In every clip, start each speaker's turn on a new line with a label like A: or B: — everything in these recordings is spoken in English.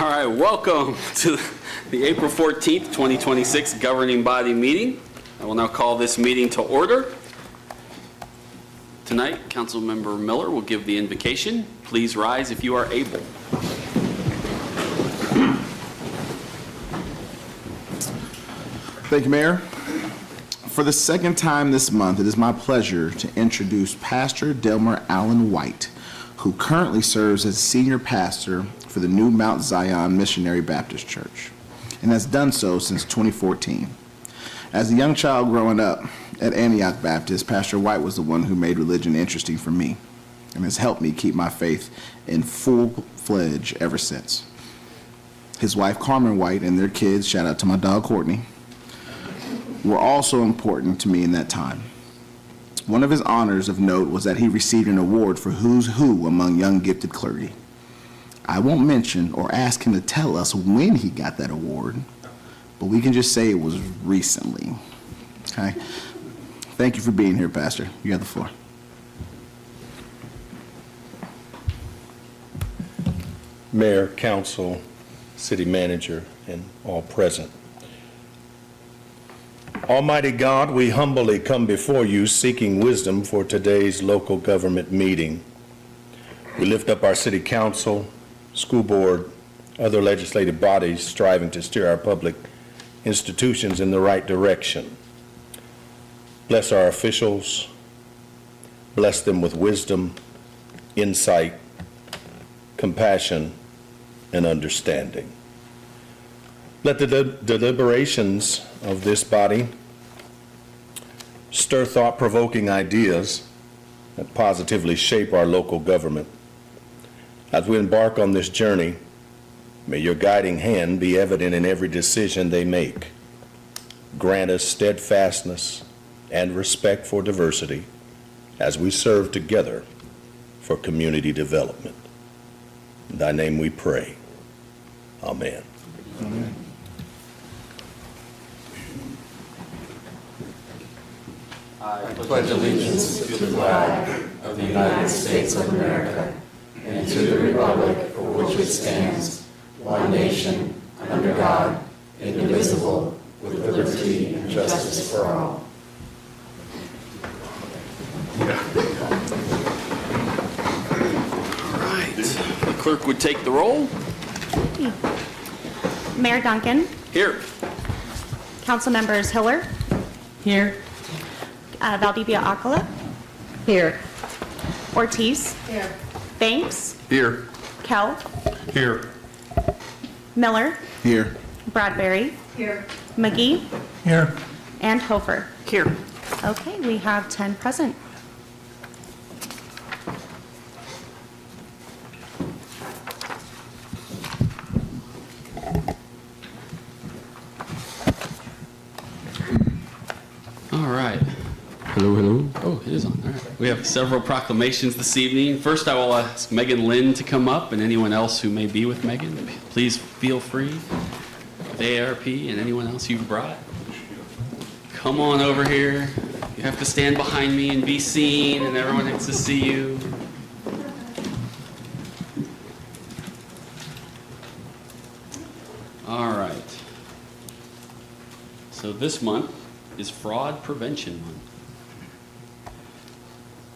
A: All right, welcome to the April 14th, 2026 governing body meeting. I will now call this meeting to order. Tonight, Councilmember Miller will give the invocation. Please rise if you are able.
B: Thank you, Mayor. For the second time this month, it is my pleasure to introduce Pastor Delmer Allen White, who currently serves as senior pastor for the new Mount Zion Missionary Baptist Church, and has done so since 2014. As a young child growing up at Antioch Baptist, Pastor White was the one who made religion interesting for me and has helped me keep my faith in full-fledged ever since. His wife, Carmen White, and their kids, shout out to my dog, Courtney, were also important to me in that time. One of his honors of note was that he received an award for Who's Who among young gifted clergy. I won't mention or ask him to tell us when he got that award, but we can just say it was recently. Okay? Thank you for being here, Pastor. You got the floor.
C: Mayor, council, city manager, and all present. Almighty God, we humbly come before you seeking wisdom for today's local government meeting. We lift up our city council, school board, other legislative bodies striving to steer our public institutions in the right direction. Bless our officials, bless them with wisdom, insight, compassion, and understanding. Let the deliberations of this body stir thought-provoking ideas that positively shape our local government. As we embark on this journey, may your guiding hand be evident in every decision they make. Grant us steadfastness and respect for diversity as we serve together for community development. In thy name we pray. Amen.
B: Amen.
D: I pledge allegiance to the flag of the United States of America and to the republic for which it stands, one nation, under God, indivisible, with liberty and justice for all.
A: All right, the clerk would take the roll.
E: Mayor Duncan.
A: Here.
E: Council members Hiller.
F: Here.
E: Valdivia Acala.
F: Here.
E: Ortiz.
F: Here.
E: Banks.
C: Here.
E: Kell.
C: Here.
E: Miller.
B: Here.
E: Bradbury.
F: Here.
E: McGee.
C: Here.
E: And Hofer.
A: Here.
E: Okay, we have 10 present.
A: All right.
C: Hello, hello.
A: Oh, it is on. All right. We have several proclamations this evening. First, I will ask Megan Lynn to come up, and anyone else who may be with Megan, please feel free. The ARP and anyone else you've brought. Come on over here. You have to stand behind me and be seen, and everyone gets to see you. All right. So this month is Fraud Prevention Month.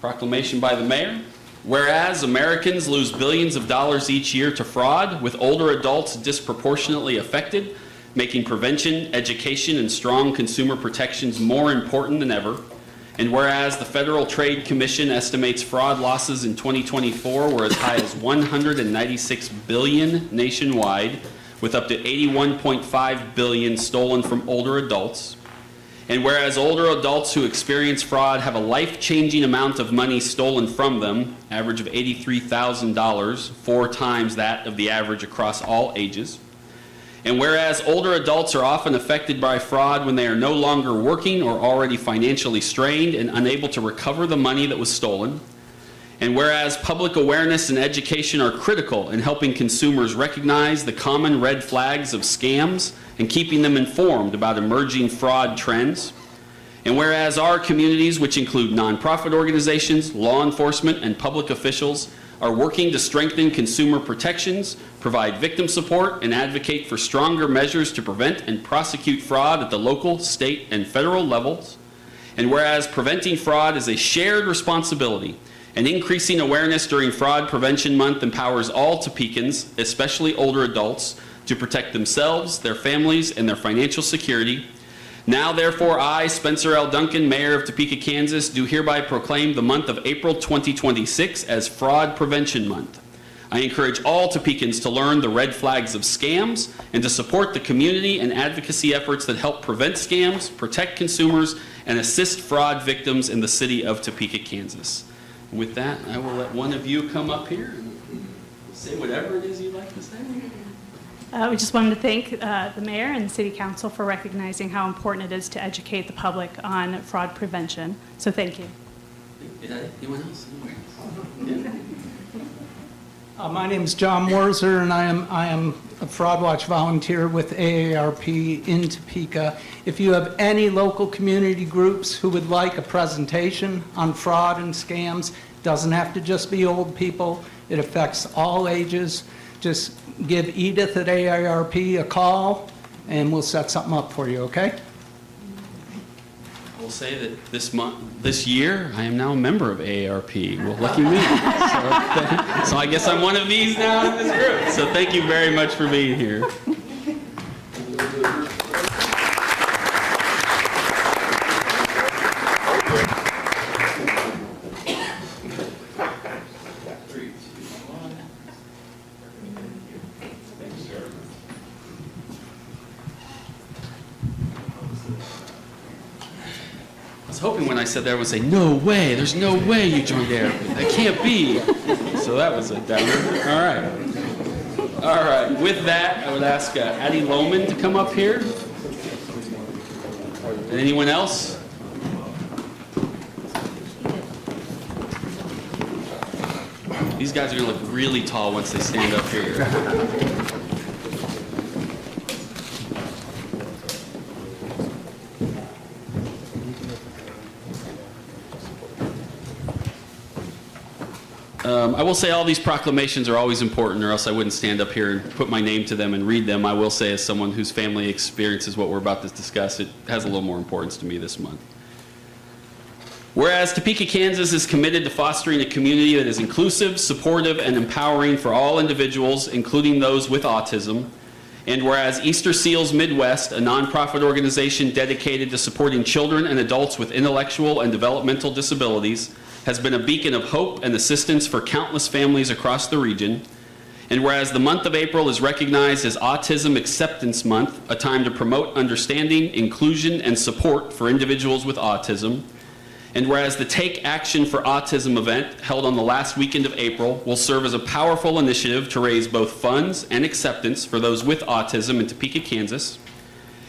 A: Proclamation by the mayor. Whereas Americans lose billions of dollars each year to fraud, with older adults disproportionately affected, making prevention, education, and strong consumer protections more important than ever. And whereas the Federal Trade Commission estimates fraud losses in 2024 were as high as $196 billion nationwide, with up to $81.5 billion stolen from older adults. And whereas older adults who experience fraud have a life-changing amount of money stolen from them, average of $83,000, 4 times that of the average across all ages. And whereas older adults are often affected by fraud when they are no longer working or already financially strained and unable to recover the money that was stolen. And whereas public awareness and education are critical in helping consumers recognize the common red flags of scams and keeping them informed about emerging fraud trends. And whereas our communities, which include nonprofit organizations, law enforcement, and public officials, are working to strengthen consumer protections, provide victim support, and advocate for stronger measures to prevent and prosecute fraud at the local, state, and federal levels. And whereas preventing fraud is a shared responsibility, and increasing awareness during Fraud Prevention Month empowers all Topekans, especially older adults, to protect themselves, their families, and their financial security. Now, therefore, I, Spencer L. Duncan, Mayor of Topeka, Kansas, do hereby proclaim the month of April 2026 as Fraud Prevention Month. I encourage all Topekans to learn the red flags of scams and to support the community and advocacy efforts that help prevent scams, protect consumers, and assist fraud victims in the city of Topeka, Kansas. With that, I will let one of you come up here and say whatever it is you'd like to say.
G: We just wanted to thank the mayor and the city council for recognizing how important it is to educate the public on fraud prevention. So thank you.
A: Anyone else?
H: My name is John Worzer, and I am a Fraud Watch volunteer with AARP in Topeka. If you have any local community groups who would like a presentation on fraud and scams, doesn't have to just be old people. It affects all ages. Just give Edith at AARP a call, and we'll set something up for you, okay?
A: I will say that this year, I am now a member of AARP. Well, lucky me. So I guess I'm one of these now in this group. So thank you very much for being here. I was hoping when I said that, I would say, no way, there's no way you joined AARP. That can't be. So that was a downer. All right. All right. With that, I would ask Addie Lohman to come up here. Anyone else? These guys are going to look really tall once they stand up here. I will say all these proclamations are always important, or else I wouldn't stand up here and put my name to them and read them. I will say, as someone whose family experiences what we're about to discuss, it has a little more importance to me this month. Whereas Topeka, Kansas is committed to fostering a community that is inclusive, supportive, and empowering for all individuals, including those with autism. And whereas Easter Seals Midwest, a nonprofit organization dedicated to supporting children and adults with intellectual and developmental disabilities, has been a beacon of hope and assistance for countless families across the region. And whereas the month of April is recognized as Autism Acceptance Month, a time to promote understanding, inclusion, and support for individuals with autism. And whereas the Take Action for Autism event, held on the last weekend of April, will serve as a powerful initiative to raise both funds and acceptance for those with autism in Topeka, Kansas.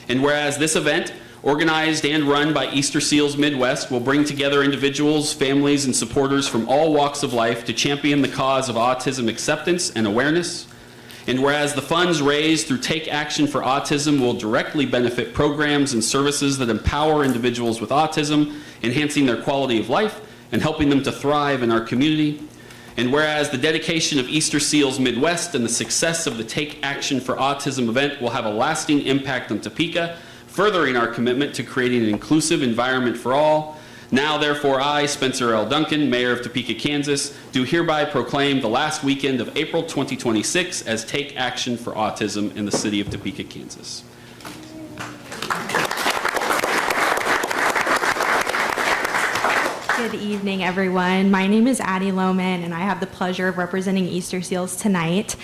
A: And whereas this event, organized and run by Easter Seals Midwest, will bring together individuals, families, and supporters from all walks of life to champion the cause of autism acceptance and awareness. And whereas the funds raised through Take Action for Autism will directly benefit programs and services that empower individuals with autism, enhancing their quality of life and helping them to thrive in our community. And whereas the dedication of Easter Seals Midwest and the success of the Take Action for Autism event will have a lasting impact on Topeka, furthering our commitment to creating an inclusive environment for all. Now, therefore, I, Spencer L. Duncan, Mayor of Topeka, Kansas, do hereby proclaim the last weekend of April 2026 as Take Action for Autism in the city of Topeka, Kansas.
I: Good evening, everyone. My name is Addie Lohman, and I have the pleasure of representing Easter Seals tonight.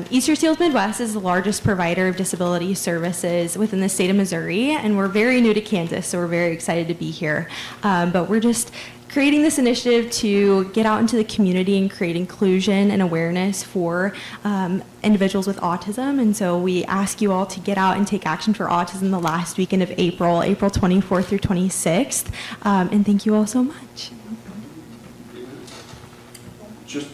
I: Easter Seals Midwest is the largest provider of disability services within the state of Missouri, and we're very new to Kansas, so we're very excited to be here. But we're just creating this initiative to get out into the community and create inclusion and awareness for individuals with autism. And so we ask you all to get out and take action for autism the last weekend of April 24th through 26th. And thank you all so much.
J: Just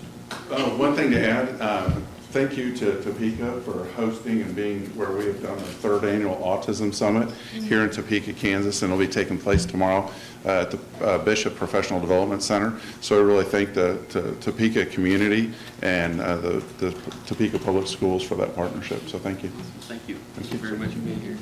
J: one thing to add. Thank you to Topeka for hosting and being where we have done the 3rd annual Autism Summit here in Topeka, Kansas, and it'll be taking place tomorrow at the Bishop Professional Development Center. So I really thank the Topeka community and the Topeka Public Schools for that partnership. So thank you.
A: Thank you. Thank you very much for being here.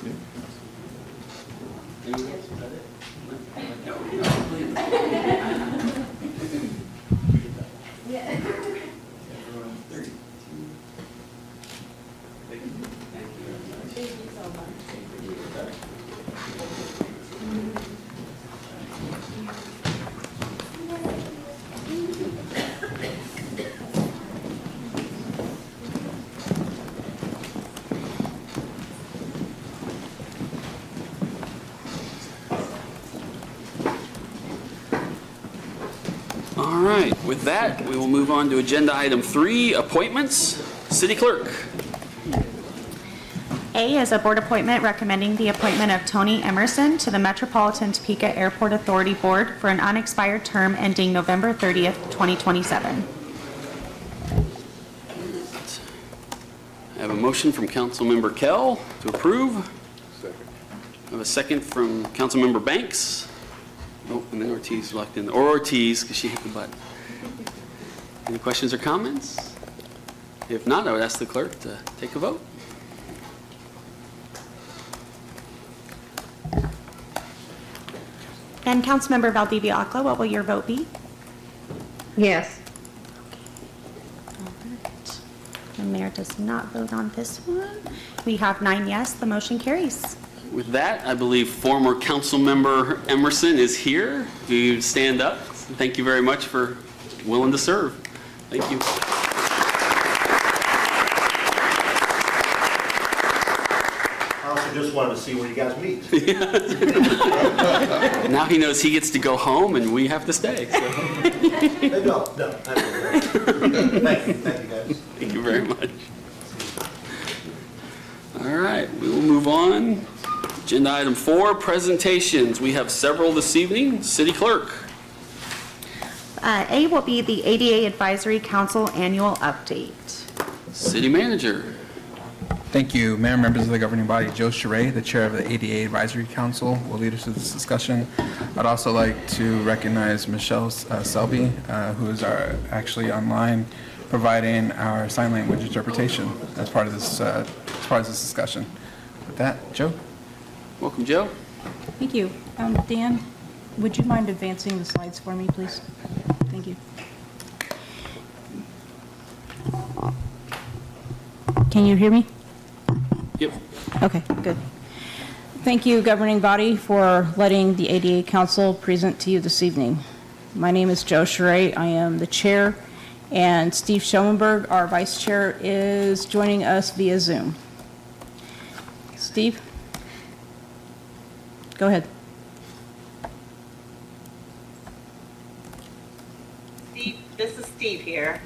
A: All right, with that, we will move on to agenda item 3, appointments. City Clerk.
E: A is a board appointment recommending the appointment of Tony Emerson to the Metropolitan Topeka Airport Authority Board for an unexpired term ending November 30th, 2027.
A: I have a motion from Councilmember Kell to approve. I have a second from Councilmember Banks. Oh, and then Ortiz locked in, or Ortiz, because she hit the button. Any questions or comments? If not, I would ask the clerk to take a vote.
E: And Councilmember Valdivia-Akla, what will your vote be?
F: Yes.
E: The mayor does not vote on this one. We have 9 yes, the motion carries.
A: With that, I believe former Councilmember Emerson is here. Do you stand up? Thank you very much for willing to serve. Thank you.
K: I also just wanted to see where you guys meet.
A: Now he knows he gets to go home and we have to stay. So.
K: No, thank you guys.
A: Thank you very much. All right, we will move on. Agenda item 4, presentations. We have several this evening. City Clerk.
E: A will be the ADA Advisory Council Annual Update.
A: City Manager.
L: Thank you, Mayor, members of the governing body. Joe Charest, the chair of the ADA Advisory Council, will lead us through this discussion. I'd also like to recognize Michelle Selby, who is actually online providing our sign language interpretation as part of this discussion. With that, Joe.
A: Welcome, Joe.
M: Thank you. Dan, would you mind advancing the slides for me, please? Thank you. Can you hear me?
A: Yep.
M: Okay, good. Thank you, governing body, for letting the ADA Council present to you this evening. My name is Joe Charest. I am the chair, and Steve Schoenberg, our vice chair, is joining us via Zoom. Steve? Go ahead.
N: This is Steve here.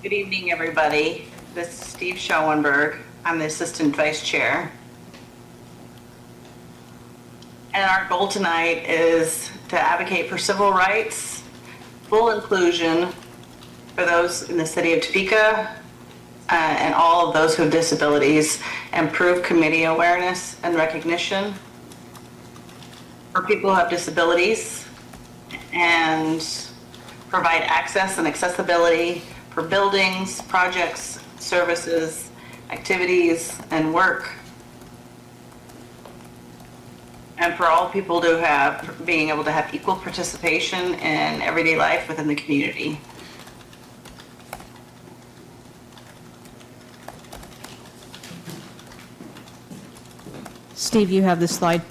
N: Good evening, everybody. This is Steve Schoenberg. I'm the Assistant Vice Chair. And our goal tonight is to advocate for civil rights, full inclusion for those in the city of Topeka, and all of those who have disabilities, improve community awareness and recognition for people who have disabilities, and provide access and accessibility for buildings, projects, services, activities, and work. And for all people to have, being able to have equal participation in everyday life within the community.
M: Steve, you have this slide.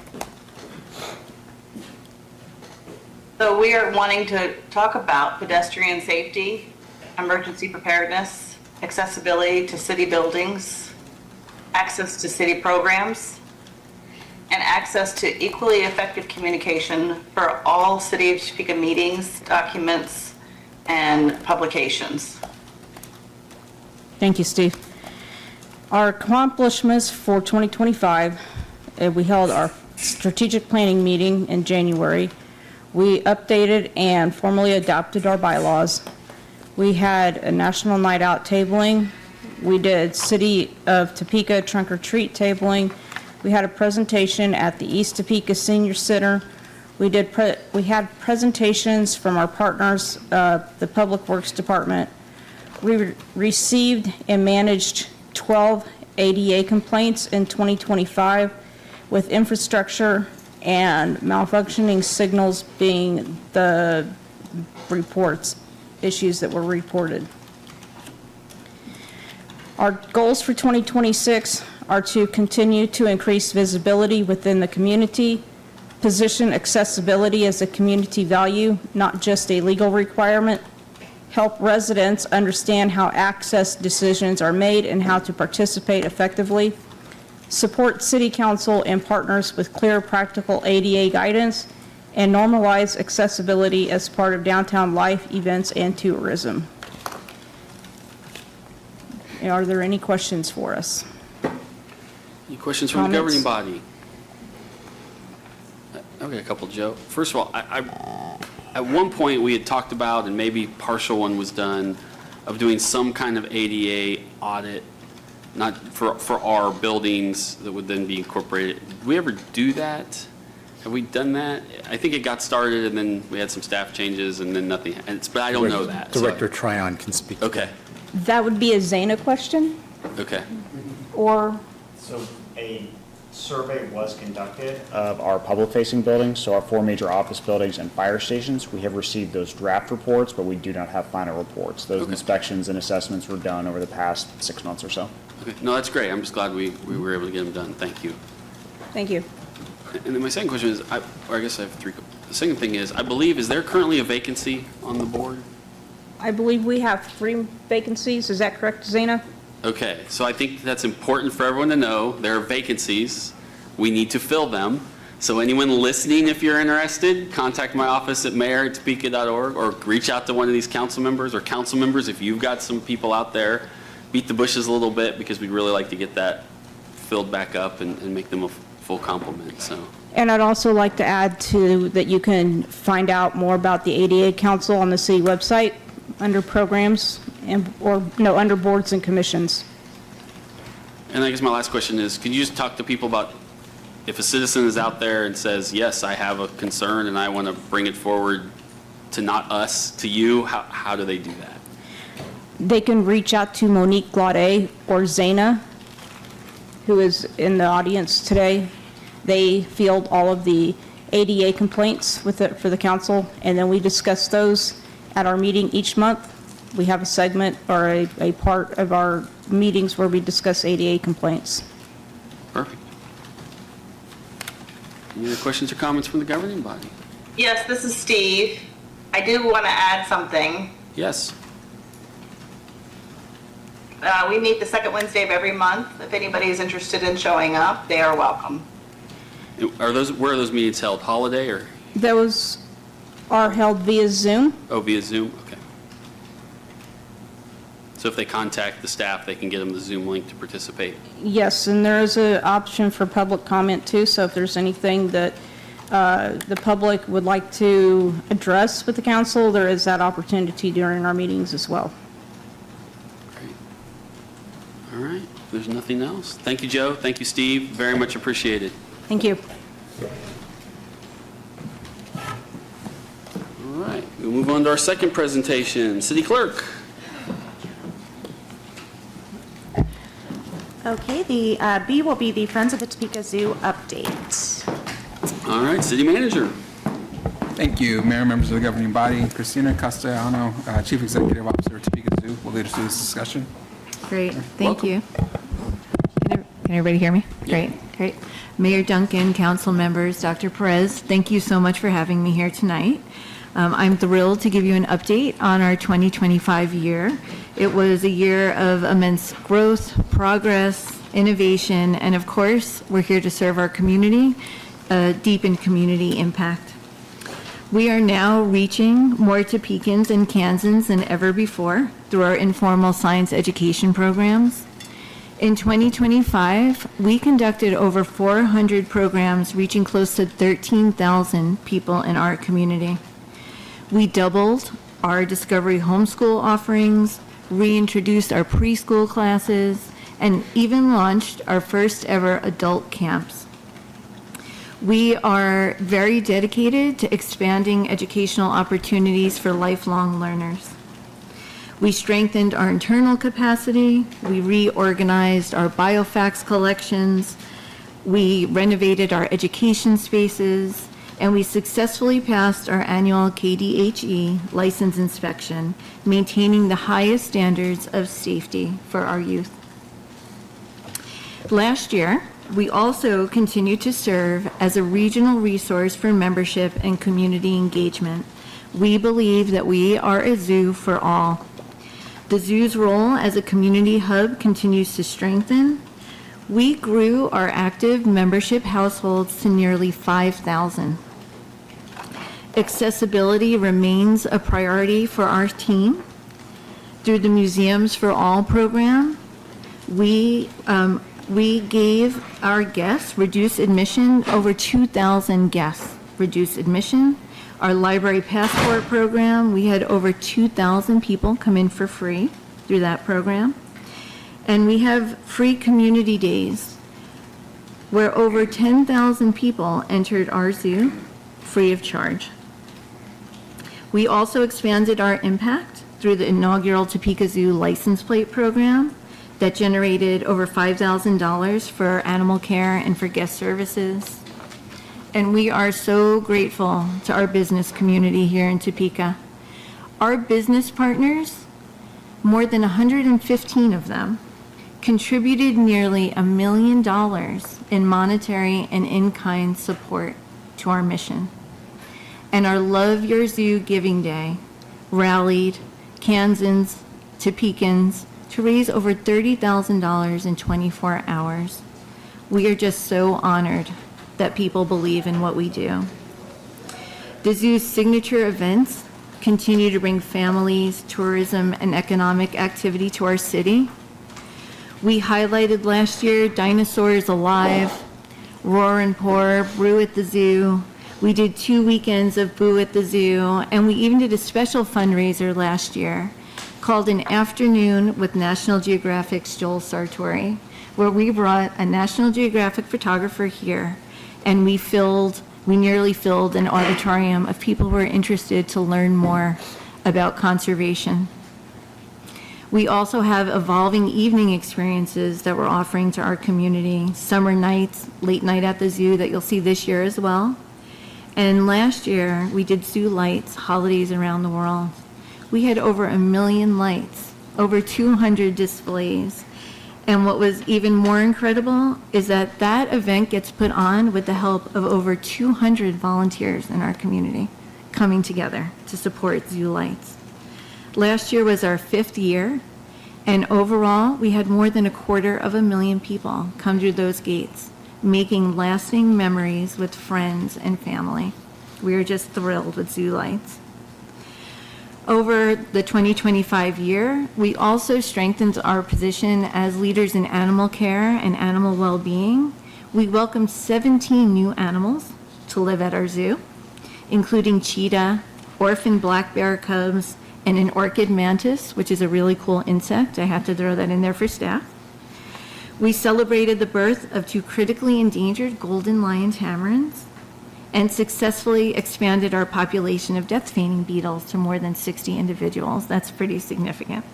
N: So we are wanting to talk about pedestrian safety, emergency preparedness, accessibility to city buildings, access to city programs, and access to equally effective communication for all City of Topeka meetings, documents, and publications.
M: Thank you, Steve. Our accomplishments for 2025, we held our strategic planning meeting in January. We updated and formally adopted our bylaws. We had a national night out tabling We did City of Topeka trunk or treat tabling. We had a presentation at the East Topeka Senior Center. We had presentations from our partners, the Public Works Department. We received and managed 12 ADA complaints in 2025, with infrastructure and malfunctioning signals being the issues that were reported. Our goals for 2026 are to continue to increase visibility within the community, position accessibility as a community value, not just a legal requirement, help residents understand how access decisions are made and how to participate effectively, support City Council and partners with clear, practical ADA guidance, and normalize accessibility as part of downtown life, events, and tourism. Are there any questions for us?
A: Any questions from the
M: Comments?
A: governing body? I've got a couple, Joe. First of all, at one point we had talked about, and maybe partial one was done, of doing some kind of ADA audit, not for our buildings that would then be incorporated. Did we ever do that? Have we done that? I think it got started and then we had some staff changes and then nothing. But I don't know that.
O: Director Tryon can speak.
A: Okay.
M: That would be a Zana question,
A: Okay.
M: or?
P: So a survey was conducted of our public-facing buildings, so our 4 major office buildings and fire stations. We have received those draft reports, but we do not have final reports. Those inspections and assessments were done over the past 6 months or so.
A: Okay. No, that's great. I'm just glad we were able to get them done. Thank you.
M: Thank you.
A: And then my second question is, or I guess I have 3. The second thing is, I believe, is there currently a vacancy on the board?
M: I believe we have 3 vacancies. Is that correct, Zana?
A: Okay, so I think that's important for everyone to know. There are vacancies. We need to fill them. So anyone listening, if you're interested, contact my office at mayor@topeka.org or reach out to one of these council members or council members if you've got some people out there. Beat the bushes a little bit because we'd really like to get that filled back up and make them a full complement. So.
M: And I'd also like to add to that you can find out more about the ADA Council on the city website under programs under boards and commissions.
A: And I guess my last question is, could you just talk to people about if a citizen is out there and says, yes, I have a concern and I want to bring it forward to not us, to you, how do they do that?
M: They can reach out to Monique Glaudet or Zana, who is in the audience today. They field all of the ADA complaints for the council, and then we discuss those at our meeting each month. We have a segment or a part of our meetings where we discuss ADA complaints.
A: Perfect. Any other questions or comments from the governing body?
N: Yes, this is Steve. I do want to add something.
A: Yes.
N: We meet the second Wednesday of every month. If anybody is interested in showing up, they are welcome.
A: Where are those meetings held? Holiday or?
M: Those are held via Zoom.
A: Oh, via Zoom? Okay. So if they contact the staff, they can get them the Zoom link to participate?
M: Yes, and there is an option for public comment too, so if there's anything that the public would like to address with the council, there is that opportunity during our meetings as well.
A: Great. All right. If there's nothing else. Thank you, Joe. Thank you, Steve. Very much appreciated.
M: Thank you.
A: All right. We'll move on to our second presentation. City Clerk.
E: Okay, the B will be the Friends of the Topeka Zoo update.
A: All right, City Manager.
L: Thank you, Mayor, members of the governing body. Christina Castellano, Chief Executive Officer of Topeka Zoo, will lead us through this discussion.
F: Great, thank you. Can everybody hear me?
A: Yeah.
F: Great. Mayor Duncan, council members, Dr. Perez, thank you so much for having me here tonight. I'm thrilled to give you an update on our 2025 year. It was a year of immense growth, progress, innovation, and of course, we're here to serve our community, deepen community impact. We are now reaching more Topekans and Kansans than ever before through our informal science education programs. In 2025, we conducted over 400 programs reaching close to 13,000 people in our community. We doubled our Discovery Homeschool offerings, reintroduced our preschool classes, and even launched our first ever adult camps. We are very dedicated to expanding educational opportunities for lifelong learners. We strengthened our internal capacity, we reorganized our biofax collections, we renovated our education spaces, and we successfully passed our annual KDHE license inspection, maintaining the highest standards of safety for our youth. Last year, we also continued to serve as a regional resource for membership and community engagement. We believe that we are a zoo for all. The zoo's role as a community hub continues to strengthen. We grew our active membership households to nearly 5,000. Accessibility remains a priority for our team. Through the Museums for All program, we gave our guests reduced admission, over 2,000 guests reduced admission. Our Library Passport program, we had over 2,000 people come in for free through that program. And we have free community days where over 10,000 people entered our zoo free of charge. We also expanded our impact through the inaugural Topeka Zoo license plate program that generated over $5,000 for animal care and for guest services. And we are so grateful to our business community here in Topeka. Our business partners, more than 115 of them, contributed nearly $1 million in monetary and in-kind support to our mission. And our Love Your Zoo Giving Day rallied Kansans, Topekans, to raise over $30,000 in 24 hours. We are just so honored that people believe in what we do. The zoo's signature events continue to bring families, tourism, and economic activity to our city. We highlighted last year Dinosaurs Alive, Roar and Pour, Brew at the Zoo. We did 2 weekends of Boo at the Zoo, and we even did a special fundraiser last year called An Afternoon with National Geographic's Joel Sartori, where we brought a National Geographic photographer here, and we nearly filled an auditorium of people who were interested to learn more about conservation. We also have evolving evening experiences that we're offering to our community, summer nights, late night at the zoo that you'll see this year as well. And last year, we did Zoo Lights, holidays around the world. We had over 1 million lights, over 200 displays. And what was even more incredible is that that event gets put on with the help of over 200 volunteers in our community coming together to support Zoo Lights. Last year was our 5th year, and overall, we had more than 250,000 people come through those gates, making lasting memories with friends and family. We are just thrilled with Zoo Lights. Over the 2025 year, we also strengthened our position as leaders in animal care and animal well-being. We welcomed 17 new animals to live at our zoo, including cheetah, orphan black bear cubs, and an orchid mantis, which is a really cool insect. I have to throw that in there for staff. We celebrated the birth of 2 critically endangered golden lion tamarins and successfully expanded our population of death feigning beetles to more than 60 individuals. That's pretty significant.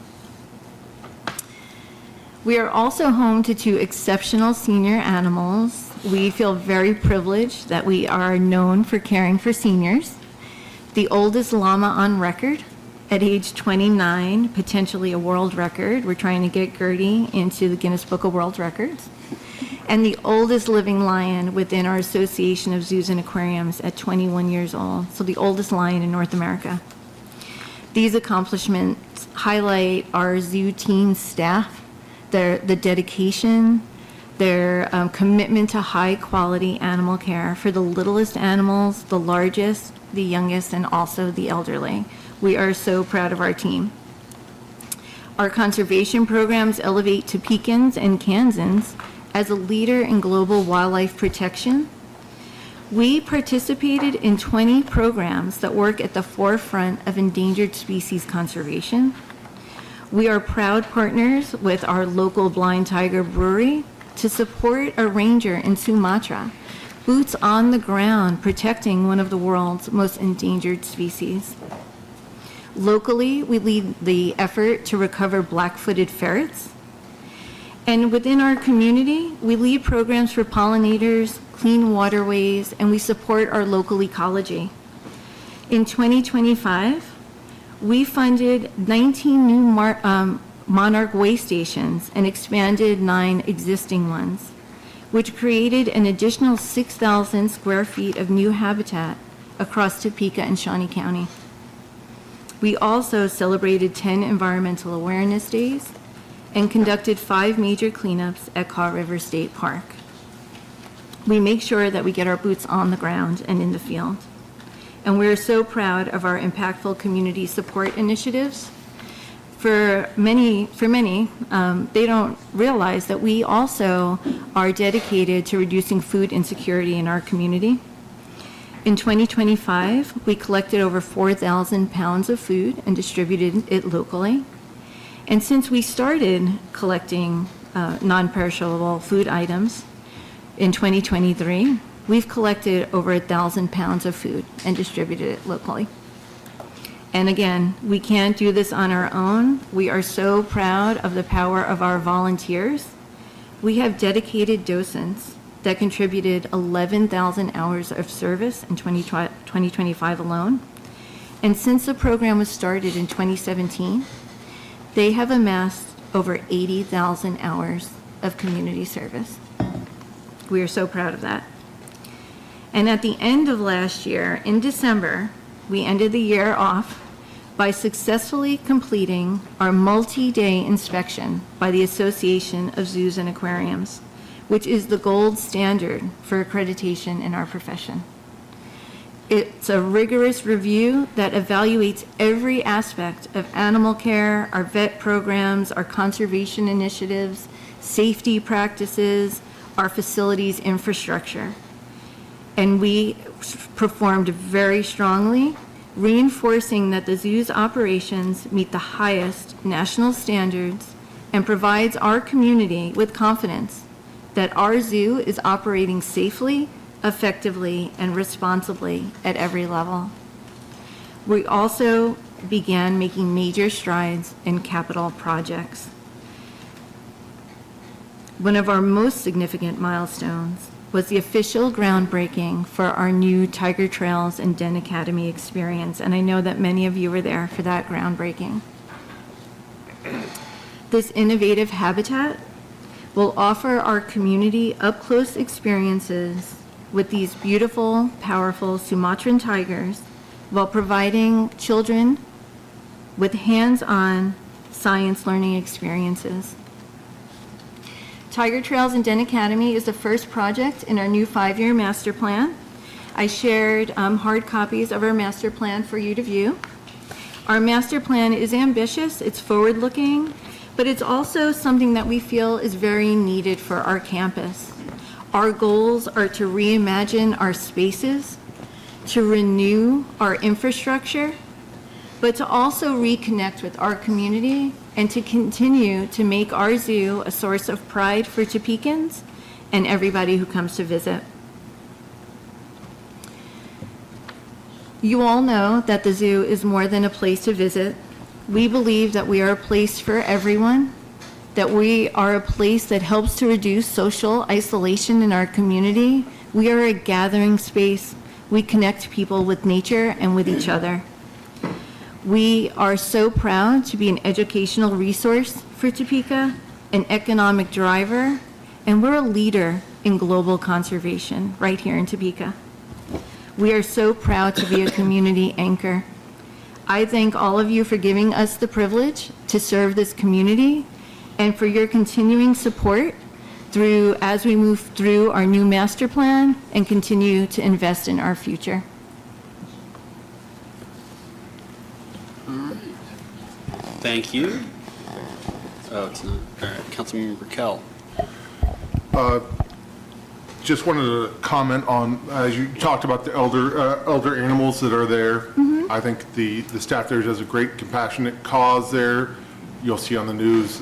F: We are also home to 2 exceptional senior animals. We feel very privileged that we are known for caring for seniors. The oldest llama on record at age 29, potentially a world record. We're trying to get Gertie into the Guinness Book of World Records. And the oldest living lion within our Association of Zoos and Aquariums at 21 years old, so the oldest lion in North America. These accomplishments highlight our zoo team staff, the dedication, their commitment to high quality animal care for the littlest animals, the largest, the youngest, and also the elderly. We are so proud of our team. Our conservation programs elevate Topekans and Kansans as a leader in global wildlife protection. We participated in 20 programs that work at the forefront of endangered species conservation. We are proud partners with our local Blind Tiger Brewery to support a ranger in Sumatra, boots on the ground protecting one of the world's most endangered species. Locally, we lead the effort to recover black-footed ferrets. And within our community, we lead programs for pollinators, clean waterways, and we support our local ecology. In 2025, we funded 19 new monarch way stations and expanded 9 existing ones, which created an additional 6,000 square feet of new habitat across Topeka and Shawnee County. We also celebrated 10 environmental awareness days and conducted 5 major cleanups at Kaw River State Park. We make sure that we get our boots on the ground and in the field. And we're so proud of our impactful community support initiatives. For many, they don't realize that we also are dedicated to reducing food insecurity in our community. In 2025, we collected over 4,000 pounds of food and distributed it locally. And since we started collecting non-perishable food items in 2023, we've collected over 1,000 pounds of food and distributed it locally. And again, we can't do this on our own. We are so proud of the power of our volunteers. We have dedicated docents that contributed 11,000 hours of service in 2025 alone. And since the program was started in 2017, they have amassed over 80,000 hours of community service. We are so proud of that. And at the end of last year, in December, we ended the year off by successfully completing our multi-day inspection by the Association of Zoos and Aquariums, which is the gold standard for accreditation in our profession. It's a rigorous review that evaluates every aspect of animal care, our vet programs, our conservation initiatives, safety practices, our facilities infrastructure. And we performed very strongly, reinforcing that the zoo's operations meet the highest national standards and provides our community with confidence that our zoo is operating safely, effectively, and responsibly at every level. We also began making major strides in capital projects. One of our most significant milestones was the official groundbreaking for our new Tiger Trails and Den Academy experience, and I know that many of you were there for that groundbreaking. This innovative habitat will offer our community up-close experiences with these beautiful, powerful Sumatran tigers while providing children with hands-on science learning experiences. Tiger Trails and Den Academy is the first project in our new 5-year master plan. I shared hard copies of our master plan for you to view. Our master plan is ambitious, it's forward-looking, but it's also something that we feel is very needed for our campus. Our goals are to reimagine our spaces, to renew our infrastructure, but to also reconnect with our community and to continue to make our zoo a source of pride for Topekans and everybody who comes to visit. You all know that the zoo is more than a place to visit. We believe that we are a place for everyone, that we are a place that helps to reduce social isolation in our community. We are a gathering space. We connect people with nature and with each other. We are so proud to be an educational resource for Topeka, an economic driver, and we're a leader in global conservation right here in Topeka. We are so proud to be a community anchor. I thank all of you for giving us the privilege to serve this community and for your continuing support as we move through our new master plan and continue to invest in our future.
A: Thank you. Oh, it's not. All right, Councilmember Kell.
O: Just wanted to comment on, as you talked about the elder animals that are there. I think the staff there does a great compassionate cause there. you'll see on the news,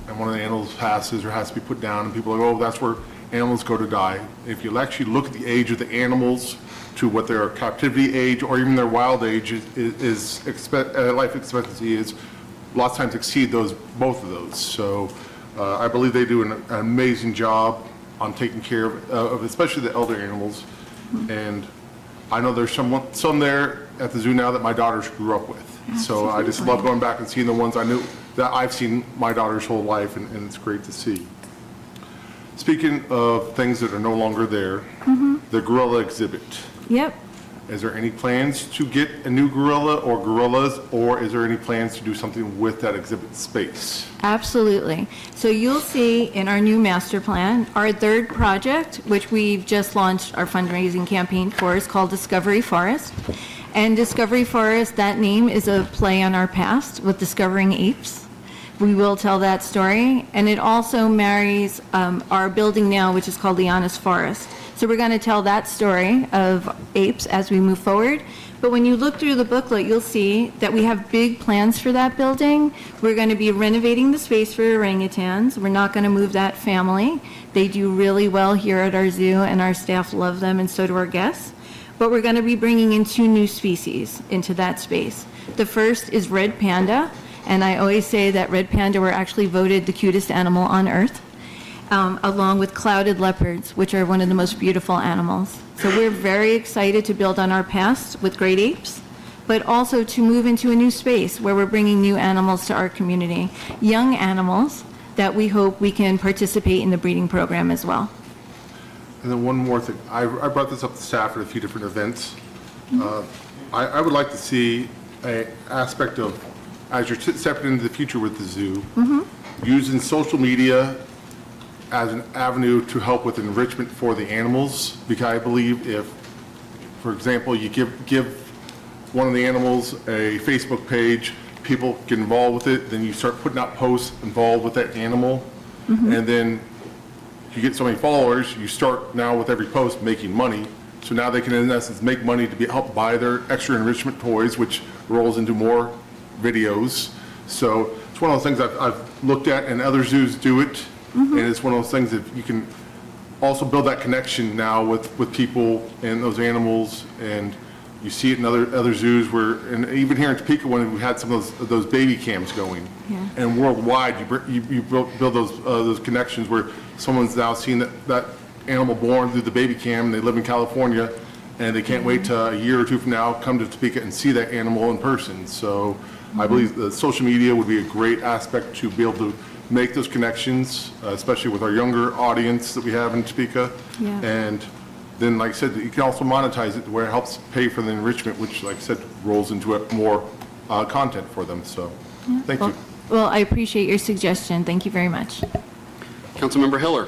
O: and one of the animals passes or has to be put down, and people are like, oh, that's where animals go to die. If you actually look at the age of the animals to what their captivity age or even their wild age life expectancy is, lots of times exceed both of those. So I believe they do an amazing job on taking care of especially the elder animals. And I know there's some there at the zoo now that my daughters grew up with. So I just love going back and seeing the ones I knew that I've seen my daughter's whole life, and it's great to see. Speaking of things that are no longer there, the gorilla exhibit.
F: Yep.
O: Is there any plans to get a new gorilla or gorillas, or is there any plans to do something with that exhibit space?
F: Absolutely. So you'll see in our new master plan, our third project, which we've just launched our fundraising campaign for, is called Discovery Forest. And Discovery Forest, that name is a play on our past with discovering apes. We will tell that story. And it also marries our building now, which is called the Honest Forest. So we're going to tell that story of apes as we move forward. But when you look through the booklet, you'll see that we have big plans for that building. We're going to be renovating the space for orangutans. We're not going to move that family. They do really well here at our zoo, and our staff love them, and so do our guests. But we're going to be bringing in 2 new species into that space. The first is red panda, and I always say that red panda were actually voted the cutest animal on earth. Along with clouded leopards, which are one of the most beautiful animals. So we're very excited to build on our past with great apes, but also to move into a new space where we're bringing new animals to our community, young animals that we hope we can participate in the breeding program as well.
O: And then one more thing. I brought this up to staff at a few different events. I would like to see an aspect of, as you're stepping into the future with the zoo, using social media as an avenue to help with enrichment for the animals, because I believe if, for example, you give one of the animals a Facebook page, people get involved with it, then you start putting out posts involved with that animal, and then you get so many followers, you start now with every post making money, so now they can in essence make money to help buy their extra enrichment toys, which rolls into more videos. So it's one of those things I've looked at, and other zoos do it. And it's one of those things that you can also build that connection now with people and those animals, and you see it in other zoos where, and even here in Topeka when we had some of those baby cams going, and worldwide you build those connections where someone's now seen that animal born through the baby cam, and they live in California, and they can't wait to a year or 2 from now come to Topeka and see that animal in person. So I believe that social media would be a great aspect to be able to make those connections, especially with our younger audience that we have in Topeka. And then, like I said, you can also monetize it where it helps pay for the enrichment, which, like I said, rolls into more content for them. So, thank you.
F: Well, I appreciate your suggestion. Thank you very much.
A: Councilmember Hiller.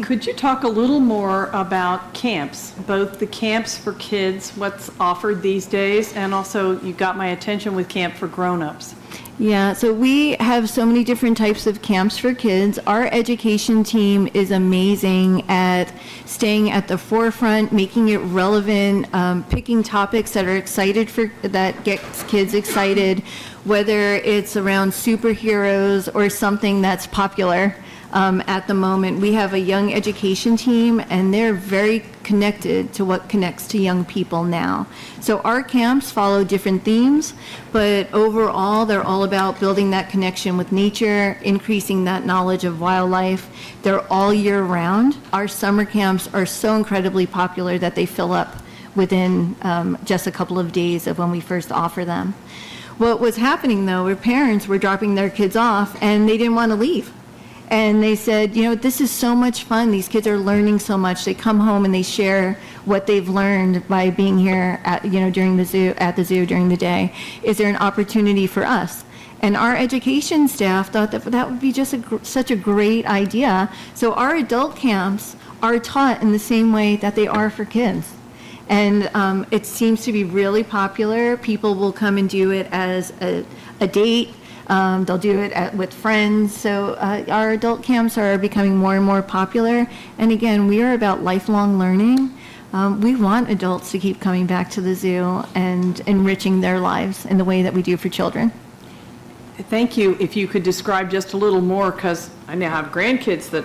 Q: Could you talk a little more about camps, both the camps for kids, what's offered these days, and also you got my attention with camp for grown-ups?
F: Yeah, so we have so many different types of camps for kids. Our education team is amazing at staying at the forefront, making it relevant, picking topics that are that gets kids excited, whether it's around superheroes or something that's popular. At the moment, we have a young education team, and they're very connected to what connects to young people now. So our camps follow different themes, but overall, they're all about building that connection with nature, increasing that knowledge of wildlife. They're all year round. Our summer camps are so incredibly popular that they fill up within just a couple of days of when we first offer them. What was happening, though, were parents were dropping their kids off, and they didn't want to leave. And they said, this is so much fun. These kids are learning so much. They come home and they share what they've learned by being here at the zoo during the day. Is there an opportunity for us? And our education staff thought that would be just such a great idea. So our adult camps are taught in the same way that they are for kids. And it seems to be really popular. People will come and do it as a date. They'll do it with friends. So our adult camps are becoming more and more popular. And again, we are about lifelong learning. We want adults to keep coming back to the zoo and enriching their lives in the way that we do for children.
Q: Thank you. If you could describe just a little more, because I now have grandkids that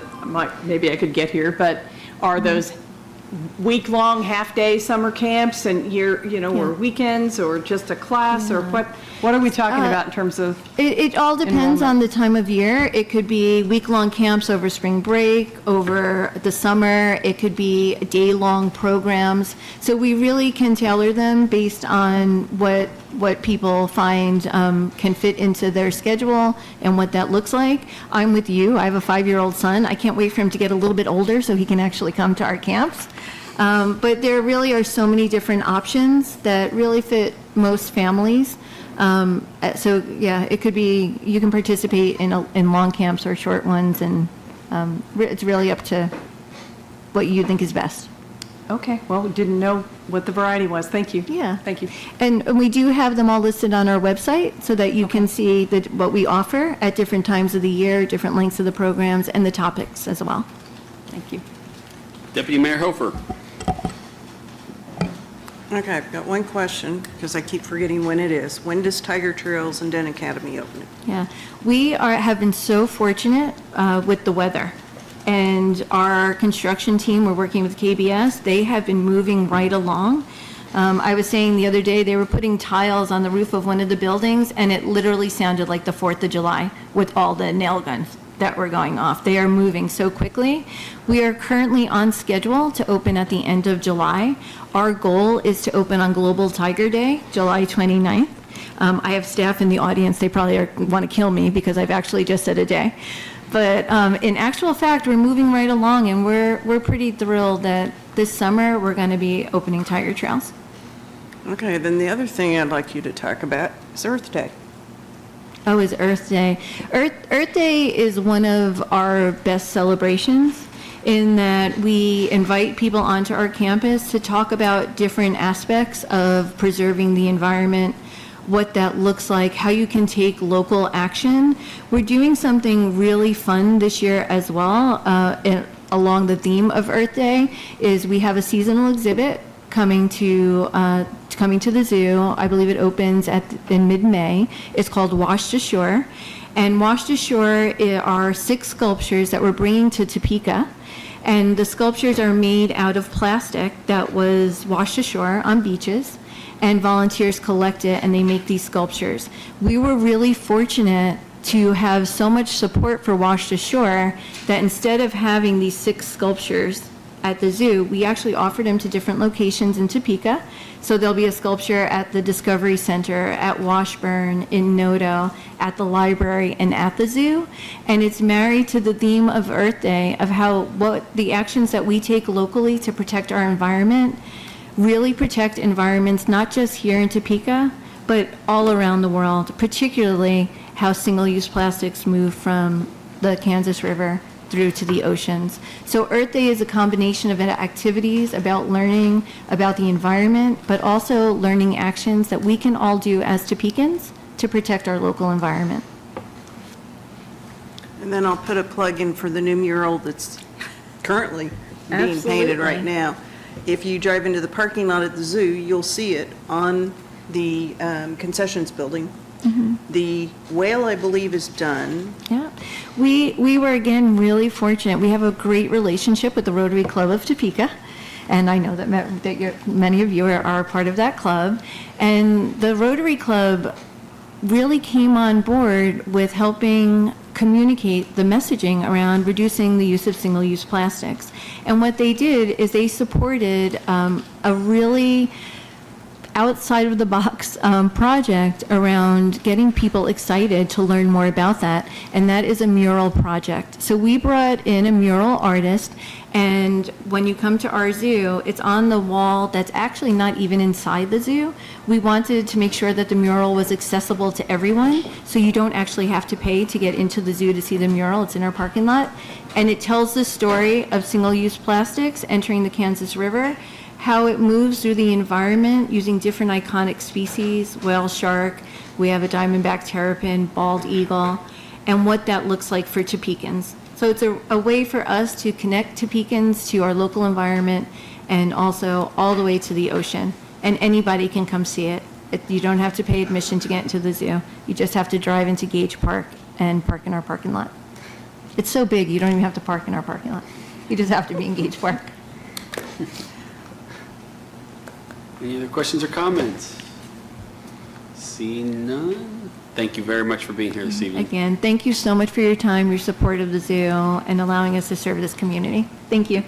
Q: maybe I could get here, but are those week-long, half-day summer camps and or weekends or just a class or what are we talking about in terms of
F: It all depends on the time of year. It could be week-long camps over spring break, over the summer. It could be day-long programs. So we really can tailor them based on what people find can fit into their schedule and what that looks like. I'm with you. I have a 5-year-old son. I can't wait for him to get a little bit older so he can actually come to our camps. But there really are so many different options that really fit most families. So yeah, it could be, you can participate in long camps or short ones, and it's really up to what you think is best.
Q: Okay, well, didn't know what the variety was. Thank you.
F: Yeah.
Q: Thank you.
F: And we do have them all listed on our website so that you can see what we offer at different times of the year, different lengths of the programs, and the topics as well.
Q: Thank you.
A: Deputy Mayor Hofer.
R: Okay, I've got one question, because I keep forgetting when it is. When does Tiger Trails and Den Academy open?
F: Yeah, we have been so fortunate with the weather. And our construction team, we're working with KBS, they have been moving right along. I was saying the other day, they were putting tiles on the roof of one of the buildings, and it literally sounded like the 4th of July with all the nail guns that were going off. They are moving so quickly. We are currently on schedule to open at the end of July. Our goal is to open on Global Tiger Day, July 29th. I have staff in the audience, they probably want to kill me because I've actually just said a day. But in actual fact, we're moving right along, and we're pretty thrilled that this summer we're going to be opening Tiger Trails.
R: Okay, then the other thing I'd like you to talk about is Earth Day.
F: Oh, is Earth Day. Earth Day is one of our best celebrations in that we invite people onto our campus to talk about different aspects of preserving the environment, what that looks like, how you can take local action. We're doing something really fun this year as well, along the theme of Earth Day, is we have a seasonal exhibit coming to the zoo. I believe it opens in mid-May. It's called Washed Ashore. And Washed Ashore are 6 sculptures that we're bringing to Topeka. And the sculptures are made out of plastic that was washed ashore on beaches. And volunteers collect it, and they make these sculptures. We were really fortunate to have so much support for Washed Ashore that instead of having these 6 sculptures at the zoo, we actually offered them to different locations in Topeka. So there'll be a sculpture at the Discovery Center, at Washburn, in Noto, at the library, and at the zoo. And it's married to the theme of Earth Day, of what the actions that we take locally to protect our environment really protect environments, not just here in Topeka, but all around the world, particularly how single-use plastics move from the Kansas River through to the oceans. So Earth Day is a combination of activities about learning about the environment, but also learning actions that we can all do as Topekans to protect our local environment.
R: And then I'll put a plug in for the new mural that's currently being painted right now. If you drive into the parking lot at the zoo, you'll see it on the concessions building. Mm-hmm. The whale, I believe, is done.
F: Yeah. We were, again, really fortunate. We have a great relationship with the Rotary Club of Topeka, and I know that many of you are part of that club. And the Rotary Club really came on board with helping communicate the messaging around reducing the use of single-use plastics. And what they did is they supported a really outside-of-the-box project around getting people excited to learn more about that, and that is a mural project. So we brought in a mural artist, and when you come to our zoo, it's on the wall that's actually not even inside the zoo. We wanted to make sure that the mural was accessible to everyone, so you don't actually have to pay to get into the zoo to see the mural. It's in our parking lot, and it tells the story of single-use plastics entering the Kansas River, how it moves through the environment using different iconic species, whale shark, we have a diamondback terrapin, bald eagle, and what that looks like for Topekans. So it's a way for us to connect Topekans to our local environment and also all the way to the ocean. And anybody can come see it. You don't have to pay admission to get into the zoo. You just have to drive into Gage Park and park in our parking lot. It's so big, you don't even have to park in our parking lot. You just have to be in Gage Park.
A: Any other questions or comments? Seeing none. Thank you very much for being here this evening.
F: Again, thank you so much for your time, your support of the zoo, and allowing us to serve this community. Thank you.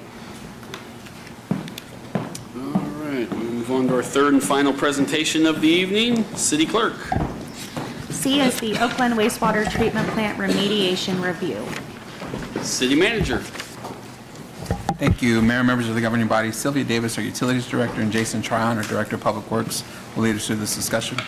A: All right, we'll move on to our third and final presentation of the evening. City Clerk.
E: C is the Oakland wastewater treatment plant remediation review.
A: City Manager.
L: Thank you, Mayor, members of the governing body. Sylvia Davis, our Utilities Director, and Jason Tryon, our Director of Public Works, will lead us through this discussion.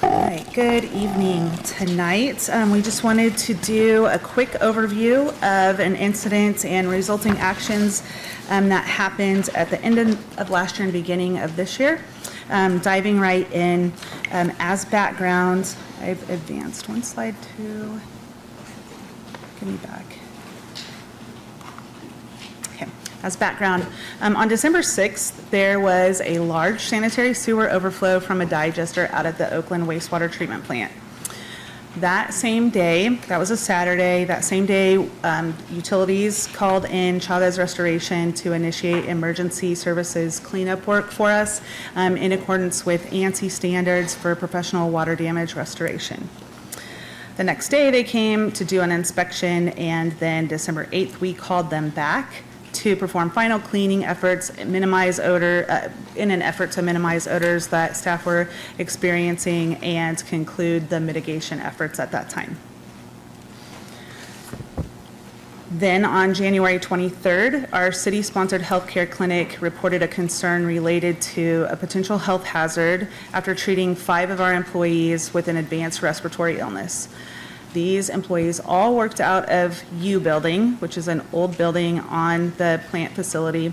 S: All right, good evening. Tonight, we just wanted to do a quick overview of an incident and resulting actions that happened at the end of last year and beginning of this year. Diving right in, as background, I've advanced one slide to, give me back. Okay, as background, on December 6th, there was a large sanitary sewer overflow from a digester out at the Oakland wastewater treatment plant. That same day, that was a Saturday, that same day, utilities called in Chavez Restoration to initiate emergency services cleanup work for us in accordance with ANSI standards for professional water damage restoration. The next day, they came to do an inspection, and then December 8th, we called them back to perform final cleaning efforts, minimize odor, in an effort to minimize odors that staff were experiencing and conclude the mitigation efforts at that time. Then on January 23rd, our city-sponsored healthcare clinic reported a concern related to a potential health hazard after treating 5 of our employees with an advanced respiratory illness. These employees all worked out of U Building, which is an old building on the plant facility.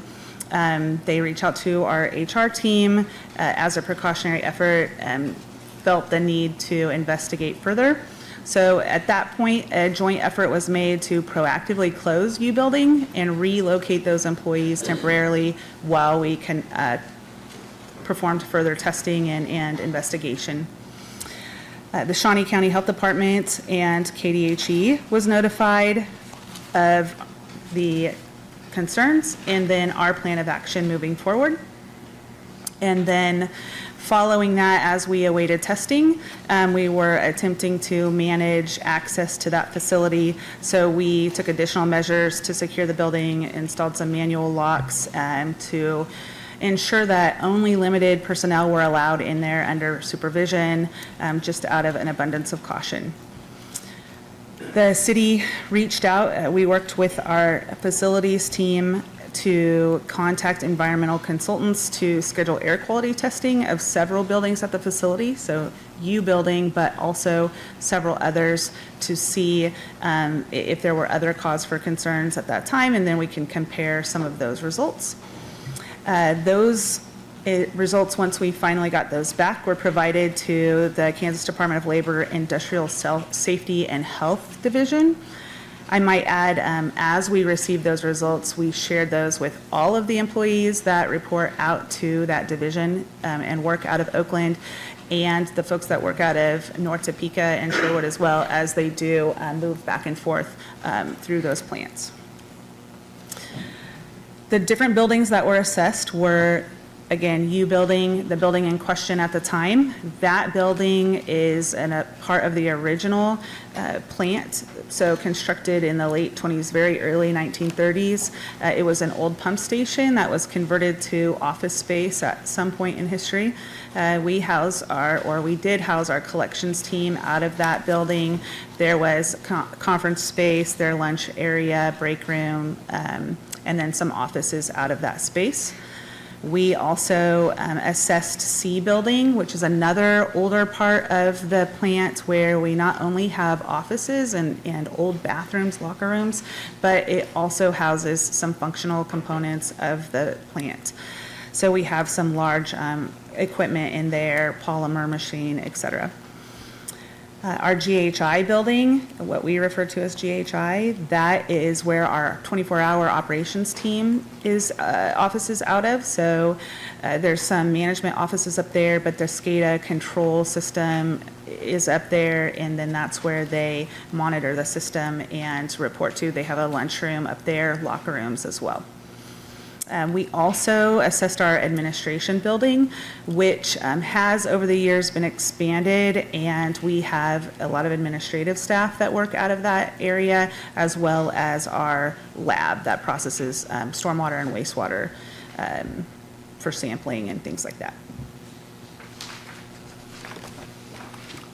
S: They reached out to our HR team as a precautionary effort and felt the need to investigate further. So at that point, a joint effort was made to proactively close U Building and relocate those employees temporarily while we performed further testing and investigation. The Shawnee County Health Department and KDHE was notified of the concerns and then our plan of action moving forward. And then following that, as we awaited testing, we were attempting to manage access to that facility. So we took additional measures to secure the building, installed some manual locks to ensure that only limited personnel were allowed in there under supervision, just out of an abundance of caution. The city reached out. We worked with our facilities team to contact environmental consultants to schedule air quality testing of several buildings at the facility, so U Building, but also several others, to see if there were other cause for concerns at that time, and then we can compare some of those results. Those results, once we finally got those back, were provided to the Kansas Department of Labor Industrial Safety and Health Division. I might add, as we received those results, we shared those with all of the employees that report out to that division and work out of Oakland, and the folks that work out of North Topeka and Sherwood as well, as they do move back and forth through those plants. The different buildings that were assessed were, again, U Building, the building in question at the time. That building is a part of the original plant, so constructed in the late 20s, very early 1930s. It was an old pump station that was converted to office space at some point in history. We did house our collections team out of that building. There was conference space, their lunch area, break room, and then some offices out of that space. We also assessed C Building, which is another older part of the plant where we not only have offices and old bathrooms, locker rooms, but it also houses some functional components of the plant. So we have some large equipment in there, polymer machine, etc. Our GHI building, what we refer to as GHI, that is where our 24-hour operations team is offices out of. So there's some management offices up there, but the SCADA control system is up there, and then that's where they monitor the system and report to. They have a lunchroom up there, locker rooms as well. We also assessed our administration building, which has over the years been expanded, and we have a lot of administrative staff that work out of that area, as well as our lab that processes stormwater and wastewater for sampling and things like that.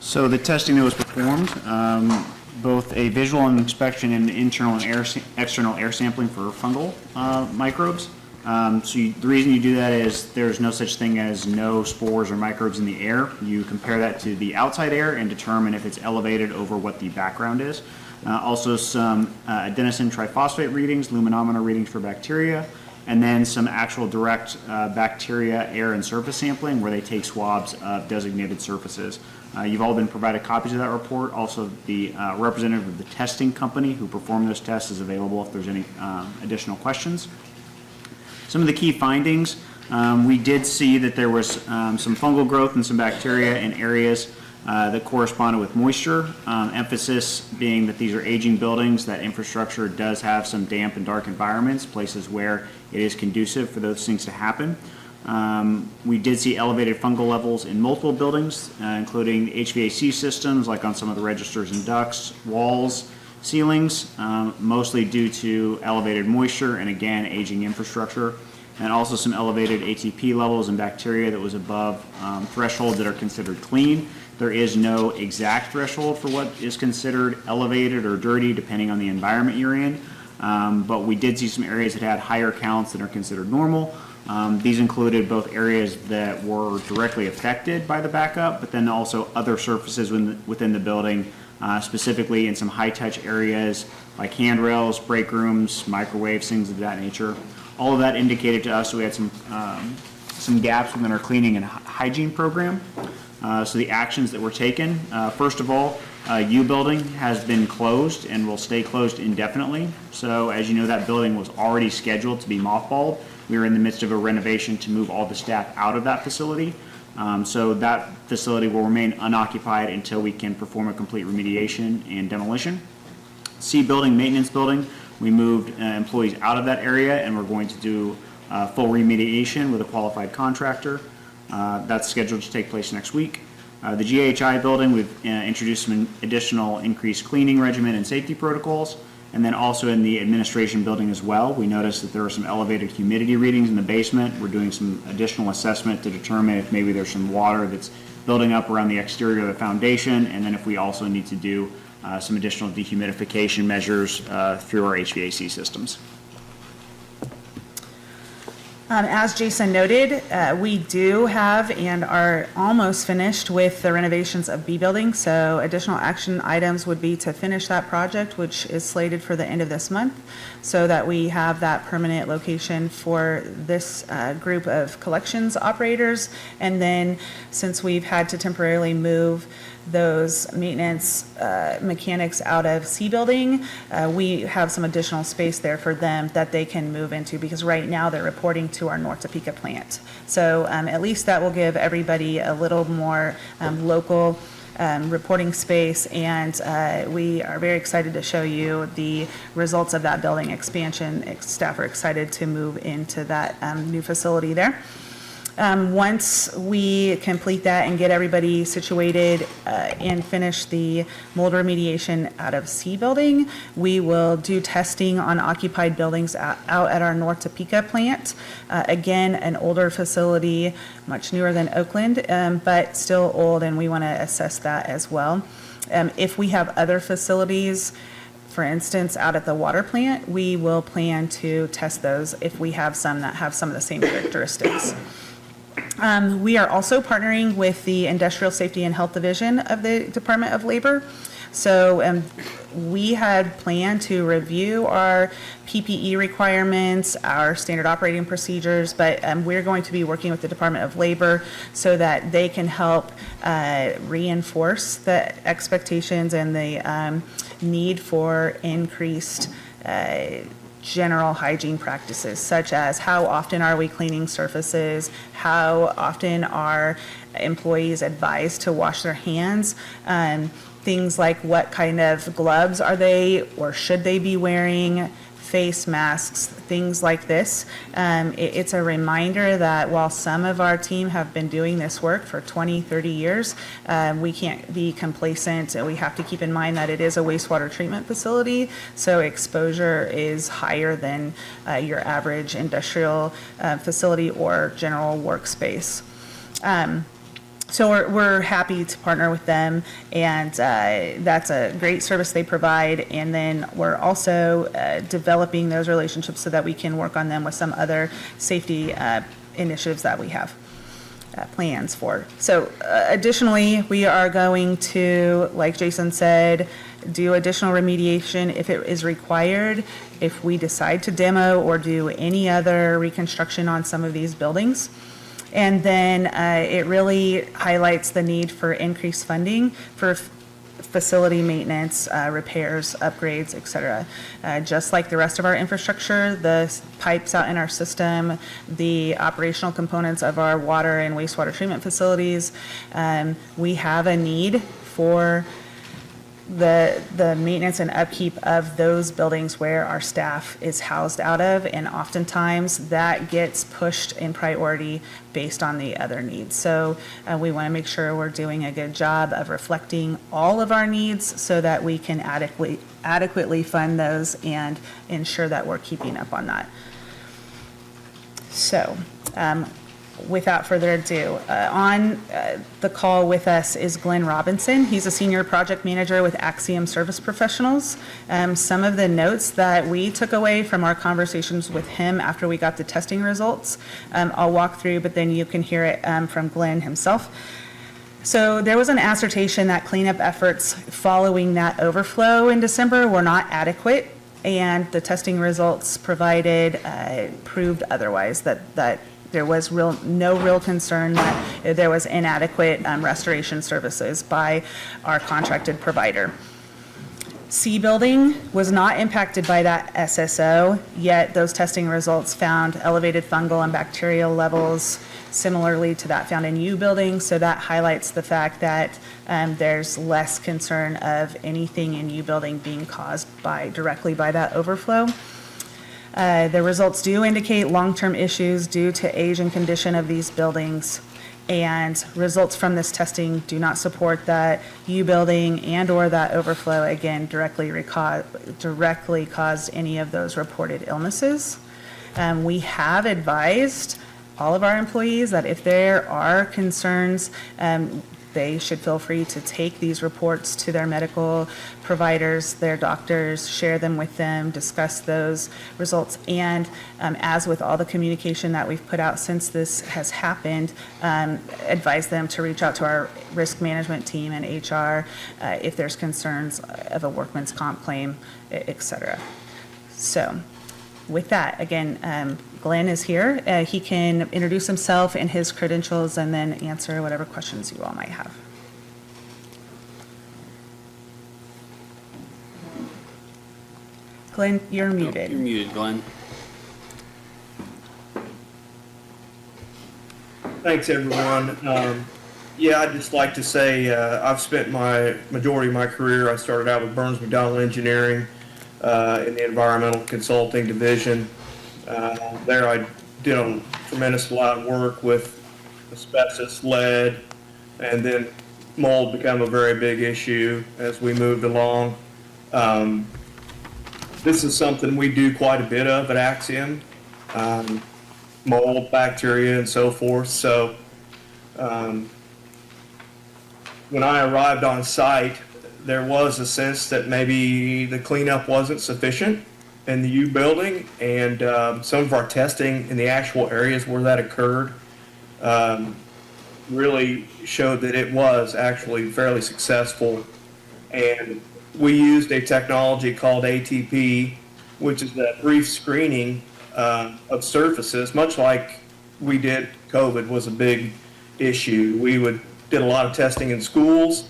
P: So the testing that was performed, both a visual inspection and internal and external air sampling for fungal microbes. The reason you do that is there's no such thing as no spores or microbes in the air. You compare that to the outside air and determine if it's elevated over what the background is. Also some adenosine triphosphate readings, luminometer readings for bacteria, and then some actual direct bacteria, air, and surface sampling where they take swabs of designated surfaces. You've all been provided copies of that report. Also, the representative of the testing company who performed those tests is available if there's any additional questions. Some of the key findings, we did see that there was some fungal growth and some bacteria in areas that corresponded with moisture. Emphasis being that these are aging buildings, that infrastructure does have some damp and dark environments, places where it is conducive for those things to happen. We did see elevated fungal levels in multiple buildings, including HVAC systems, like on some of the registers and ducts, walls, ceilings, mostly due to elevated moisture and, again, aging infrastructure, and also some elevated ATP levels and bacteria that was above thresholds that are considered clean. There is no exact threshold for what is considered elevated or dirty, depending on the environment you're in, but we did see some areas that had higher counts than are considered normal. These included both areas that were directly affected by the backup, but then also other surfaces within the building, specifically in some high-touch areas like handrails, break rooms, microwaves, things of that nature. All of that indicated to us that we had some gaps within our cleaning and hygiene program. So the actions that were taken, first of all, U building has been closed and will stay closed indefinitely. So as you know, that building was already scheduled to be mothballed. We were in the midst of a renovation to move all the staff out of that facility. So that facility will remain unoccupied until we can perform a complete remediation and demolition. C building, maintenance building, we moved employees out of that area, and we're going to do full remediation with a qualified contractor. That's scheduled to take place next week. The GHI building, we've introduced some additional increased cleaning regimen and safety protocols. And then also in the administration building as well, we noticed that there are some elevated humidity readings in the basement. We're doing some additional assessment to determine if maybe there's some water that's building up around the exterior of the foundation, and then if we also need to do some additional dehumidification measures through our HVAC systems.
S: As Jason noted, we do have and are almost finished with the renovations of B building, so additional action items would be to finish that project, which is slated for the end of this month, so that we have that permanent location for this group of collections operators. And then, since we've had to temporarily move those maintenance mechanics out of C building, we have some additional space there for them that they can move into, because right now they're reporting to our North Topeka plant. So at least that will give everybody a little more local reporting space, and we are very excited to show you the results of that building expansion. Staff are excited to move into that new facility there. Once we complete that and get everybody situated and finish the mold remediation out of C building, we will do testing on occupied buildings out at our North Topeka plant. Again, an older facility, much newer than Oakland, but still old, and we want to assess that as well. If we have other facilities, for instance, out at the water plant, we will plan to test those if we have some that have some of the same characteristics. We are also partnering with the Industrial Safety and Health Division of the Department of Labor. So we had planned to review our PPE requirements, our standard operating procedures, but we're going to be working with the Department of Labor so that they can help reinforce the expectations and the need for increased general hygiene practices, such as how often are we cleaning surfaces, how often are employees advised to wash their hands, things like what kind of gloves are they or should they be wearing, face masks, things like this. It's a reminder that while some of our team have been doing this work for 20, 30 years, we can't be complacent. We have to keep in mind that it is a wastewater treatment facility, so exposure is higher than your average industrial facility or general workspace. So we're happy to partner with them, and that's a great service they provide. And then we're also developing those relationships so that we can work on them with some other safety initiatives that we have plans for. So additionally, we are going to, like Jason said, do additional remediation if it is required, if we decide to demo or do any other reconstruction on some of these buildings. And then it really highlights the need for increased funding for facility maintenance, repairs, upgrades, et cetera. Just like the rest of our infrastructure, the pipes out in our system, the operational components of our water and wastewater treatment facilities, we have a need for the maintenance and upkeep of those buildings where our staff is housed out of, and oftentimes that gets pushed in priority based on the other needs. So we want to make sure we're doing a good job of reflecting all of our needs so that we can adequately fund those and ensure that we're keeping up on that. So without further ado, on the call with us is Glenn Robinson. He's a senior project manager with Axiom Service Professionals. Some of the notes that we took away from our conversations with him after we got the testing results, I'll walk through, but then you can hear it from Glenn himself. So there was an assertion that cleanup efforts following that overflow in December were not adequate, and the testing results provided proved otherwise, that there was no real concern that there was inadequate restoration services by our contracted provider. C building was not impacted by that SSO, yet those testing results found elevated fungal and bacterial levels similarly to that found in U building, so that highlights the fact that there's less concern of anything in U building being caused directly by that overflow. The results do indicate long-term issues due to age and condition of these buildings, and results from this testing do not support that U building and or that overflow, again, directly caused any of those reported illnesses. We have advised all of our employees that if there are concerns, they should feel free to take these reports to their medical providers, their doctors, share them with them, discuss those results, and as with all the communication that we've put out since this has happened, advise them to reach out to our risk management team and HR if there's concerns of a workman's comp claim, et cetera. So with that, again, Glenn is here. He can introduce himself and his credentials and then answer whatever questions you all might have. Glenn, you're muted.
A: You're muted, Glenn.
T: Thanks, everyone. Yeah, I'd just like to say I've spent my majority of my career, I started out with Burns McDonnell Engineering in the environmental consulting division. There I did a tremendous lot of work with asbestos, lead, and then mold became a very big issue as we moved along. This is something we do quite a bit of at Axiom, mold, bacteria, and so forth. So when I arrived on site, there was a sense that maybe the cleanup wasn't sufficient in the U building, and some of our testing in the actual areas where that occurred really showed that it was actually fairly successful. And we used a technology called ATP, which is a brief screening of surfaces, much like we did. COVID was a big issue. We did a lot of testing in schools,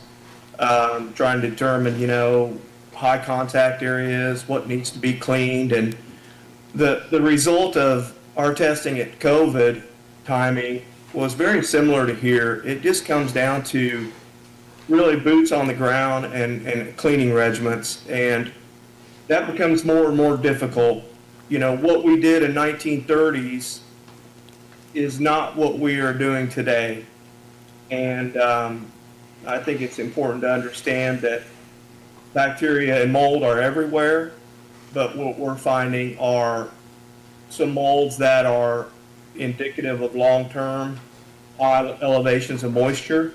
T: trying to determine, high contact areas, what needs to be cleaned. And the result of our testing at COVID timing was very similar to here. It just comes down to really boots on the ground and cleaning regimens. And that becomes more and more difficult. What we did in 1930s is not what we are doing today. And I think it's important to understand that bacteria and mold are everywhere, but what we're finding are some molds that are indicative of long-term high elevations of moisture.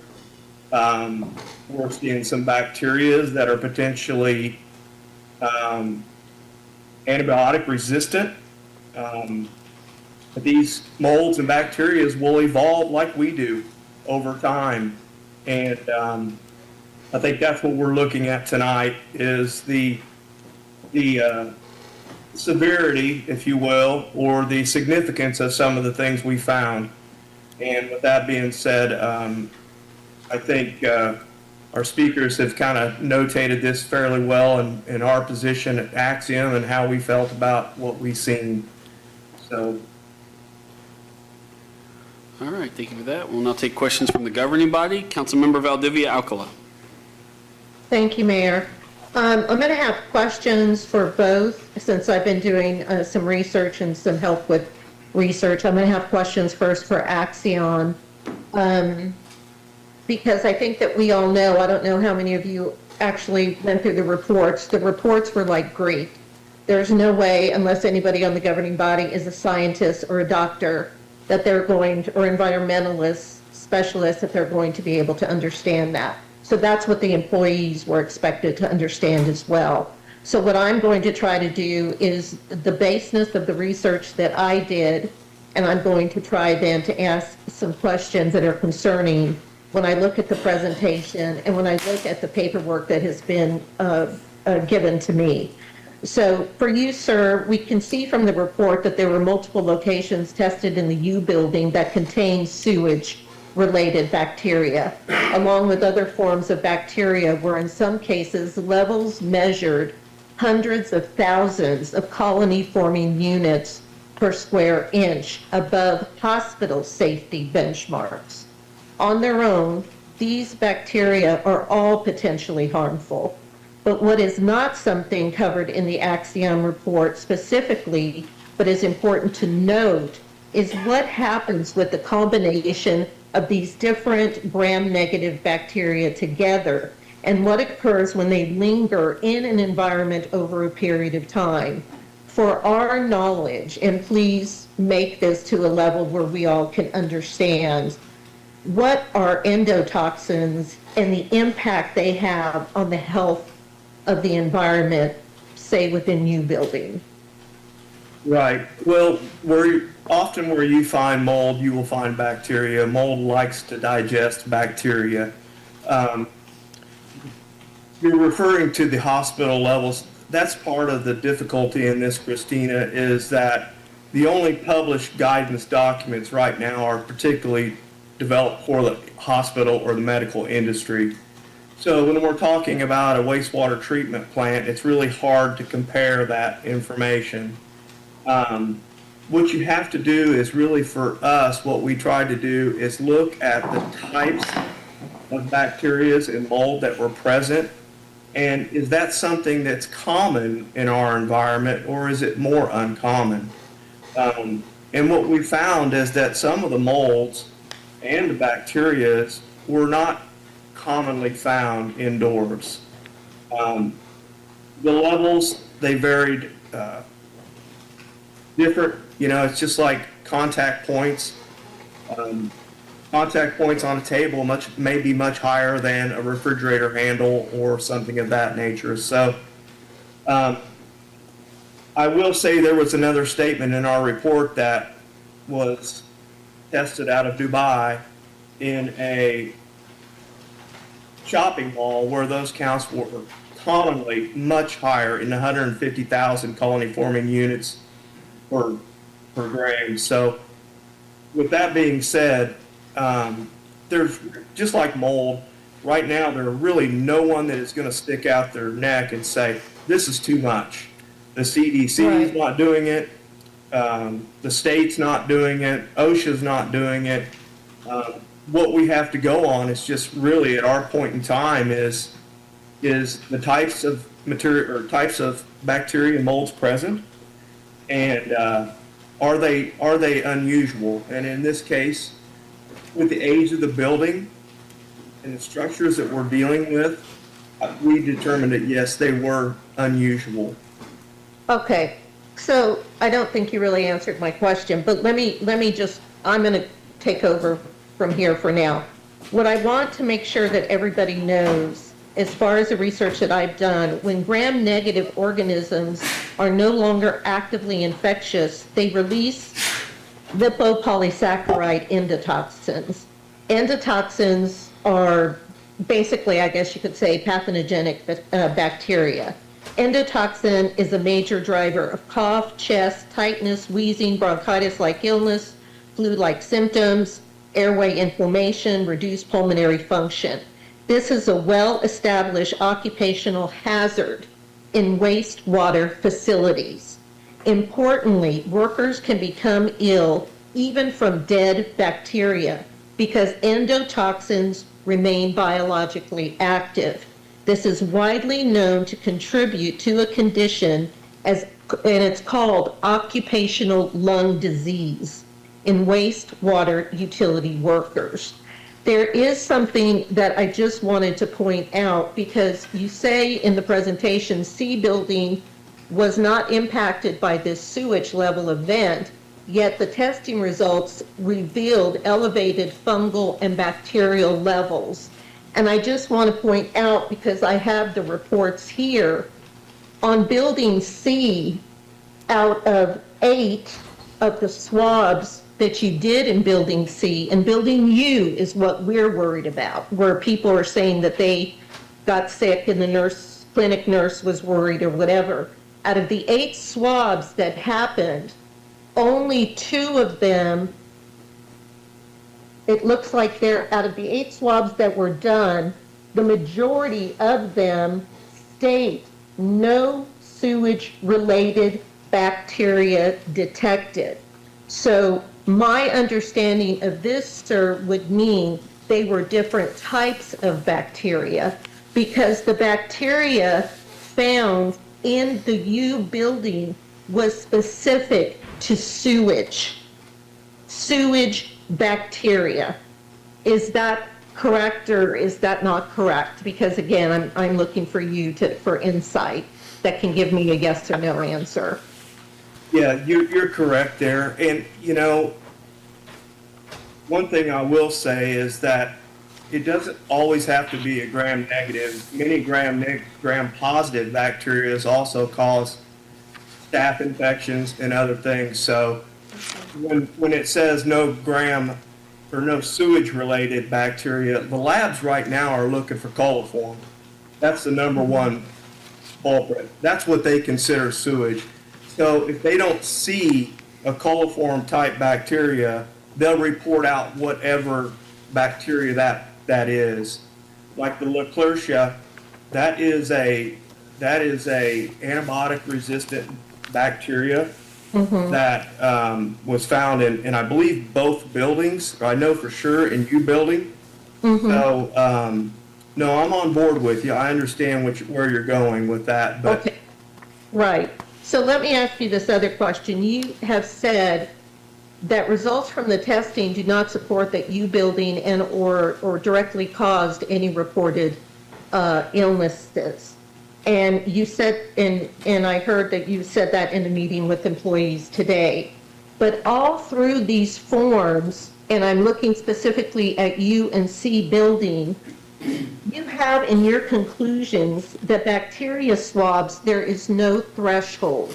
T: We're seeing some bacteria that are potentially antibiotic resistant. These molds and bacteria will evolve like we do over time. And I think that's what we're looking at tonight is the severity, if you will, or the significance of some of the things we found. And with that being said, I think our speakers have kind of notated this fairly well in our position at Axiom and how we felt about what we've seen. So.
A: All right, thank you for that. We'll now take questions from the governing body. Councilmember Valdivia Alcala.
U: Thank you, Mayor. I'm going to have questions for both since I've been doing some research and some help with research. I'm going to have questions first for Axion because I think that we all know, I don't know how many of you actually went through the reports. The reports were like Greek. There's no way, unless anybody on the governing body is a scientist or a doctor, that they're going to, or environmentalist specialists, that they're going to be able to understand that. So that's what the employees were expected to understand as well. So what I'm going to try to do is the baseness of the research that I did, and I'm going to try then to ask some questions that are concerning when I look at the presentation and when I look at the paperwork that has been given to me. So for you, sir, we can see from the report that there were multiple locations tested in the U building that contained sewage-related bacteria, along with other forms of bacteria where in some cases levels measured hundreds of thousands of colony-forming units per square inch above hospital safety benchmarks. On their own, these bacteria are all potentially harmful. But what is not something covered in the Axiom report specifically, but is important to note, is what happens with the combination of these different gram-negative bacteria together and what occurs when they linger in an environment over a period of time. For our knowledge, and please make this to a level where we all can understand, what are endotoxins and the impact they have on the health of the environment, say within U building?
T: Right. Well, often where you find mold, you will find bacteria. Mold likes to digest bacteria. You're referring to the hospital levels. That's part of the difficulty in this, Christina, is that the only published guidance documents right now are particularly developed for the hospital or the medical industry. So when we're talking about a wastewater treatment plant, it's really hard to compare that information. What you have to do is really, for us, what we try to do is look at the types of bacteria and mold that were present, and is that something that's common in our environment, or is it more uncommon? And what we found is that some of the molds and the bacteria were not commonly found indoors. The levels, they varied different, it's just like contact points. Contact points on a table may be much higher than a refrigerator handle or something of that nature. So I will say there was another statement in our report that was tested out of Dubai in a shopping mall where those counts were commonly much higher in the 150,000 colony-forming units per gram. So with that being said, there's, just like mold, right now there are really no one that is going to stick out their neck and say, this is too much. The CDC is not doing it. The state's not doing it. OSHA's not doing it. What we have to go on is just really at our point in time is the types of material or types of bacteria and molds present, and are they unusual? And in this case, with the age of the building and the structures that we're dealing with, we determined that yes, they were unusual.
U: Okay, so I don't think you really answered my question, but let me just, I'm going to take over from here for now. What I want to make sure that everybody knows, as far as the research that I've done, when gram-negative organisms are no longer actively infectious, they release lipopolysaccharide endotoxins. Endotoxins are basically, I guess you could say, pathogenic bacteria. Endotoxin is a major driver of cough, chest, tightness, wheezing, bronchitis-like illness, flu-like symptoms, airway inflammation, reduced pulmonary function. This is a well-established occupational hazard in wastewater facilities. Importantly, workers can become ill even from dead bacteria because endotoxins remain biologically active. This is widely known to contribute to a condition and it's called occupational lung disease in wastewater utility workers. There is something that I just wanted to point out because you say in the presentation C building was not impacted by this sewage level event, yet the testing results revealed elevated fungal and bacterial levels. And I just want to point out, because I have the reports here, on building C, out of 8 of the swabs that you did in building C, and building U is what we're worried about, where people are saying that they got sick and the clinic nurse was worried or whatever. Out of the 8 swabs that happened, only 2 of them, it looks like they're, out of the 8 swabs that were done, the majority of them state no sewage-related bacteria detected. So my understanding of this, sir, would mean they were different types of bacteria because the bacteria found in the U building was specific to sewage bacteria. Is that correct or is that not correct? Because again, I'm looking for you for insight that can give me a yes or no answer.
T: Yeah, you're correct there. And, you know, one thing I will say is that it doesn't always have to be a gram-negative. Many gram-positive bacteria also cause staph infections and other things. So when it says no gram or no sewage-related bacteria, the labs right now are looking for coliform. That's the number one culprit. That's what they consider sewage. So if they don't see a coliform type bacteria, they'll report out whatever bacteria that is. Like the Leclercia, that is a antibiotic resistant bacteria that was found in I believe both buildings. I know for sure in U building. So no, I'm on board with you. I understand where you're going with that. But
U: okay, right. So let me ask you this other question. You have said that results from the testing do not support that U building and or directly caused any reported illnesses. And you said, and I heard that you said that in a meeting with employees today. But all through these forms, and I'm looking specifically at U and C building, you have in your conclusions that bacteria swabs, there is no threshold.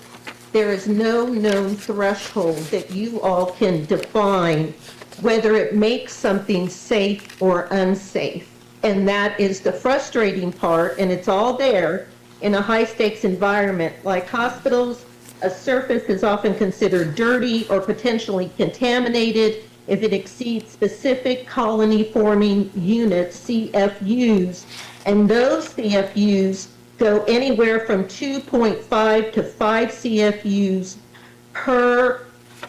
U: There is no known threshold that you all can define whether it makes something safe or unsafe. And that is the frustrating part, and it's all there in a high-stakes environment like hospitals. A surface is often considered dirty or potentially contaminated if it exceeds specific colony-forming units, CFUs, and those CFUs go anywhere from 2.5 to 5 CFUs per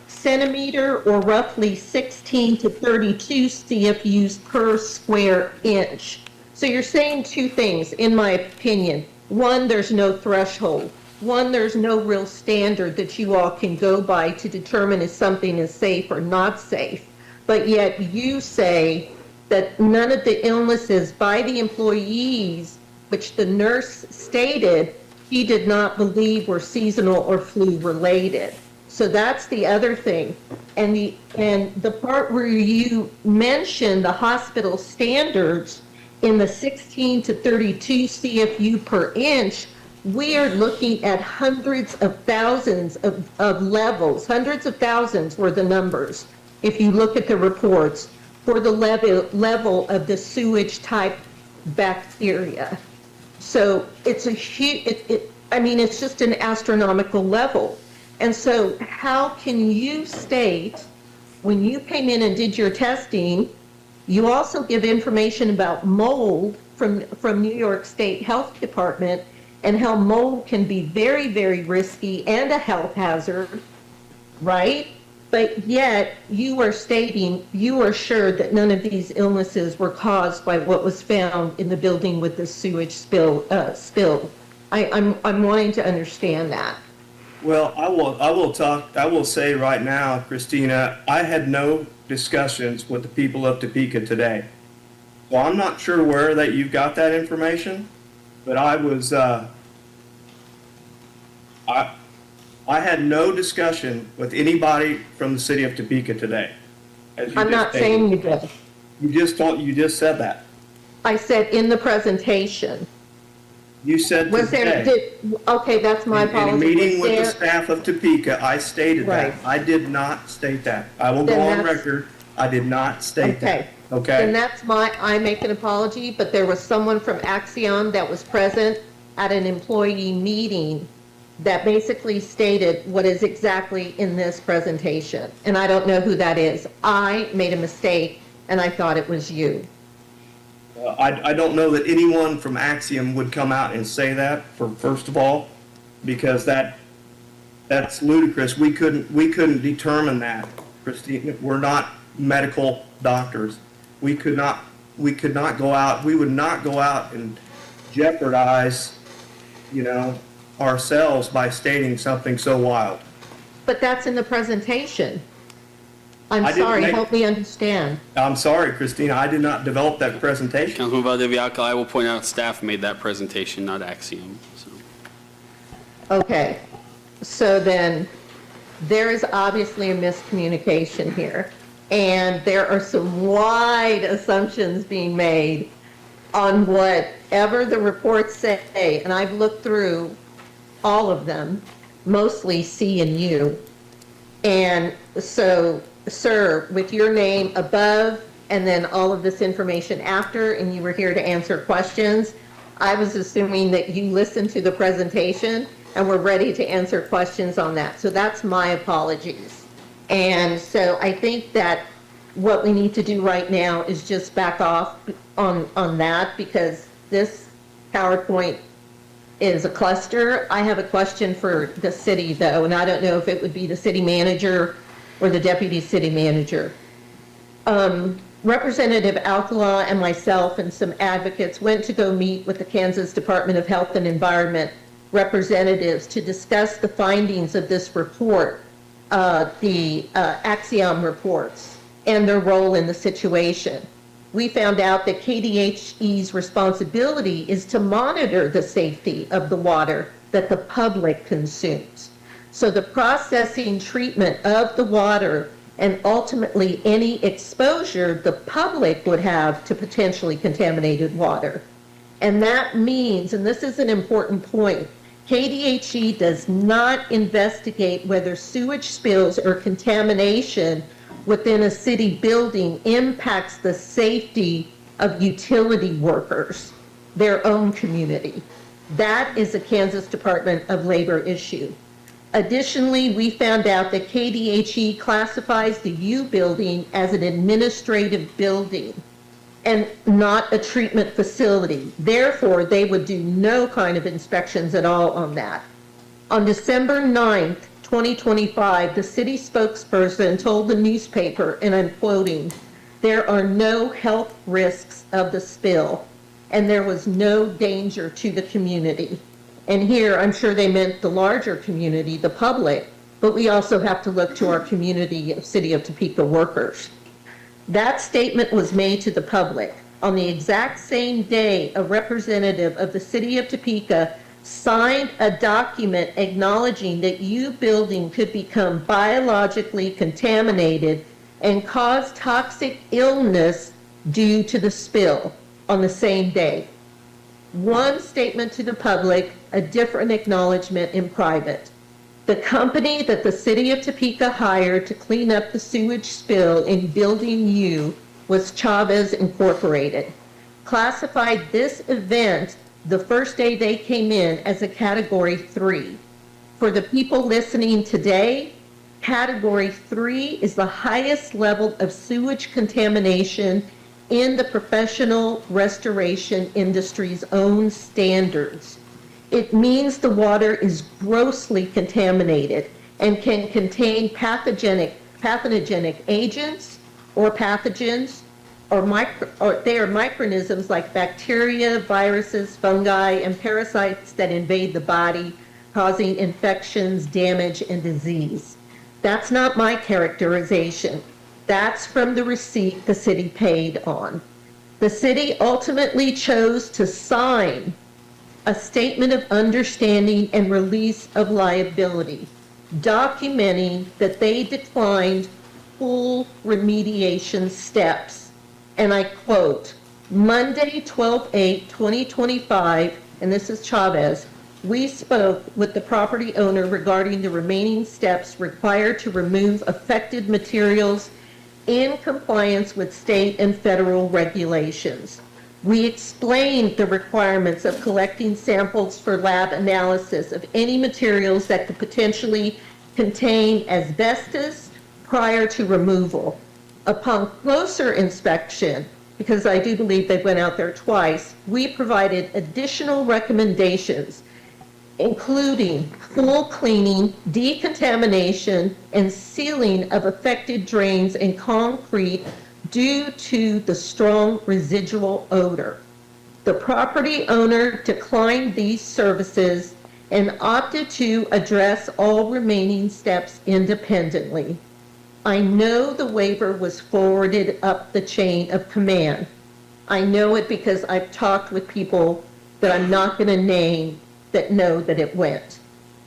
U: centimeter, or roughly 16 to 32 CFUs per square inch. So you're saying two things, in my opinion. One, there's no threshold. One, there's no real standard that you all can go by to determine if something is safe or not safe. But yet you say that none of the illnesses by the employees, which the nurse stated he did not believe were seasonal or flu related. So that's the other thing. And the part where you mention the hospital standards in the 16 to 32 CFU per inch, we are looking at hundreds of thousands of levels. Hundreds of thousands were the numbers, if you look at the reports, for the level of the sewage type bacteria. So it's a huge, it's just an astronomical level. And so how can you state, when you came in and did your testing, you also give information about mold from New York State Health Department, and how mold can be very, very risky and a health hazard, right? But yet you are stating you are sure that none of these illnesses were caused by what was found in the building with the sewage spill. I'm wanting to understand that.
T: Well, I will say right now, Christina, I had no discussions with the people of Topeka today. Well, I'm not sure where that you got that information, but I was, I had no discussion with anybody from the city of Topeka today.
U: I'm not saying you did.
T: You just said that.
U: I said in the presentation.
T: You said today.
U: Okay, that's my apology.
T: In a meeting with the staff of Topeka, I stated that. I did not state that. I will go on record. I did not state that. Okay?
U: And that's I make an apology, but there was someone from Axiom that was present at an employee meeting that basically stated what is exactly in this presentation. And I don't know who that is. I made a mistake, and I thought it was you.
T: I don't know that anyone from Axiom would come out and say that, first of all, because that's ludicrous. We couldn't determine that, Christine. We're not medical doctors. We could not go out. We would not go out and jeopardize, ourselves by stating something so wild.
U: But that's in the presentation. I'm sorry, help me understand.
T: I'm sorry, Christina, I did not develop that presentation.
A: Councilman Valdiviaco, I will point out staff made that presentation, not Axiom. So.
U: Okay, so then there is obviously a miscommunication here, and there are some wide assumptions being made on whatever the reports say, and I've looked through all of them, mostly C and U, and so, sir, with your name above and then all of this information after, and you were here to answer questions, I was assuming that you listened to the presentation and were ready to answer questions on that. So that's my apologies. And so I think that what we need to do right now is just back off on that, because this PowerPoint is a cluster. I have a question for the city, though, and I don't know if it would be the city manager or the deputy city manager. Representative Alcala and myself and some advocates went to go meet with the Kansas Department of Health and Environment representatives to discuss the findings of this report, the Axiom reports, and their role in the situation. We found out that KDHE's responsibility is to monitor the safety of the water that the public consumes. So the processing, treatment of the water, and ultimately any exposure the public would have to potentially contaminated water. And that means, and this is an important point, KDHE does not investigate whether sewage spills or contamination within a city building impacts the safety of utility workers, their own community. That is a Kansas Department of Labor issue. Additionally, we found out that KDHE classifies the U building as an administrative building and not a treatment facility. Therefore, they would do no kind of inspections at all on that. On December 9th, 2025, the city spokesperson told the newspaper, and I'm quoting, "There are no health risks of the spill, and there was no danger to the community." And here, I'm sure they meant the larger community, the public, but we also have to look to our community of City of Topeka workers. That statement was made to the public. On the exact same day, a representative of the City of Topeka signed a document acknowledging that U building could become biologically contaminated and cause toxic illness due to the spill on the same day. One statement to the public, a different acknowledgement in private. The company that the City of Topeka hired to clean up the sewage spill in Building U was Chavez Incorporated. Classified this event the first day they came in as a Category 3. For the people listening today, Category 3 is the highest level of sewage contamination in the professional restoration industry's own standards. It means the water is grossly contaminated and can contain pathogenic agents or pathogens, or they are microorganisms like bacteria, viruses, fungi, and parasites that invade the body, causing infections, damage, and disease. That's not my characterization. That's from the receipt the city paid on. The city ultimately chose to sign a statement of understanding and release of liability, documenting that they declined full remediation steps. And I quote, Monday, 12/8/2025, and this is Chavez, we spoke with the property owner regarding the remaining steps required to remove affected materials in compliance with state and federal regulations. We explained the requirements of collecting samples for lab analysis of any materials that could potentially contain asbestos prior to removal. Upon closer inspection, because I do believe they went out there twice, we provided additional recommendations, including full cleaning, decontamination, and sealing of affected drains and concrete due to the strong residual odor. The property owner declined these services and opted to address all remaining steps independently. I know the waiver was forwarded up the chain of command. I know it because I've talked with people that I'm not going to name that know that it went.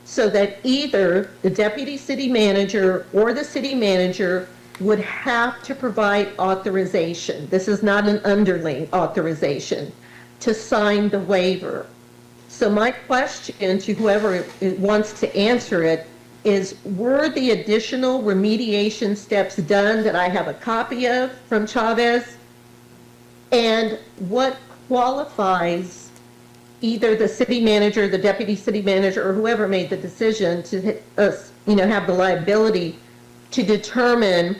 U: So that either the deputy city manager or the city manager would have to provide authorization. This is not an underling authorization to sign the waiver. So my question to whoever wants to answer it is, were the additional remediation steps done that I have a copy of from Chavez? And what qualifies either the city manager, the deputy city manager, or whoever made the decision to have the liability to determine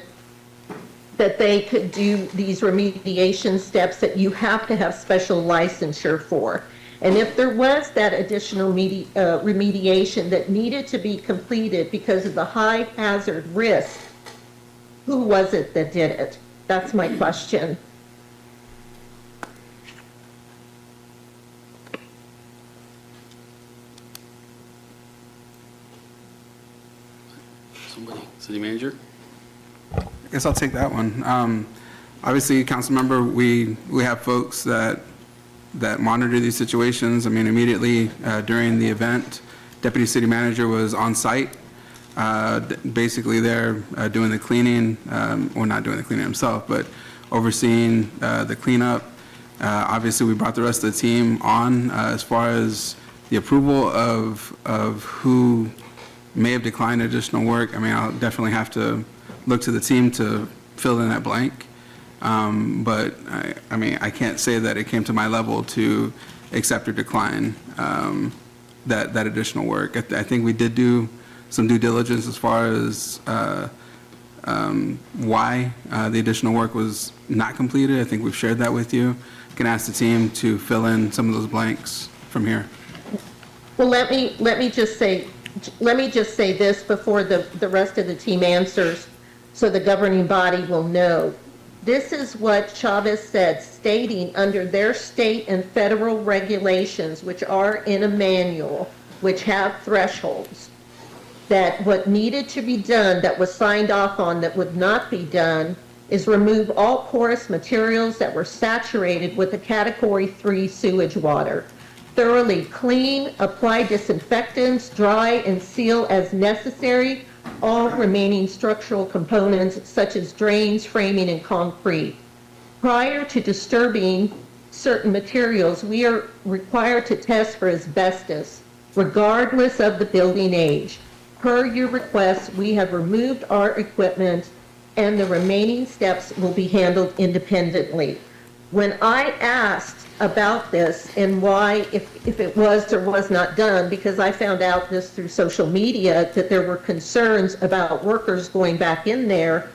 U: that they could do these remediation steps that you have to have special licensure for? And if there was that additional remediation that needed to be completed because of the high hazard risk, who was it that did it? That's my question.
A: Somebody, city manager?
L: I guess I'll take that one. Obviously, council member, we have folks that monitor these situations. I mean, immediately during the event, deputy city manager was on site. Basically, they're doing the cleaning, or not doing the cleaning himself, but overseeing the cleanup. Obviously, we brought the rest of the team on as far as the approval of who may have declined additional work. I mean, I'll definitely have to look to the team to fill in that blank. But I mean, I can't say that it came to my level to accept or decline that additional work. I think we did do some due diligence as far as why the additional work was not completed. I think we've shared that with you. I can ask the team to fill in some of those blanks from here.
U: Well, let me just say this before the rest of the team answers, so the governing body will know. This is what Chavez said, stating under their state and federal regulations, which are in a manual, which have thresholds, that what needed to be done that was signed off on that would not be done is remove all porous materials that were saturated with a Category 3 sewage water. Thoroughly clean, apply disinfectants, dry and seal as necessary all remaining structural components such as drains, framing, and concrete. Prior to disturbing certain materials, we are required to test for asbestos, regardless of the building age. Per your request, we have removed our equipment and the remaining steps will be handled independently. When I asked about this and why, if it was or was not done, because I found out this through social media, that there were concerns about workers going back in there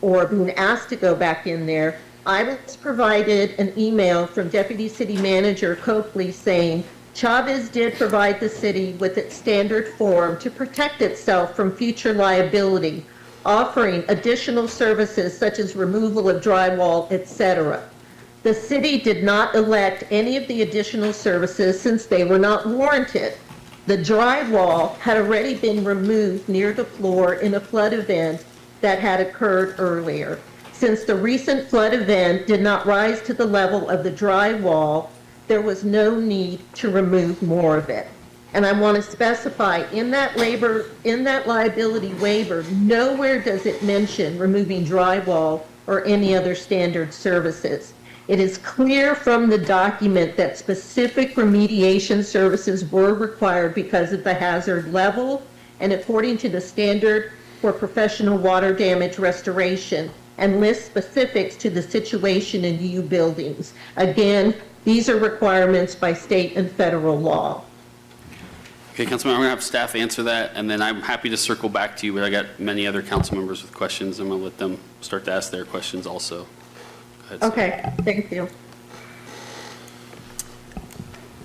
U: or being asked to go back in there, I was provided an email from Deputy City Manager Copley saying, Chavez did provide the city with its standard form to protect itself from future liability, offering additional services such as removal of drywall, etc. The city did not elect any of the additional services since they were not warranted. The drywall had already been removed near the floor in a flood event that had occurred earlier. Since the recent flood event did not rise to the level of the drywall, there was no need to remove more of it. And I want to specify in that liability waiver, nowhere does it mention removing drywall or any other standard services. It is clear from the document that specific remediation services were required because of the hazard level and according to the standard for professional water damage restoration, and lists specifics to the situation in U buildings. Again, these are requirements by state and federal law.
A: Okay, Councilman, I'm going to have staff answer that, and then I'm happy to circle back to you, but I got many other council members with questions. I'm going to let them start to ask their questions also. Go ahead,
U: Okay, thank you.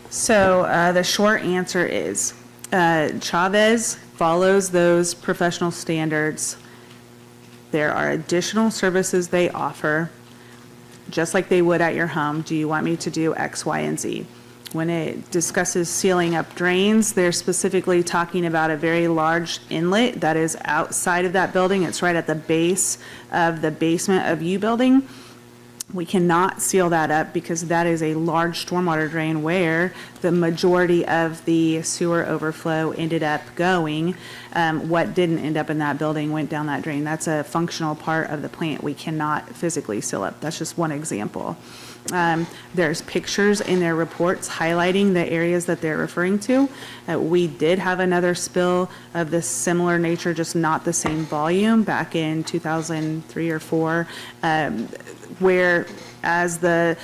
S: So the short answer is Chavez follows those professional standards. There are additional services they offer, just like they would at your home. Do you want me to do X, Y, and Z? When it discusses sealing up drains, they're specifically talking about a very large inlet that is outside of that building. It's right at the base of the basement of U building. We cannot seal that up because that is a large stormwater drain where the majority of the sewer overflow ended up going. What didn't end up in that building went down that drain. That's a functional part of the plant we cannot physically seal up. That's just one example. There's pictures in their reports highlighting the areas that they're referring to. We did have another spill of this similar nature, just not the same volume, back in 2003 or 4, where as the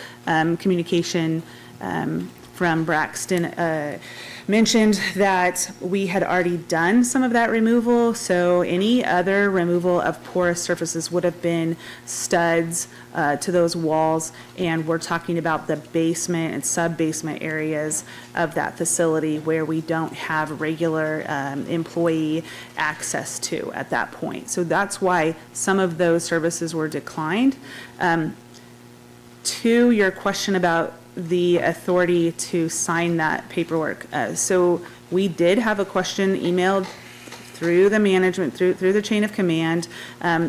S: communication from Braxton mentioned that we had already done some of that removal, so any other removal of porous surfaces would have been studs to those walls, and we're talking about the basement and sub-basement areas of that facility where we don't have regular employee access to at that point. So that's why some of those services were declined. To your question about the authority to sign that paperwork. So we did have a question emailed through the management, through the chain of command.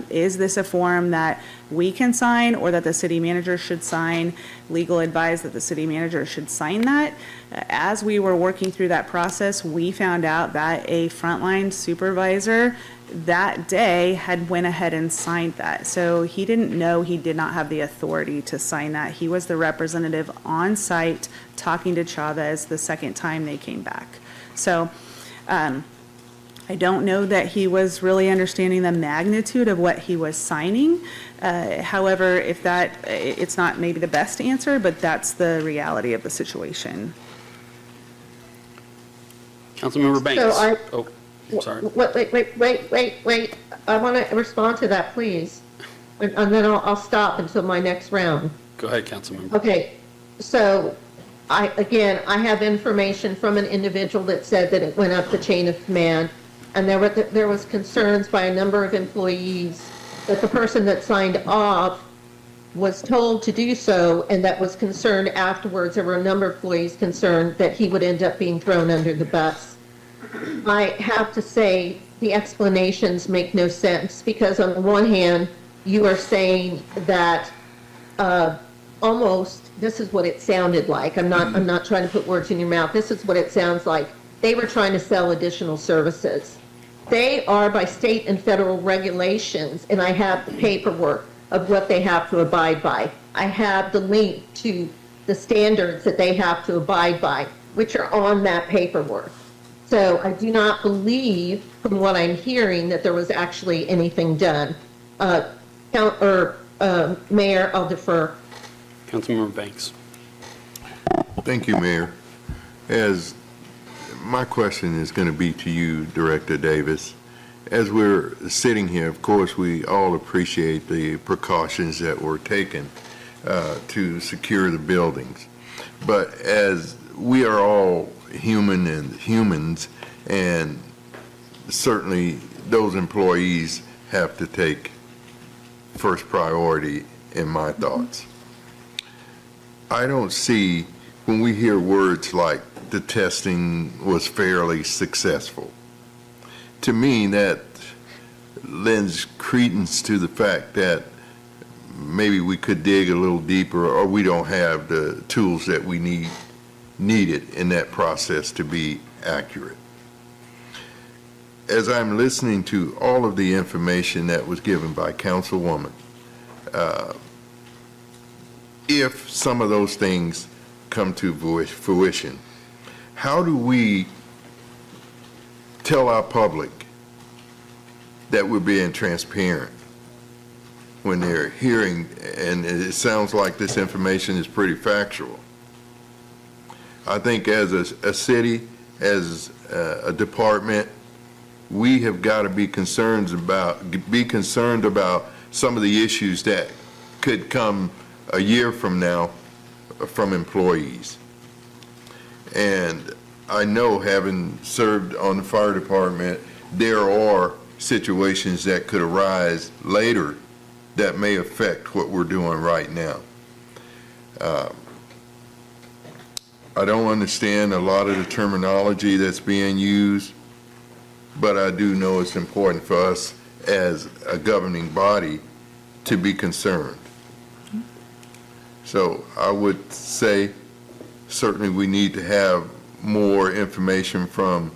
S: Is this a form that we can sign or that the city manager should sign? Legal advised that the city manager should sign that. As we were working through that process, we found out that a frontline supervisor that day had went ahead and signed that. So he didn't know he did not have the authority to sign that. He was the representative on site talking to Chavez the second time they came back. So I don't know that he was really understanding the magnitude of what he was signing. However, if that, it's not maybe the best answer, but that's the reality of the situation.
A: Councilmember Banks.
U: So
A: Sorry.
U: Wait. I want to respond to that, please. And then I'll stop until my next round.
A: Go ahead, Councilmember.
U: Okay, so I have information from an individual that said that it went up the chain of command, and there was concerns by a number of employees that the person that signed off was told to do so, and that was concerned afterwards. There were a number of employees concerned that he would end up being thrown under the bus. I have to say the explanations make no sense, because on the one hand, you are saying that almost, this is what it sounded like. I'm not trying to put words in your mouth. This is what it sounds like. They were trying to sell additional services. They are by state and federal regulations, and I have the paperwork of what they have to abide by. I have the link to the standards that they have to abide by, which are on that paperwork. So I do not believe, from what I'm hearing, that there was actually anything done. Mayor, I'll defer.
A: Councilmember Banks.
D: Thank you, Mayor. As my question is going to be to you, Director Davis. As we're sitting here, of course, we all appreciate the precautions that were taken to secure the buildings. But as we are all human and humans, and certainly those employees have to take first priority in my thoughts. I don't see, when we hear words like the testing was fairly successful, to me that lends credence to the fact that maybe we could dig a little deeper, or we don't have the tools that we needed in that process to be accurate. As I'm listening to all of the information that was given by Councilwoman, if some of those things come to fruition, how do we tell our public that we're being transparent when they're hearing, and it sounds like this information is pretty factual? I think as a city, as a department, we have got to be concerned about some of the issues that could come a year from now from employees. And I know, having served on the fire department, there are situations that could arise later that may affect what we're doing right now. I don't understand a lot of the terminology that's being used, but I do know it's important for us as a governing body to be concerned. So I would say certainly we need to have more information from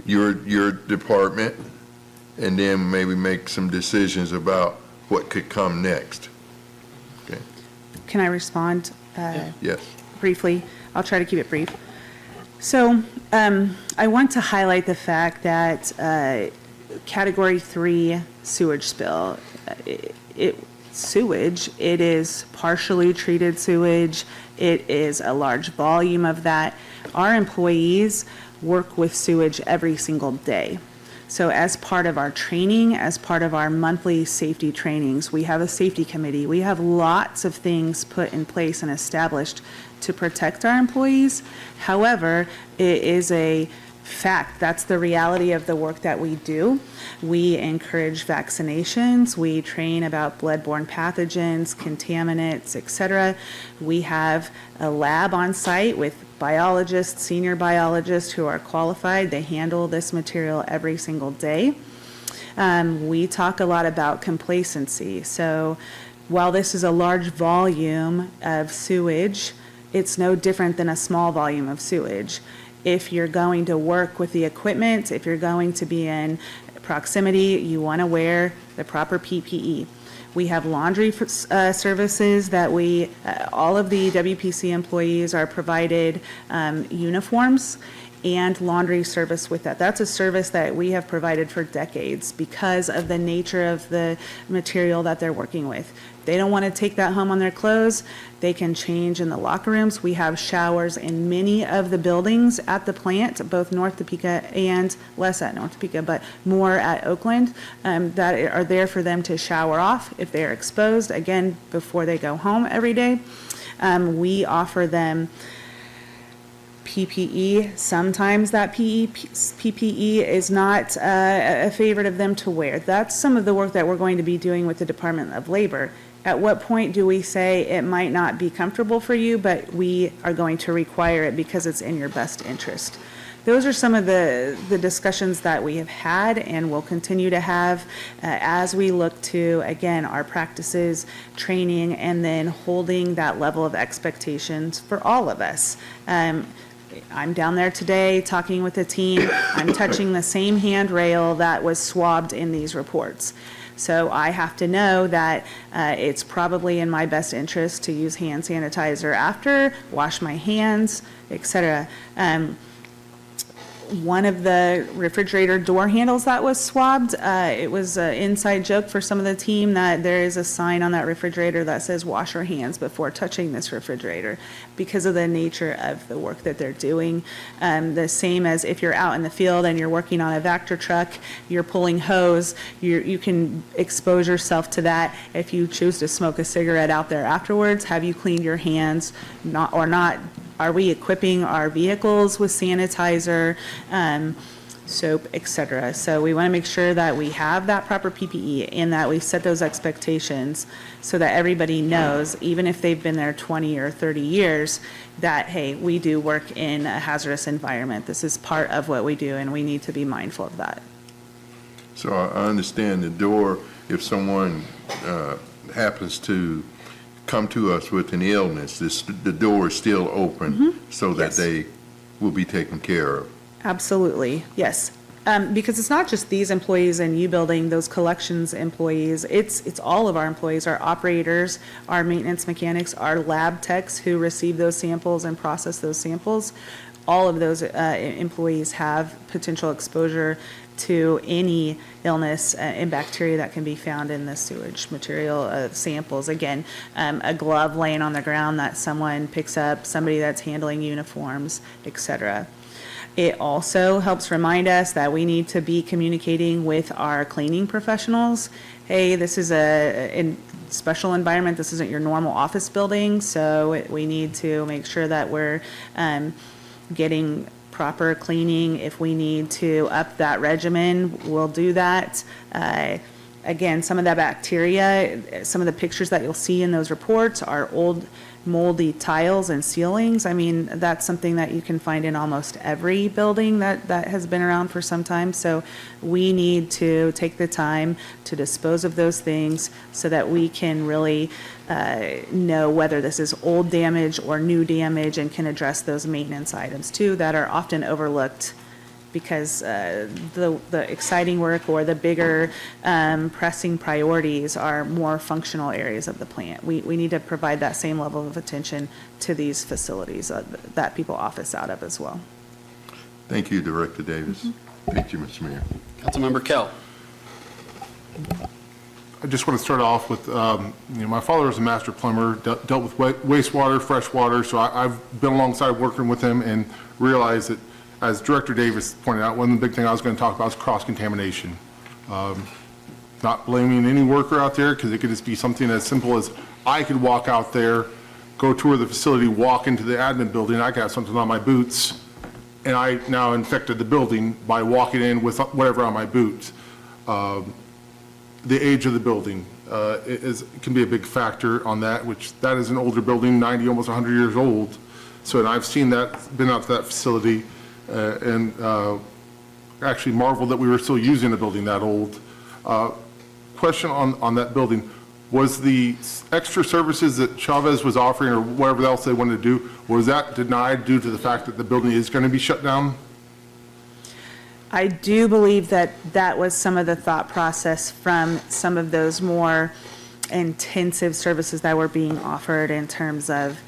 D: your department, and then maybe make some decisions about what could come next. Okay.
S: Can I respond?
D: Yes.
S: Briefly? I'll try to keep it brief. So I want to highlight the fact that Category 3 sewage spill, sewage, it is partially treated sewage. It is a large volume of that. Our employees work with sewage every single day. So as part of our training, as part of our monthly safety trainings, we have a safety committee. We have lots of things put in place and established to protect our employees. However, it is a fact. That's the reality of the work that we do. We encourage vaccinations. We train about bloodborne pathogens, contaminants, etc. We have a lab on site with biologists, senior biologists who are qualified. They handle this material every single day. We talk a lot about complacency. So while this is a large volume of sewage, it's no different than a small volume of sewage. If you're going to work with the equipment, if you're going to be in proximity, you want to wear the proper PPE. We have laundry services that all of the WPC employees are provided uniforms, and laundry service with that. That's a service that we have provided for decades because of the nature of the material that they're working with. They don't want to take that home on their clothes. They can change in the locker rooms. We have showers in many of the buildings at the plant, both North Topeka and less at North Topeka, but more at Oakland, that are there for them to shower off if they're exposed, again, before they go home every day. We offer them PPE. Sometimes that PPE is not a favorite of them to wear. That's some of the work that we're going to be doing with the Department of Labor. At what point do we say it might not be comfortable for you, but we are going to require it because it's in your best interest? Those are some of the discussions that we have had and will continue to have as we look to, again, our practices, training, and then holding that level of expectations for all of us. I'm down there today talking with the team. I'm touching the same handrail that was swabbed in these reports. So I have to know that it's probably in my best interest to use hand sanitizer after, wash my hands, etc. One of the refrigerator door handles that was swabbed, it was an inside joke for some of the team that there is a sign on that refrigerator that says wash your hands before touching this refrigerator because of the nature of the work that they're doing. The same as if you're out in the field and you're working on a Vector truck, you're pulling hose, you can expose yourself to that. If you choose to smoke a cigarette out there afterwards, have you cleaned your hands or not? Are we equipping our vehicles with sanitizer, soap, etc.? So we want to make sure that we have that proper PPE and that we set those expectations so that everybody knows, even if they've been there 20 or 30 years, that, hey, we do work in a hazardous environment. This is part of what we do, and we need to be mindful of that.
D: So I understand the door, if someone happens to come to us with an illness, the door is still open so that they will be taken care of.
S: Absolutely, yes. Because it's not just these employees in U building, those collections employees, it's all of our employees, our operators, our maintenance mechanics, our lab techs who receive those samples and process those samples. All of those employees have potential exposure to any illness and bacteria that can be found in the sewage material samples. Again, a glove laying on the ground that someone picks up, somebody that's handling uniforms, etc. It also helps remind us that we need to be communicating with our cleaning professionals. Hey, this is a special environment. This isn't your normal office building, so we need to make sure that we're getting proper cleaning. If we need to up that regimen, we'll do that. Again, some of that bacteria, some of the pictures that you'll see in those reports are old moldy tiles and ceilings. I mean, that's something that you can find in almost every building that has been around for some time. So we need to take the time to dispose of those things so that we can really know whether this is old damage or new damage and can address those maintenance items too that are often overlooked because the exciting work or the bigger pressing priorities are more functional areas of the plant. We need to provide that same level of attention to these facilities that people office out of as well.
D: Thank you, Director Davis. Thank you, Mr. Mayor.
A: Councilmember Kell.
O: I just want to start off with, my father was a master plumber, dealt with wastewater, fresh water, so I've been alongside working with him and realized that, as Director Davis pointed out, one of the big things I was going to talk about is cross-contamination. Not blaming any worker out there, because it could just be something as simple as I could walk out there, go tour the facility, walk into the admin building, I could have something on my boots, and I now infected the building by walking in with whatever on my boots. The age of the building can be a big factor on that, which that is an older building, 90, almost 100 years old. So, and I've seen that, been out to that facility, and actually marveled that we were still using a building that old. Question on that building, was the extra services that Chavez was offering or whatever else they wanted to do, was that denied due to the fact that the building is going to be shut down?
S: I do believe that that was some of the thought process from some of those more intensive services that were being offered in terms of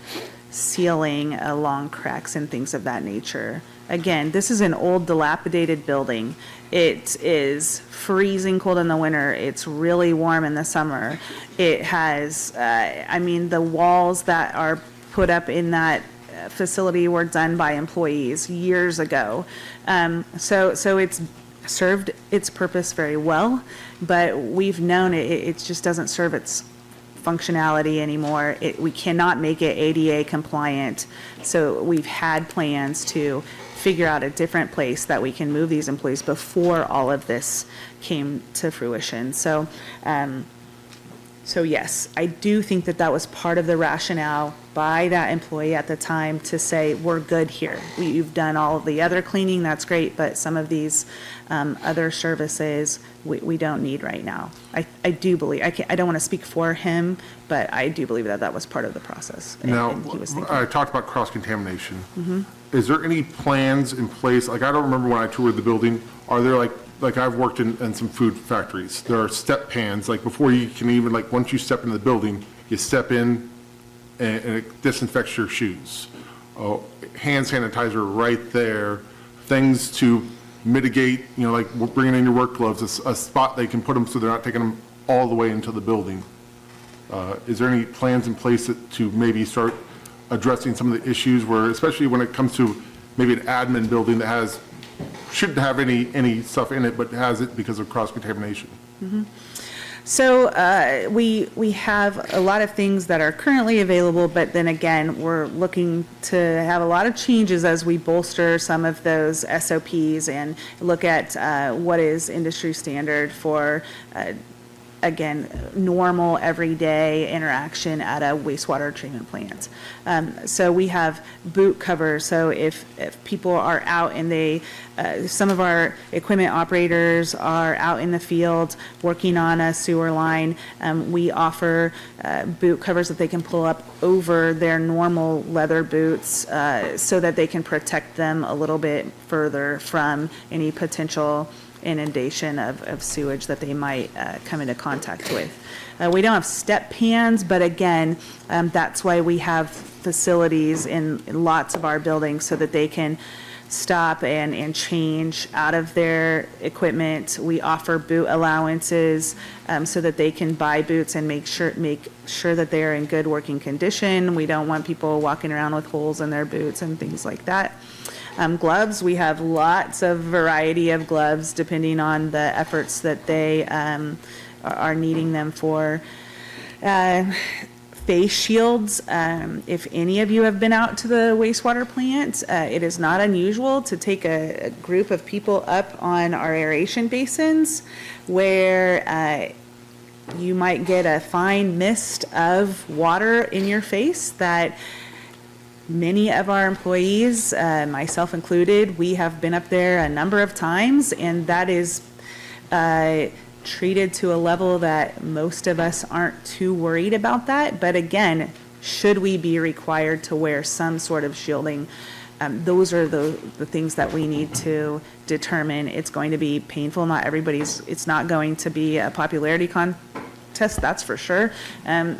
S: sealing along cracks and things of that nature. Again, this is an old dilapidated building. It is freezing cold in the winter. It's really warm in the summer. It has, the walls that are put up in that facility were done by employees years ago. So it's served its purpose very well, but we've known it just doesn't serve its functionality anymore. We cannot make it ADA compliant. So we've had plans to figure out a different place that we can move these employees before all of this came to fruition. So yes, I do think that was part of the rationale by that employee at the time to say, we're good here. You've done all of the other cleaning, that's great, but some of these other services we don't need right now. I do believe, I don't want to speak for him, but I do believe that was part of the process.
O: Now,
S: and he was thinking.
O: I talked about cross-contamination. Is there any plans in place, like I don't remember when I toured the building, are there like I've worked in some food factories, there are step pans, like before you can even, like once you step into the building, you step in and it disinfects your shoes. Hand sanitizer right there, things to mitigate, like bringing in your work gloves, a spot they can put them so they're not taking them all the way into the building. Is there any plans in place to maybe start addressing some of the issues where, especially when it comes to maybe an admin building that shouldn't have any stuff in it, but has it because of cross-contamination?
S: So we have a lot of things that are currently available, but then again, we're looking to have a lot of changes as we bolster some of those SOPs and look at what is industry standard for again, normal everyday interaction at a wastewater treatment plant. So we have boot covers. So if people are out and some of our equipment operators are out in the field working on a sewer line, we offer boot covers that they can pull up over their normal leather boots so that they can protect them a little bit further from any potential inundation of sewage that they might come into contact with. We don't have step pans, but again, that's why we have facilities in lots of our buildings so that they can stop and change out of their equipment. We offer boot allowances so that they can buy boots and make sure that they are in good working condition. We don't want people walking around with holes in their boots and things like that. Gloves, we have lots of variety of gloves depending on the efforts that they are needing them for. Face shields, if any of you have been out to the wastewater plant, it is not unusual to take a group of people up on our aeration basins where you might get a fine mist of water in your face that many of our employees, myself included, we have been up there a number of times, and that is treated to a level that most of us aren't too worried about that. But again, should we be required to wear some sort of shielding, those are the things that we need to determine. It's going to be painful. It's not going to be a popularity contest, that's for sure.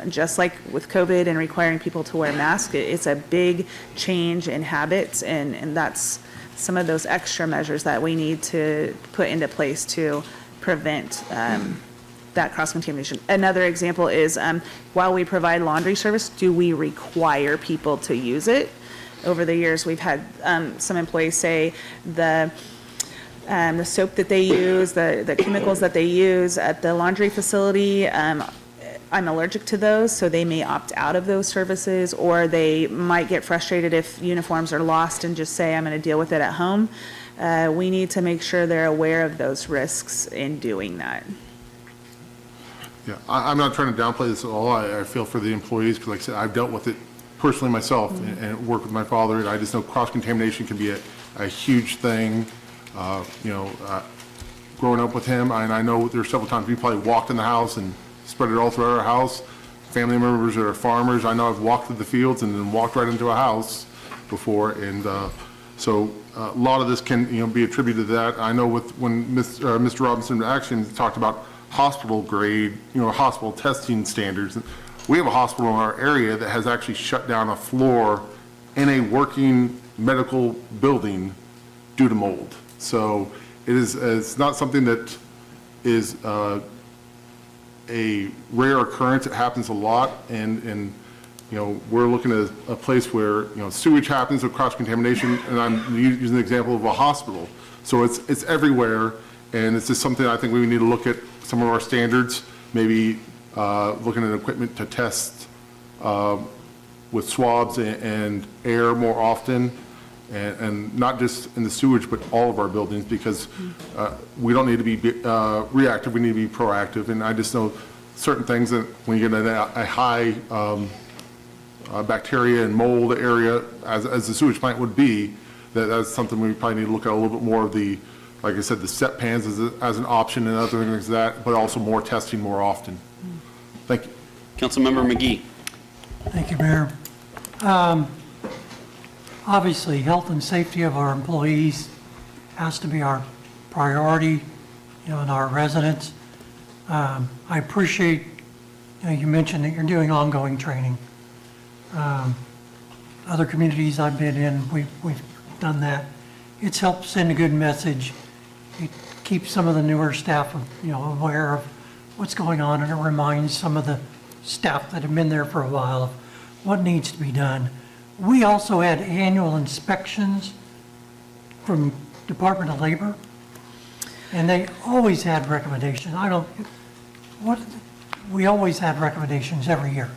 S: Just like with COVID and requiring people to wear masks, it's a big change in habits, and that's some of those extra measures that we need to put into place to prevent that cross-contamination. Another example is while we provide laundry service, do we require people to use it? Over the years, we've had some employees say the soap that they use, the chemicals that they use at the laundry facility, I'm allergic to those, so they may opt out of those services, or they might get frustrated if uniforms are lost and just say, I'm going to deal with it at home. We need to make sure they're aware of those risks in doing that.
O: Yeah, I'm not trying to downplay this at all. I feel for the employees, because like I said, I've dealt with it personally myself and worked with my father, and I just know cross-contamination can be a huge thing. Growing up with him, and I know there's several times we probably walked in the house and spread it all throughout our house. Family members that are farmers, I know I've walked through the fields and then walked right into a house before, and so a lot of this can be attributed to that. I know when Mr. Robinson actually talked about hospital grade, hospital testing standards, we have a hospital in our area that has actually shut down a floor in a working medical building due to mold. So it's not something that is a rare occurrence. It happens a lot, and we're looking at a place where, sewage happens with cross-contamination, and I'm using the example of a hospital. So it's everywhere, and it's just something I think we need to look at some of our standards, maybe looking at equipment to test with swabs and air more often, and not just in the sewage, but all of our buildings, because we don't need to be reactive, we need to be proactive. And I just know certain things that when you get in a high bacteria and mold area, as the sewage plant would be, that's something we probably need to look at a little bit more of the, like I said, the set pans as an option and other things like that, but also more testing more often. Thank you.
A: Councilmember McGee.
B: Thank you, Mayor. Obviously, health and safety of our employees has to be our priority, and our residents. I appreciate, you mentioned that you're doing ongoing training. Other communities I've been in, we've done that. It's helped send a good message. It keeps some of the newer staff, aware of what's going on, and it reminds some of the staff that have been there for a while of what needs to be done. We also had annual inspections from Department of Labor, and they always had recommendations. We always had recommendations every year.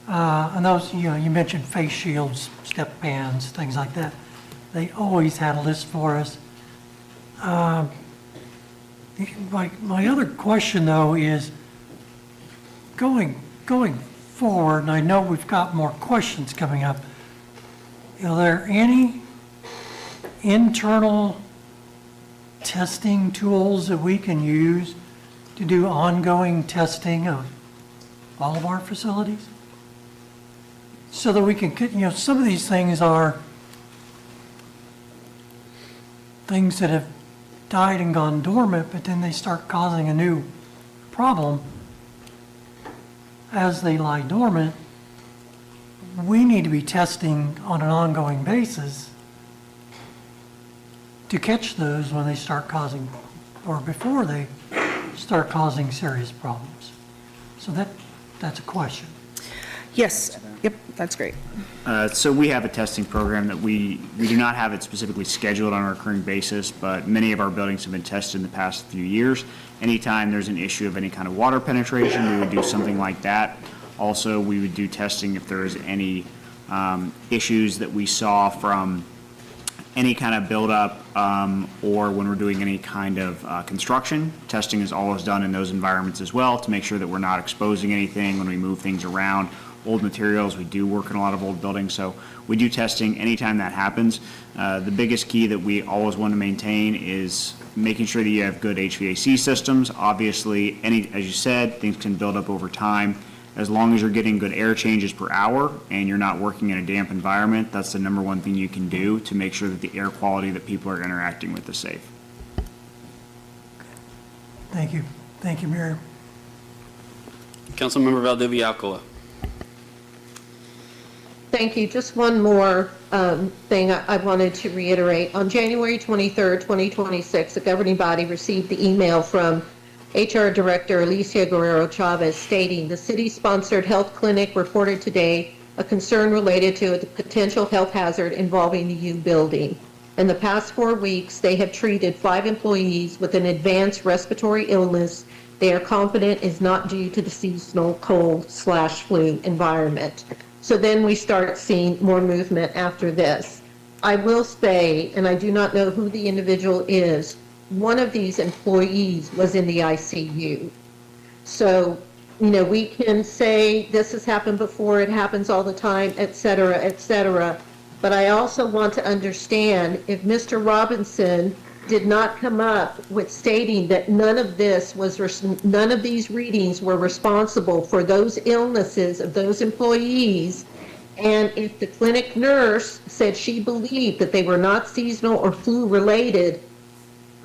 B: And those, you mentioned face shields, step pans, things like that. They always had a list for us. My other question, though, is going forward, and I know we've got more questions coming up, are there any internal testing tools that we can use to do ongoing testing of all of our facilities? So that we can, some of these things are things that have died and gone dormant, but then they start causing a new problem as they lie dormant. We need to be testing on an ongoing basis to catch those when they start causing, or before they start causing serious problems. So that's a question.
S: Yes, yep, that's great.
P: So we have a testing program that we do not have it specifically scheduled on a recurring basis, but many of our buildings have been tested in the past few years. Anytime there's an issue of any kind of water penetration, we would do something like that. Also, we would do testing if there's any issues that we saw from any kind of buildup or when we're doing any kind of construction. Testing is always done in those environments as well to make sure that we're not exposing anything when we move things around. Old materials, we do work in a lot of old buildings, so we do testing anytime that happens. The biggest key that we always want to maintain is making sure that you have good HVAC systems. Obviously, as you said, things can build up over time. As long as you're getting good air changes per hour and you're not working in a damp environment, that's the number one thing you can do to make sure that the air quality that people are interacting with is safe.
B: Thank you. Thank you, Mayor.
A: Councilmember Valdivia-Alcala.
U: Thank you. Just one more thing I wanted to reiterate. On January 23rd, 2026, the governing body received the email from HR Director Alicia Guerrero Chavez stating the city-sponsored health clinic reported today a concern related to a potential health hazard involving the U building. In the past 4 weeks, they have treated 5 employees with an advanced respiratory illness they are confident is not due to the seasonal cold/flu environment. So then we start seeing more movement after this. I will say, and I do not know who the individual is, one of these employees was in the ICU. So, we can say this has happened before, it happens all the time, et cetera, et cetera. But I also want to understand if Mr. Robinson did not come up with stating that none of these readings were responsible for those illnesses of those employees, and if the clinic nurse said she believed that they were not seasonal or flu related,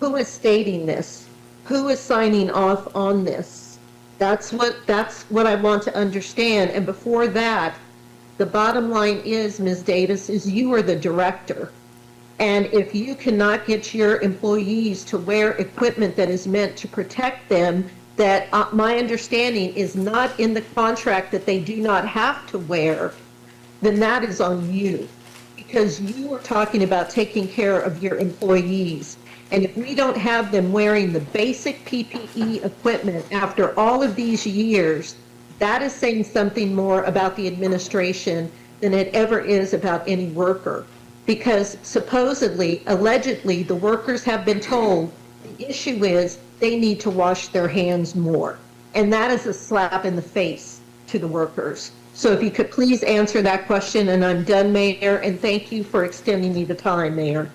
U: who is stating this? Who is signing off on this? That's what I want to understand. And before that, the bottom line is, Ms. Davis, is you are the director. And if you cannot get your employees to wear equipment that is meant to protect them, that my understanding is not in the contract that they do not have to wear, then that is on you. Because you are talking about taking care of your employees. And if we don't have them wearing the basic PPE equipment after all of these years, that is saying something more about the administration than it ever is about any worker. Because supposedly, allegedly, the workers have been told the issue is they need to wash their hands more. And that is a slap in the face to the workers. So if you could please answer that question, and I'm done, Mayor, and thank you for extending me the time, Mayor.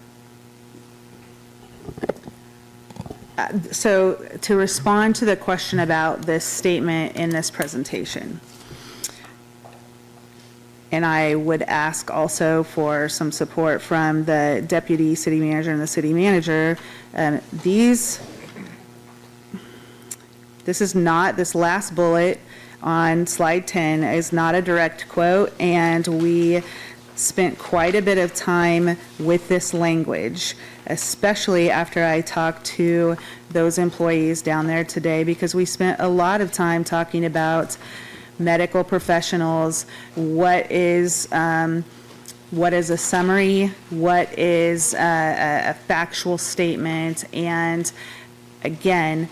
S: So to respond to the question about this statement in this presentation, and I would ask also for some support from the deputy city manager and the city manager. This last bullet on slide 10 is not a direct quote, and we spent quite a bit of time with this language, especially after I talked to those employees down there today, because we spent a lot of time talking about medical professionals, what is a summary, what is a factual statement, and again,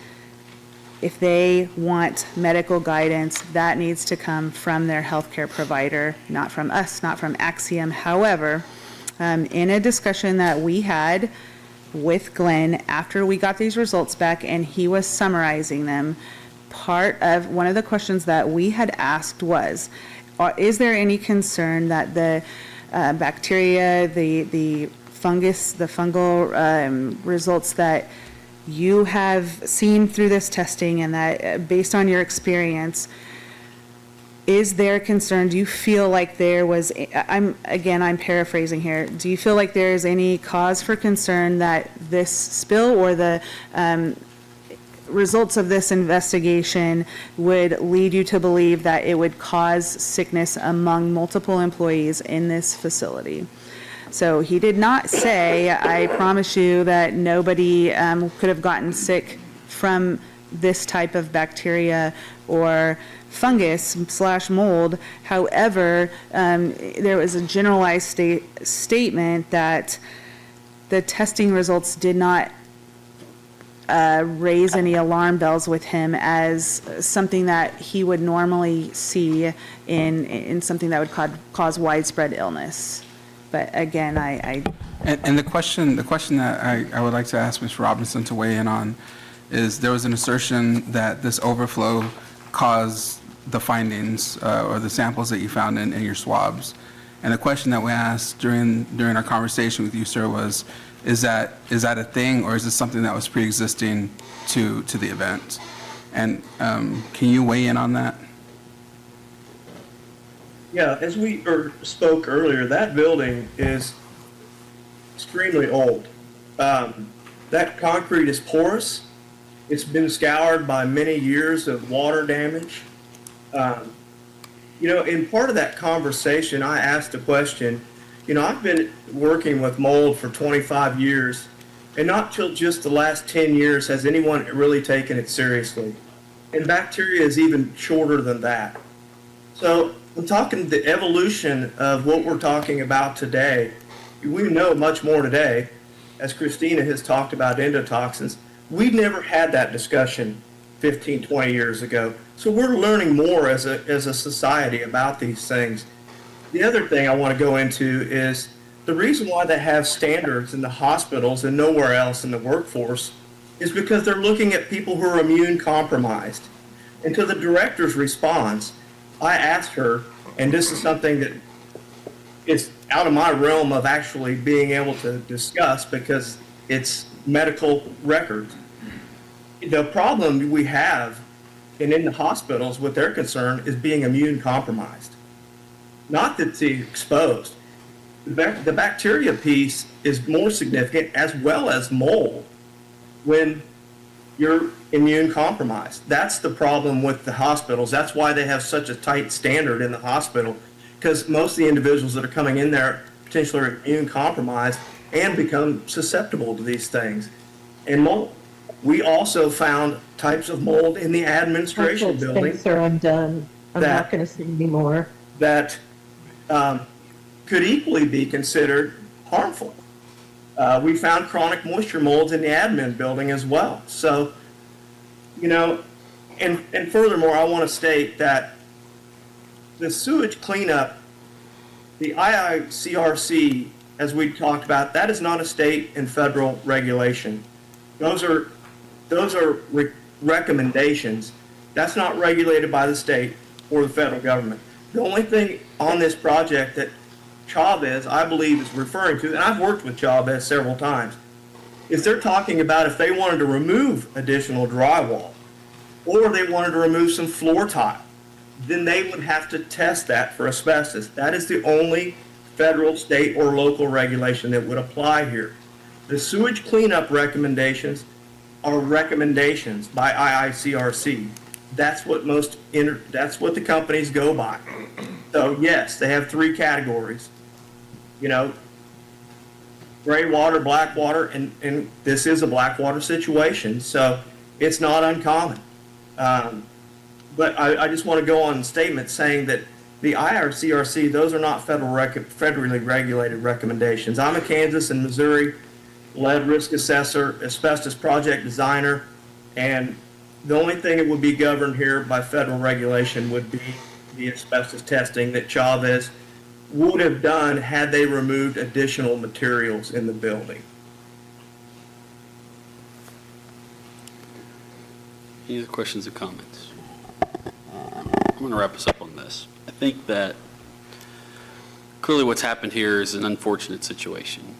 S: if they want medical guidance, that needs to come from their healthcare provider, not from us, not from Axiom. However, in a discussion that we had with Glenn after we got these results back and he was summarizing them, part of one of the questions that we had asked was, is there any concern that the bacteria, the fungus, the fungal results that you have seen through this testing, and that based on your experience, is there concern? Do you feel like there was, I'm paraphrasing here, do you feel like there is any cause for concern that this spill or the results of this investigation would lead you to believe that it would cause sickness among multiple employees in this facility? So he did not say, I promise you that nobody could have gotten sick from this type of bacteria or fungus/mold. However, there was a generalized statement that the testing results did not raise any alarm bells with him as something that he would normally see in something that would cause widespread illness. But again,
L: And the question that I would like to ask Ms. Robinson to weigh in on is, there was an assertion that this overflow caused the findings or the samples that you found in your swabs. And the question that we asked during our conversation with you, sir, was, is that a thing, or is this something that was pre-existing to the event? And can you weigh in on that?
T: Yeah, as we spoke earlier, that building is extremely old. That concrete is porous. It's been scoured by many years of water damage. In part of that conversation, I asked a question. I've been working with mold for 25 years, and not till just the last 10 years has anyone really taken it seriously. And bacteria is even shorter than that. So I'm talking the evolution of what we're talking about today. We know much more today, as Christina has talked about endotoxins. We never had that discussion 15, 20 years ago. So we're learning more as a society about these things. The other thing I want to go into is the reason why they have standards in the hospitals and nowhere else in the workforce is because they're looking at people who are immune compromised. And to the director's response, I asked her, and this is something that is out of my realm of actually being able to discuss because it's medical records. The problem we have in the hospitals with their concern is being immune compromised. Not that they're exposed. The bacteria piece is more significant, as well as mold. When you're immune compromised. That's the problem with the hospitals. That's why they have such a tight standard in the hospital, because most of the individuals that are coming in there potentially are immune compromised and become susceptible to these things. And mold. We also found types of mold in the administration building.
U: Thanks, sir, I'm done. I'm
T: that-
U: not going to say anymore.
T: That could equally be considered harmful. We found chronic moisture molds in the admin building as well. So, you know, and furthermore, I want to state that the sewage cleanup, the IICRC, as we talked about, that is not a state and federal regulation. Those are recommendations. That's not regulated by the state or the federal government. The only thing on this project that Chavez, I believe, is referring to, and I've worked with Chavez several times, is they're talking about if they wanted to remove additional drywall or they wanted to remove some floor tile, then they would have to test that for asbestos. That is the only federal, state, or local regulation that would apply here. The sewage cleanup recommendations are recommendations by IICRC. That's what that's what the companies go by. So yes, they have 3 categories. You know, gray water, black water, and this is a black water situation, so it's not uncommon. But I just want to go on statement saying that the IRCRC, those are not federally regulated recommendations. I'm a Kansas and Missouri lead risk assessor, asbestos project designer, and the only thing that would be governed here by federal regulation would be the asbestos testing that Chavez would have done had they removed additional materials in the building.
A: Any other questions or comments? I'm going to wrap us up on this. I think that clearly what's happened here is an unfortunate situation.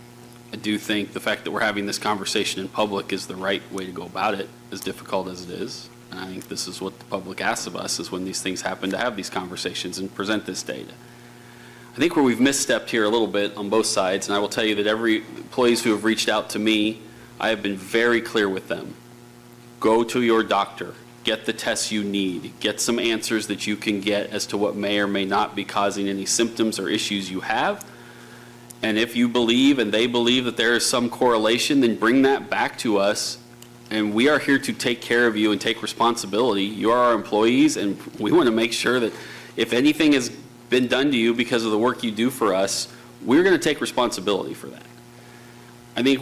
A: I do think the fact that we're having this conversation in public is the right way to go about it, as difficult as it is. And I think this is what the public asks of us, is when these things happen, to have these conversations and present this data. I think where we've misstepped here a little bit on both sides, and I will tell you that every employees who have reached out to me, I have been very clear with them. Go to your doctor, get the tests you need, get some answers that you can get as to what may or may not be causing any symptoms or issues you have. And if you believe and they believe that there is some correlation, then bring that back to us. And we are here to take care of you and take responsibility. You are our employees, and we want to make sure that if anything has been done to you because of the work you do for us, we're going to take responsibility for that. I think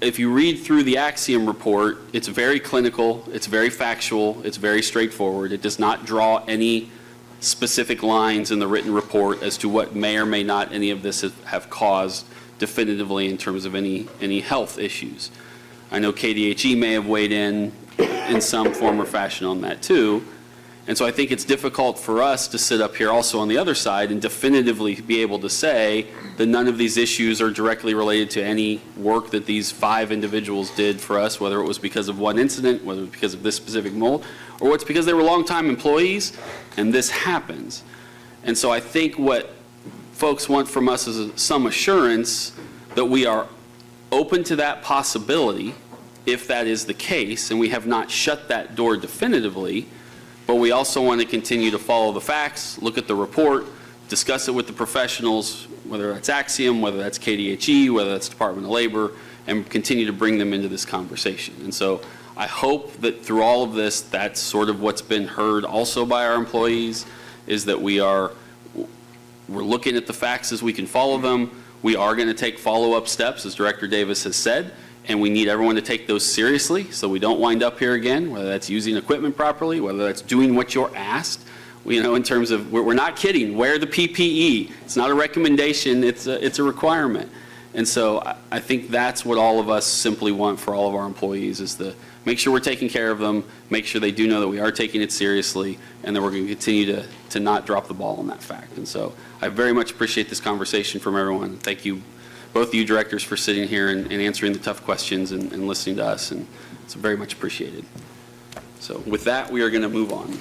A: if you read through the Axiom report, it's very clinical, it's very factual, it's very straightforward. It does not draw any specific lines in the written report as to what may or may not any of this have caused definitively in terms of any health issues. I know KDHE may have weighed in some form or fashion on that too. And so I think it's difficult for us to sit up here also on the other side and definitively be able to say that none of these issues are directly related to any work that these 5 individuals did for us, whether it was because of one incident, whether it was because of this specific mold, or it's because they were longtime employees and this happens. And so I think what folks want from us is some assurance that we are open to that possibility if that is the case, and we have not shut that door definitively. But we also want to continue to follow the facts, look at the report, discuss it with the professionals, whether that's Axiom, whether that's KDHE, whether that's Department of Labor, and continue to bring them into this conversation. And so I hope that through all of this, that's sort of what's been heard also by our employees, is that we're looking at the facts as we can follow them. We are going to take follow-up steps, as Director Davis has said, and we need everyone to take those seriously so we don't wind up here again, whether that's using equipment properly, whether that's doing what you're asked. In terms of, we're not kidding, wear the PPE. It's not a recommendation, it's a requirement. And so I think that's what all of us simply want for all of our employees, is to make sure we're taking care of them, make sure they do know that we are taking it seriously, and that we're going to continue to not drop the ball on that fact. And so I very much appreciate this conversation from everyone. Thank you, both of you directors, for sitting here and answering the tough questions and listening to us, and it's very much appreciated. So with that, we are going to move on.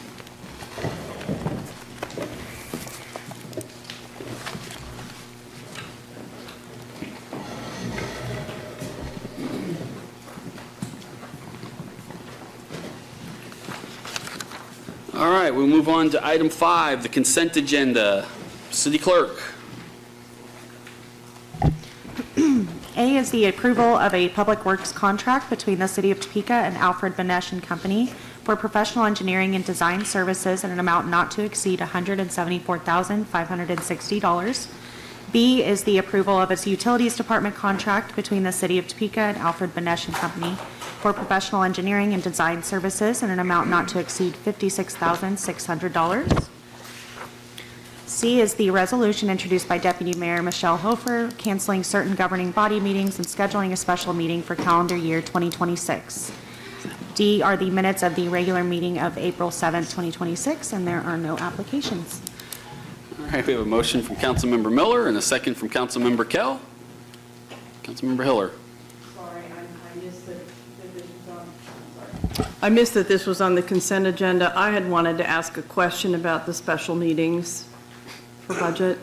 A: All right, we'll move on to item 5, the consent agenda. City Clerk.
E: A is the approval of a public works contract between the City of Topeka and Alfred Benesh and Company for professional engineering and design services in an amount not to exceed $174,560. B is the approval of its utilities department contract between the City of Topeka and Alfred Benesh and Company for professional engineering and design services in an amount not to exceed $56,600. C is the resolution introduced by Deputy Mayor Michelle Hofer canceling certain governing body meetings and scheduling a special meeting for calendar year 2026. D are the minutes of the regular meeting of April 7th, 2026, and there are no applications.
A: All right, we have a motion from Councilmember Miller and a second from Councilmember Kell. Councilmember Hiller.
Q: I missed that this was on the consent agenda. I had wanted to ask a question about the special meetings for budget.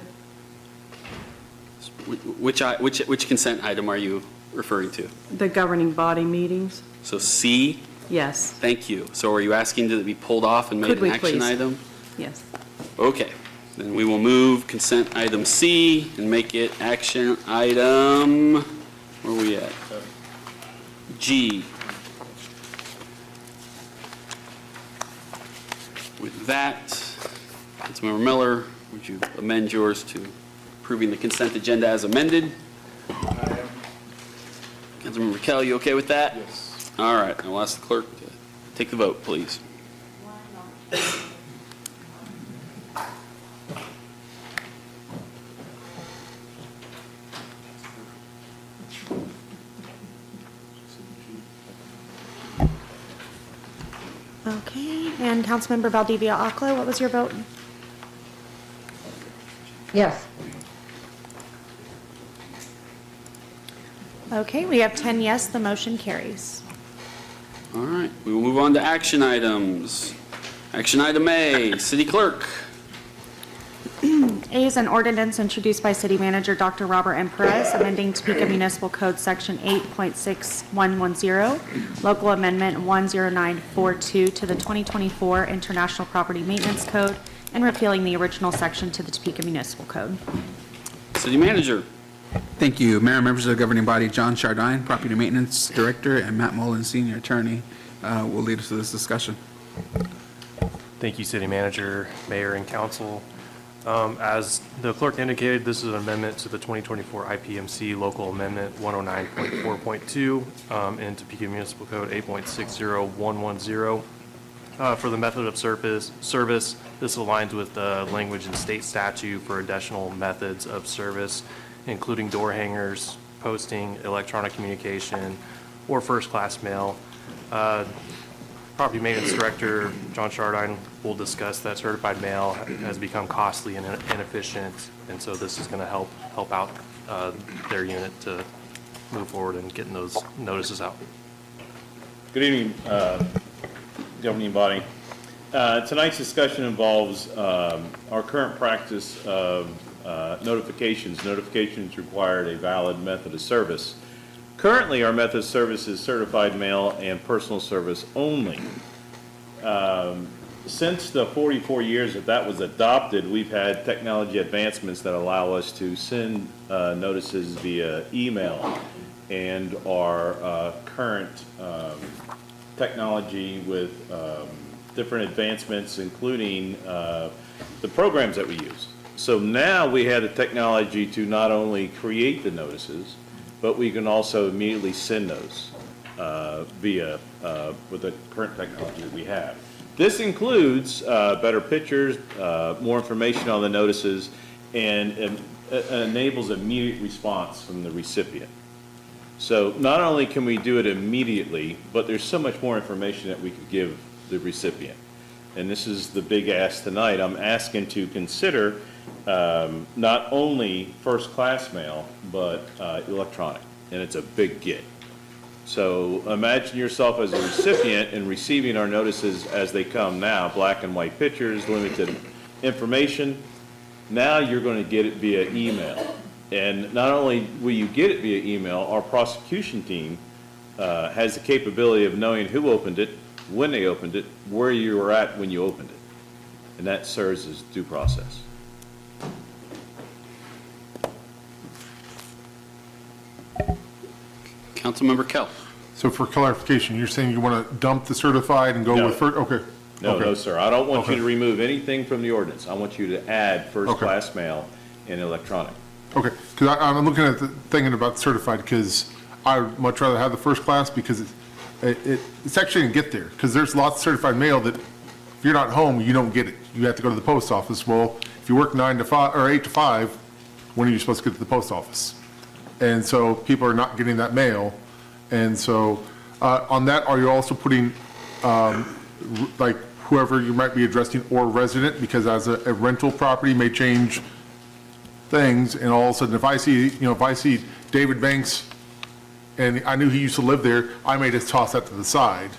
A: Which consent item are you referring to?
Q: The governing body meetings?
A: So C?
Q: Yes.
A: Thank you. So are you asking that it be pulled off and made an action item?
Q: Yes.
A: Okay. Then we will move consent item C and make it action item, where are we at? G. With that, Councilmember Miller, would you amend yours to approving the consent agenda as amended?
O: I am.
A: Councilmember Kell, you okay with that?
O: Yes.
A: All right, I'll ask the clerk to take the vote, please.
E: Okay, and Councilmember Valdivia Akla, what was your vote?
U: Yes.
E: Okay, we have 10 yes, the motion carries.
A: All right, we will move on to action items. Action item A, City Clerk.
E: A is an ordinance introduced by City Manager Dr. Robert M. Perez, amending Topeka Municipal Code Section 8.6110, Local Amendment 10942 to the 2024 International Property Maintenance Code, and repealing the original section to the Topeka Municipal Code.
A: City Manager.
L: Thank you. Mayor and members of the governing body, John Chardine, Property Maintenance Director, and Matt Mullen, Senior Attorney, will lead us to this discussion.
C: Thank you, City Manager, Mayor, and Council. As the clerk indicated, this is an amendment to the 2024 IPMC Local Amendment 109.4.2 in Topeka Municipal Code 8.60110. For the method of service, this aligns with the language in state statute for additional methods of service, including door hangers, posting, electronic communication, or first-class mail. Property Maintenance Director John Chardine will discuss that certified mail has become costly and inefficient, and so this is going to help out their unit to move forward in getting those notices out.
V: Good evening, governing body. Tonight's discussion involves our current practice of notifications. Notifications required a valid method of service. Currently, our method of service is certified mail and personal service only. Since the 44 years that was adopted, we've had technology advancements that allow us to send notices via email, and our current technology with different advancements, including the programs that we use. So now we have the technology to not only create the notices, but we can also immediately send those via with the current technology that we have. This includes better pictures, more information on the notices, and enables immediate response from the recipient. So not only can we do it immediately, but there's so much more information that we could give the recipient. And this is the big ask tonight. I'm asking to consider not only first-class mail, but electronic, and it's a big get. So imagine yourself as a recipient and receiving our notices as they come now, black and white pictures, limited information. Now you're going to get it via email. And not only will you get it via email, our prosecution team has the capability of knowing who opened it, when they opened it, where you were at when you opened it. and that serves as due process.
A: Councilmember Kell.
O: So for clarification, you're saying you want to dump the certified and go
V: No.
O: with first, okay.
V: No,
O: Okay.
V: no, sir. I don't want you
O: Okay.
V: to remove anything from the ordinance. I want you to add first-class mail and electronic.
O: Okay, because I'm looking at thinking about certified, because I would much rather have the first class, because it's actually going to get there, because there's lots of certified mail that if you're not home, you don't get it. You have to go to the post office. Well, if you work 9 to 5, or 8 to 5, when are you supposed to get to the post office? And so people are not getting that mail. And so on that, are you also putting, like, whoever you might be addressing or resident? Because as a rental property may change things, and all of a sudden, if I see David Banks, and I knew he used to live there, I may just toss that to the side.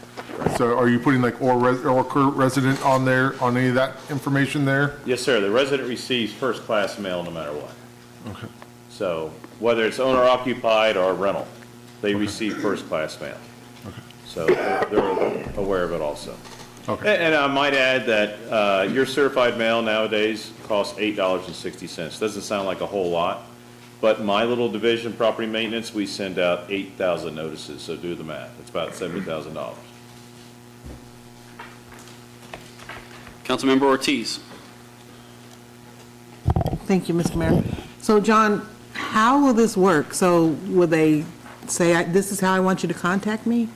O: So are you putting like or current resident on there, on any of that information there?
V: Yes, sir. The resident receives first-class mail no matter what.
O: Okay.
V: So whether it's owner-occupied or rental, they receive first-class mail.
O: Okay.
V: So they're aware of it also.
O: Okay.
V: And I might add that your certified mail nowadays costs $8.60. Doesn't sound like a whole lot, but my little division, property maintenance, we send out 8,000 notices, so do the math. It's about $70,000.
A: Councilmember Ortiz.
G: Thank you, Mr. Mayor. So, John, how will this work? So will they say, this is how I want you to contact me?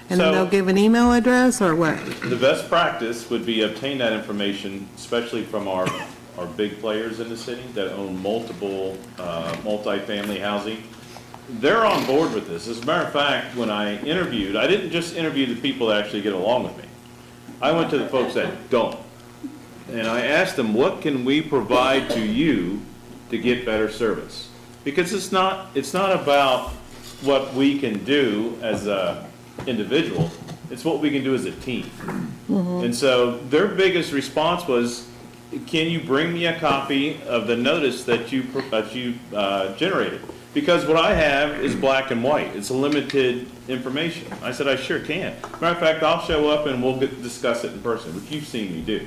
G: And then
V: So-
G: they'll give an email address, or what?
V: The best practice would be obtain that information, especially from our big players in the city that own multiple multifamily housing. They're on board with this. As a matter of fact, when I interviewed, I didn't just interview the people that actually get along with me. I went to the folks that don't. And I asked them, what can we provide to you to get better service? Because it's not about what we can do as a individual, it's what we can do as a team. And so their biggest response was, can you bring me a copy of the notice that you generated? Because what I have is black and white. It's limited information. I said, I sure can. Matter of fact, I'll show up and we'll discuss it in person, which you've seen me do.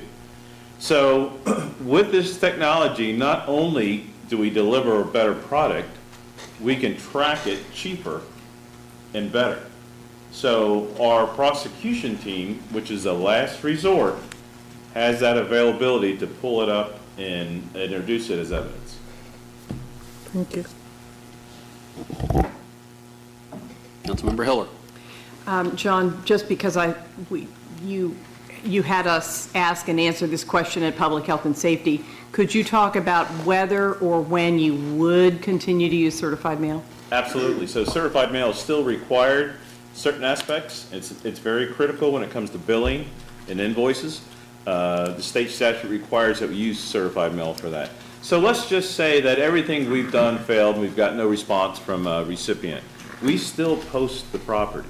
V: So with this technology, not only do we deliver a better product, we can track it cheaper and better. So our prosecution team, which is a last resort, has that availability to pull it up and introduce it as evidence.
G: Thank you.
A: Councilmember Hiller.
Q: John, just because you had us ask and answer this question at Public Health and Safety, could you talk about whether or when you would continue to use certified mail?
V: Absolutely. So certified mail is still required, certain aspects. It's very critical when it comes to billing and invoices. The state statute requires that we use certified mail for that. So let's just say that everything we've done failed and we've got no response from a recipient. We still post the property.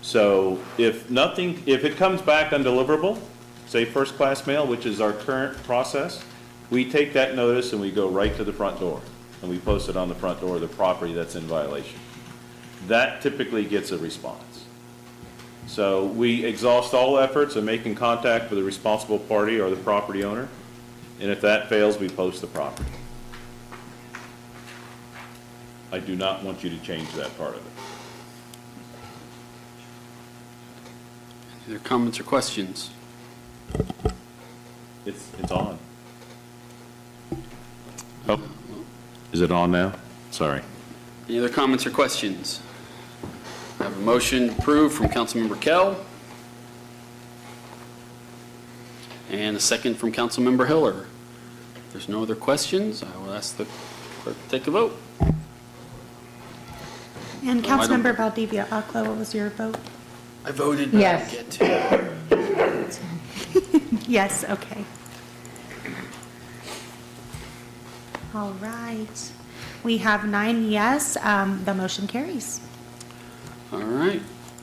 V: So if it comes back undeliverable, say first-class mail, which is our current process, we take that notice and we go right to the front door and we post it on the front door of the property that's in violation. That typically gets a response. So we exhaust all efforts of making contact with the responsible party or the property owner, and if that fails, we post the property. I do not want you to change that part of it.
A: Any other comments or questions?
V: It's on. Oh, is it on now? Sorry.
A: Any other comments or questions? I have a motion approved from Councilmember Kell and a second from Councilmember Hiller. If there's no other questions, I will ask the clerk to take a vote.
E: And
A: Oh, I don't-
E: Councilmember Valdivia Akla, what was your vote?
A: I voted, but I
U: Yes.
A: didn't get to.
E: Yes, okay. All right. We have 9 yes, the motion carries.
A: All right.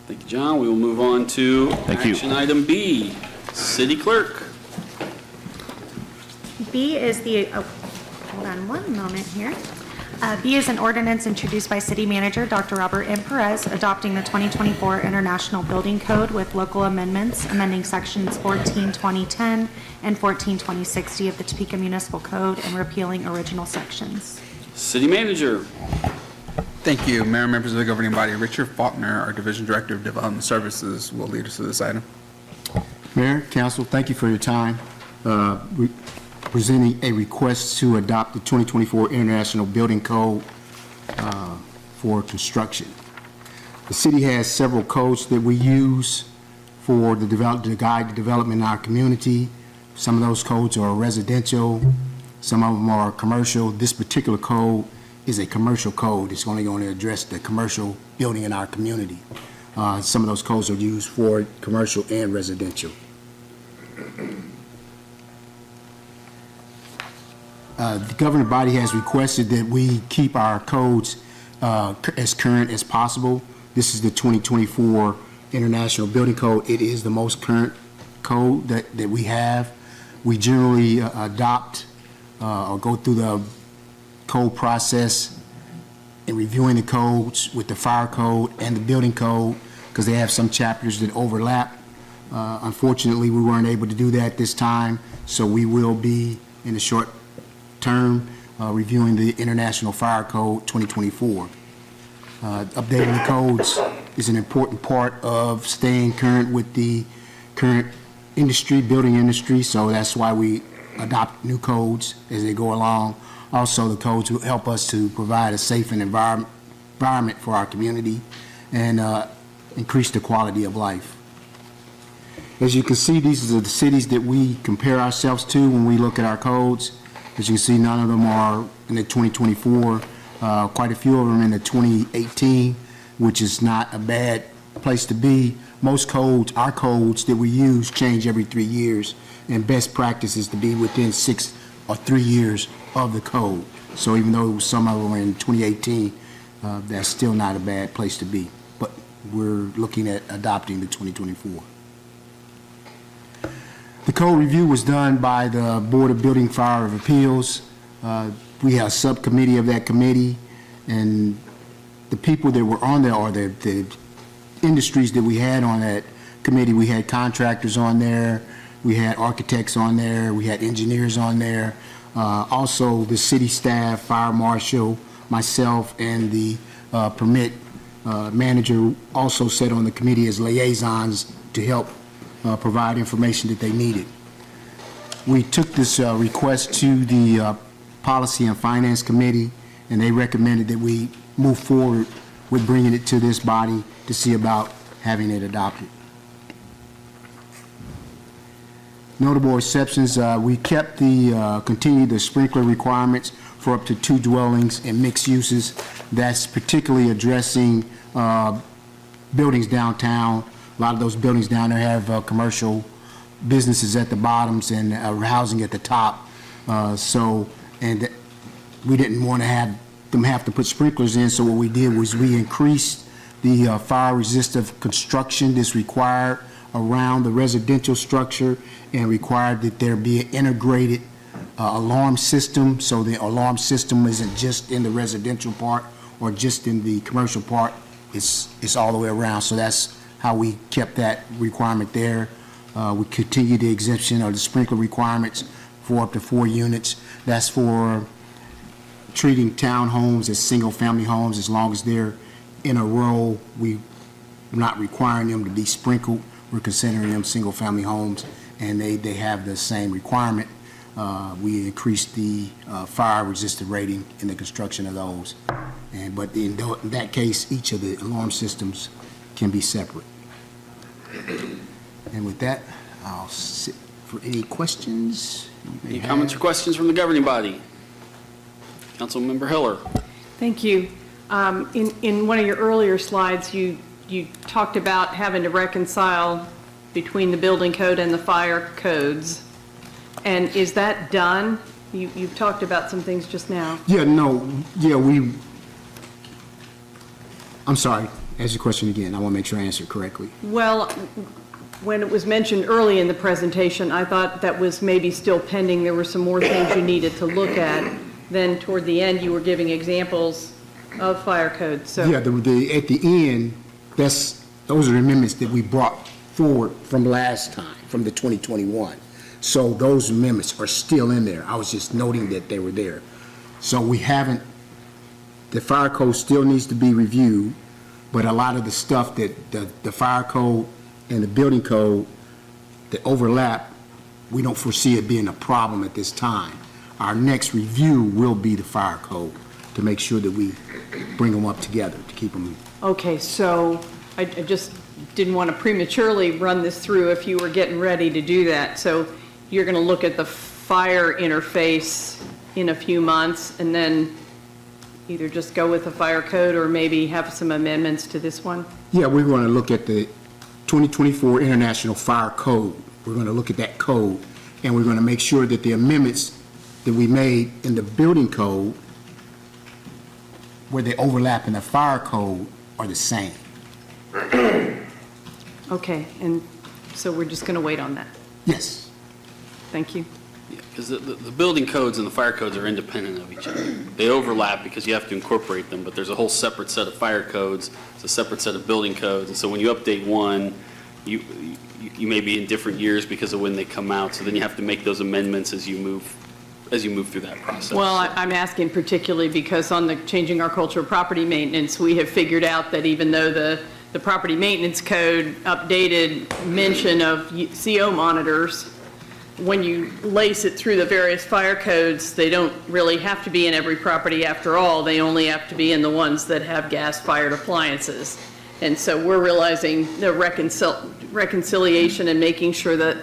A: Thank you, John. We will move on to action item B, City Clerk.
E: B is the, hold on one moment here. B is an ordinance introduced by City Manager Dr. Robert M. Perez, adopting the 2024 International Building Code with local amendments, amending sections 14-2010 and 14-2060 of the Topeka Municipal Code and repealing original sections.
A: City Manager.
L: Thank you. Mayor and members of the governing body, Richard Faulkner, our Division Director of Development Services, will lead us to this item.
H: Mayor, council, thank you for your time. Presenting a request to adopt the 2024 International Building Code for construction. The city has several codes that we use for to guide the development in our community. Some of those codes are residential, some of them are commercial. This particular code is a commercial code. It's only going to address the commercial building in our community. Some of those codes are used for commercial and residential. The governing body has requested that we keep our codes as current as possible. This is the 2024 International Building Code. It is the most current code that we have. We generally adopt or go through the code process in reviewing the codes with the fire code and the building code because they have some chapters that overlap. Unfortunately, we weren't able to do that this time, so we will be in the short term reviewing the International Fire Code 2024. Updating the codes is an important part of staying current with the current industry, building industry, so that's why we adopt new codes as they go along. Also, the codes will help us to provide a safe and environment for our community and increase the quality of life. As you can see, these are the cities that we compare ourselves to when we look at our codes. As you can see, none of them are in the 2024, quite a few of them in the 2018, which is not a bad place to be. Most codes, our codes that we use, change every 3 years, and best practice is to be within 6 or 3 years of the code. So even though some of them are in 2018, that's still not a bad place to be. But we're looking at adopting the 2024. The code review was done by the Board of Building Fire of Appeals. We have a subcommittee of that committee, and the people that were on there, or the industries that we had on that committee, we had contractors on there, we had architects on there, we had engineers on there, also the city staff, fire marshal, myself, and the permit manager also sat on the committee as liaisons to help provide information that they needed. We took this request to the Policy and Finance Committee, and they recommended that we move forward with bringing it to this body to see about having it adopted. Notable exceptions, we kept continued the sprinkler requirements for up to 2 dwellings and mixed uses. That's particularly addressing buildings downtown. A lot of those buildings down there have commercial businesses at the bottoms and housing at the top. And we didn't want to have them have to put sprinklers in, so what we did was we increased the fire-resistive construction that's required around the residential structure and required that there be an integrated alarm system, so the alarm system isn't just in the residential part or just in the commercial part, it's all the way around. So that's how we kept that requirement there. We continued the exemption of the sprinkler requirements for up to 4 units. That's for treating townhomes as single-family homes as long as they're in a row. We're not requiring them to be sprinkled. We're considering them single-family homes, and they have the same requirement. We increased the fire-resistant rating in the construction of those. But in that case, each of the alarm systems can be separate. And with that, I'll sit for any questions.
A: Any comments or questions from the governing body? Councilmember Hiller.
Q: Thank you. In one of your earlier slides, you talked about having to reconcile between the building code and the fire codes. And is that done? You've talked about some things just now. I'm sorry, ask your question again. I want to make sure I answer it correctly. Well, when it was mentioned early in the presentation, I thought that was maybe still pending. There were some more things you needed to look at. then toward the end, you were giving examples of fire code, so.
H: Yeah, at the end, those are the amendments that we brought forward from last time, from the 2021. So those amendments are still in there. I was just noting that they were there. So the fire code still needs to be reviewed, but a lot of the stuff that the fire code and the building code that overlap, we don't foresee it being a problem at this time. Our next review will be the fire code to make sure that we bring them up together, to keep them.
Q: Okay, so I just didn't want to prematurely run this through if you were getting ready to do that. So you're going to look at the fire interface in a few months and then either just go with the fire code or maybe have some amendments to this one?
H: Yeah, we're going to look at the 2024 International Fire Code. We're going to look at that code, and we're going to make sure that the amendments that we made in the building code, where they overlap in the fire code, are the same.
Q: Okay, and so we're just going to wait on that?
H: Yes.
Q: Thank you.
A: Because the building codes and the fire codes are independent of each other. They overlap because you have to incorporate them, but there's a whole separate set of fire codes, it's a separate set of building codes, and so when you update one, you may be in different years because of when they come out, so then you have to make those amendments as you move through that process.
Q: Well, I'm asking particularly because on the Changing Our Culture of Property Maintenance, we have figured out that even though the property maintenance code updated mention of CO monitors, when you lace it through the various fire codes, they don't really have to be in every property after all. They only have to be in the ones that have gas-fired appliances. And so we're realizing the reconciliation and making sure that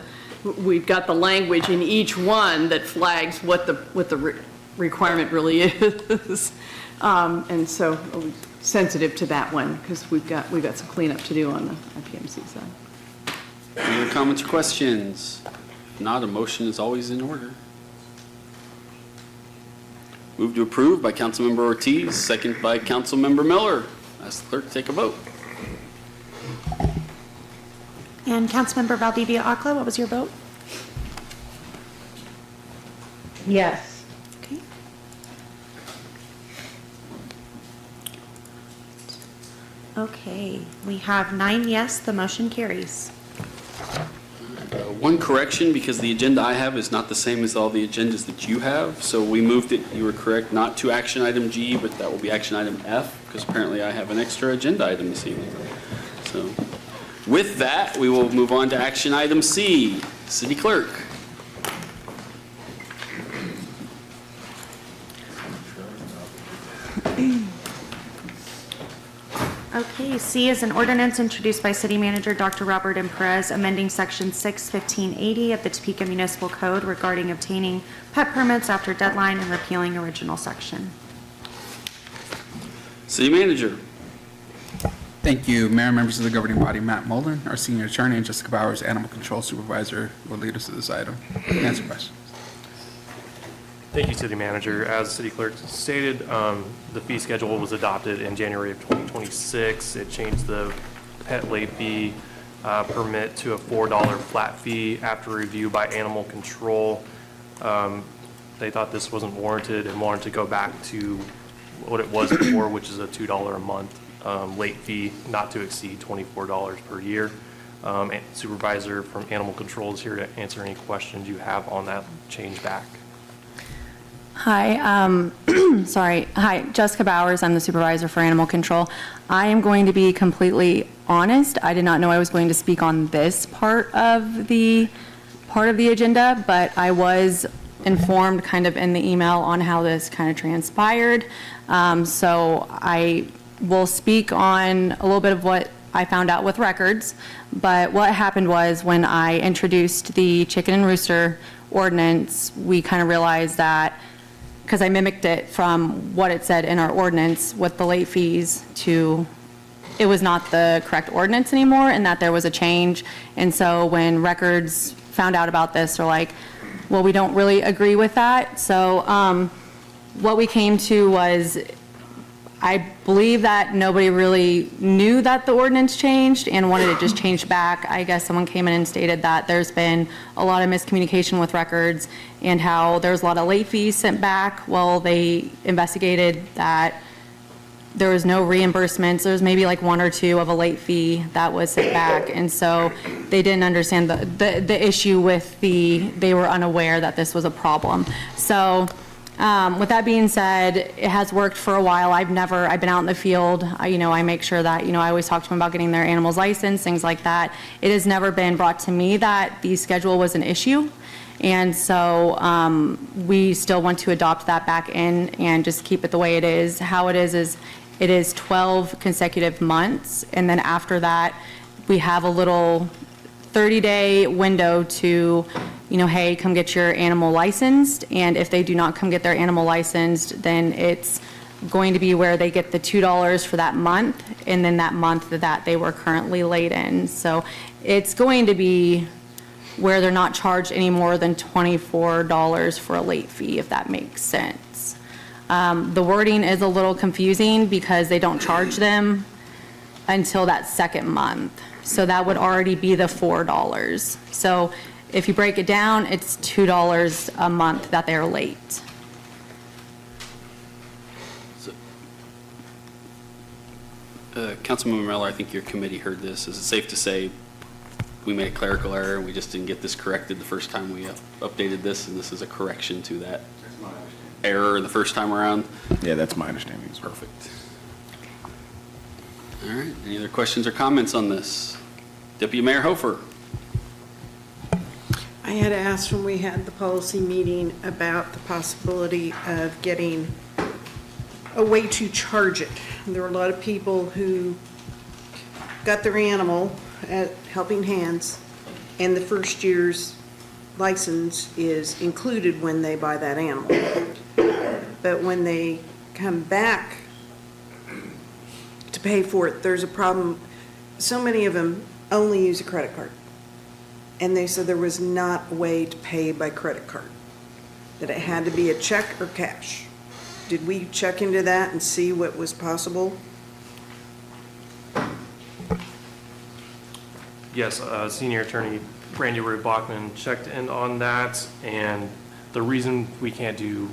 Q: we've got the language in each one that flags what the requirement really is. And so we're sensitive to that one because we've got some cleanup to do on the IPMC side.
A: Any other comments or questions? If not, a motion is always in order. Move to approve by Councilmember Ortiz, second by Councilmember Miller. Ask the clerk to take a vote.
E: And Councilmember Valdivia Akla, what was your vote?
U: Yes.
E: Okay. Okay, we have 9 yes, the motion carries.
A: One correction, because the agenda I have is not the same as all the agendas that you have, so we moved it, you were correct, not to action item G, but that will be action item F, because apparently I have an extra agenda item this evening. So, with that, we will move on to action item C, City Clerk.
E: Okay, C is an ordinance introduced by City Manager Dr. Robert M. Perez, amending Section 61580 of the Topeka Municipal Code regarding obtaining pet permits after deadline and repealing original section.
A: City Manager.
L: Thank you, Mayor, members of the governing body. Matt Mullen, our senior attorney, and Jessica Bowers, animal control supervisor, will lead us to this item. Answer questions.
C: Thank you, City Manager. As City Clerk stated, the fee schedule was adopted in January of 2026. It changed the pet late fee permit to a $4 flat fee after review by animal control. They thought this wasn't warranted and wanted to go back to what it was before, which is a $2 a month late fee, not to exceed $24 per year. And Supervisor from Animal Control is here to answer any questions you have on that change back.
I: Hi, Hi, Jessica Bowers. I'm the supervisor for animal control. I am going to be completely honest. I did not know I was going to speak on this part of the agenda, but I was informed kind of in the email on how this kind of transpired. So I will speak on a little bit of what I found out with records. But what happened was when I introduced the chicken and rooster ordinance, we kind of realized that, because I mimicked it from what it said in our ordinance with the late fees to, it was not the correct ordinance anymore, and that there was a change. And so when records found out about this, they're like, well, we don't really agree with that. So what we came to was, I believe that nobody really knew that the ordinance changed and wanted it just changed back. I guess someone came in and stated that there's been a lot of miscommunication with records and how there's a lot of late fees sent back. Well, they investigated that there was no reimbursements. There was maybe like 1 or 2 of a late fee that was sent back. And so they didn't understand the issue with they were unaware that this was a problem. So with that being said, it has worked for a while. I've been out in the field. I make sure that, I always talk to them about getting their animals licensed, things like that. It has never been brought to me that the schedule was an issue. And so we still want to adopt that back in and just keep it the way it is. How it is it is 12 consecutive months. And then after that, we have a little 30-day window to, hey, come get your animal licensed. And if they do not come get their animal licensed, then it's going to be where they get the $2 for that month, and then that month that they were currently late in. So it's going to be where they're not charged any more than $24 for a late fee, if that makes sense. The wording is a little confusing because they don't charge them until that second month. So that would already be the $4. So if you break it down, it's $2 a month that they're late.
A: Councilmember Miller, I think your committee heard this. Is it safe to say we made a clerical error and we just didn't get this corrected the first time we updated this, and this is a correction to that error the first time around?
J: Yeah, that's my understanding.
A: Perfect. All right, any other questions or comments on this? Deputy Mayor Hofer.
R: I had asked when we had the policy meeting about the possibility of getting a way to charge it. There were a lot of people who got their animal at Helping Hands, and the first year's license is included when they buy that animal. But when they come back to pay for it, there's a problem. So many of them only use a credit card. And they said there was not a way to pay by credit card, that it had to be a check or cash. Did we check into that and see what was possible?
C: Yes, Senior Attorney Randy Root-Bachman checked in on that, and the reason we can't do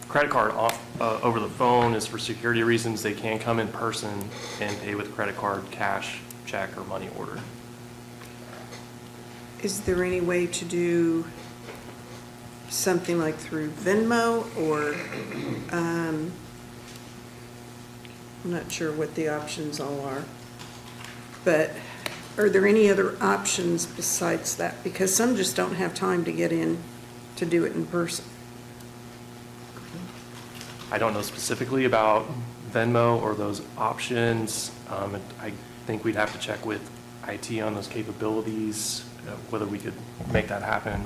C: credit card over the phone is for security reasons. They can come in person and pay with credit card, cash, check, or money order.
R: Is there any way to do something like through Venmo or, I'm not sure what the options all are, but are there any other options besides that? Because some just don't have time to get in to do it in person.
C: I don't know specifically about Venmo or those options. I think we'd have to check with IT on those capabilities, whether we could make that happen.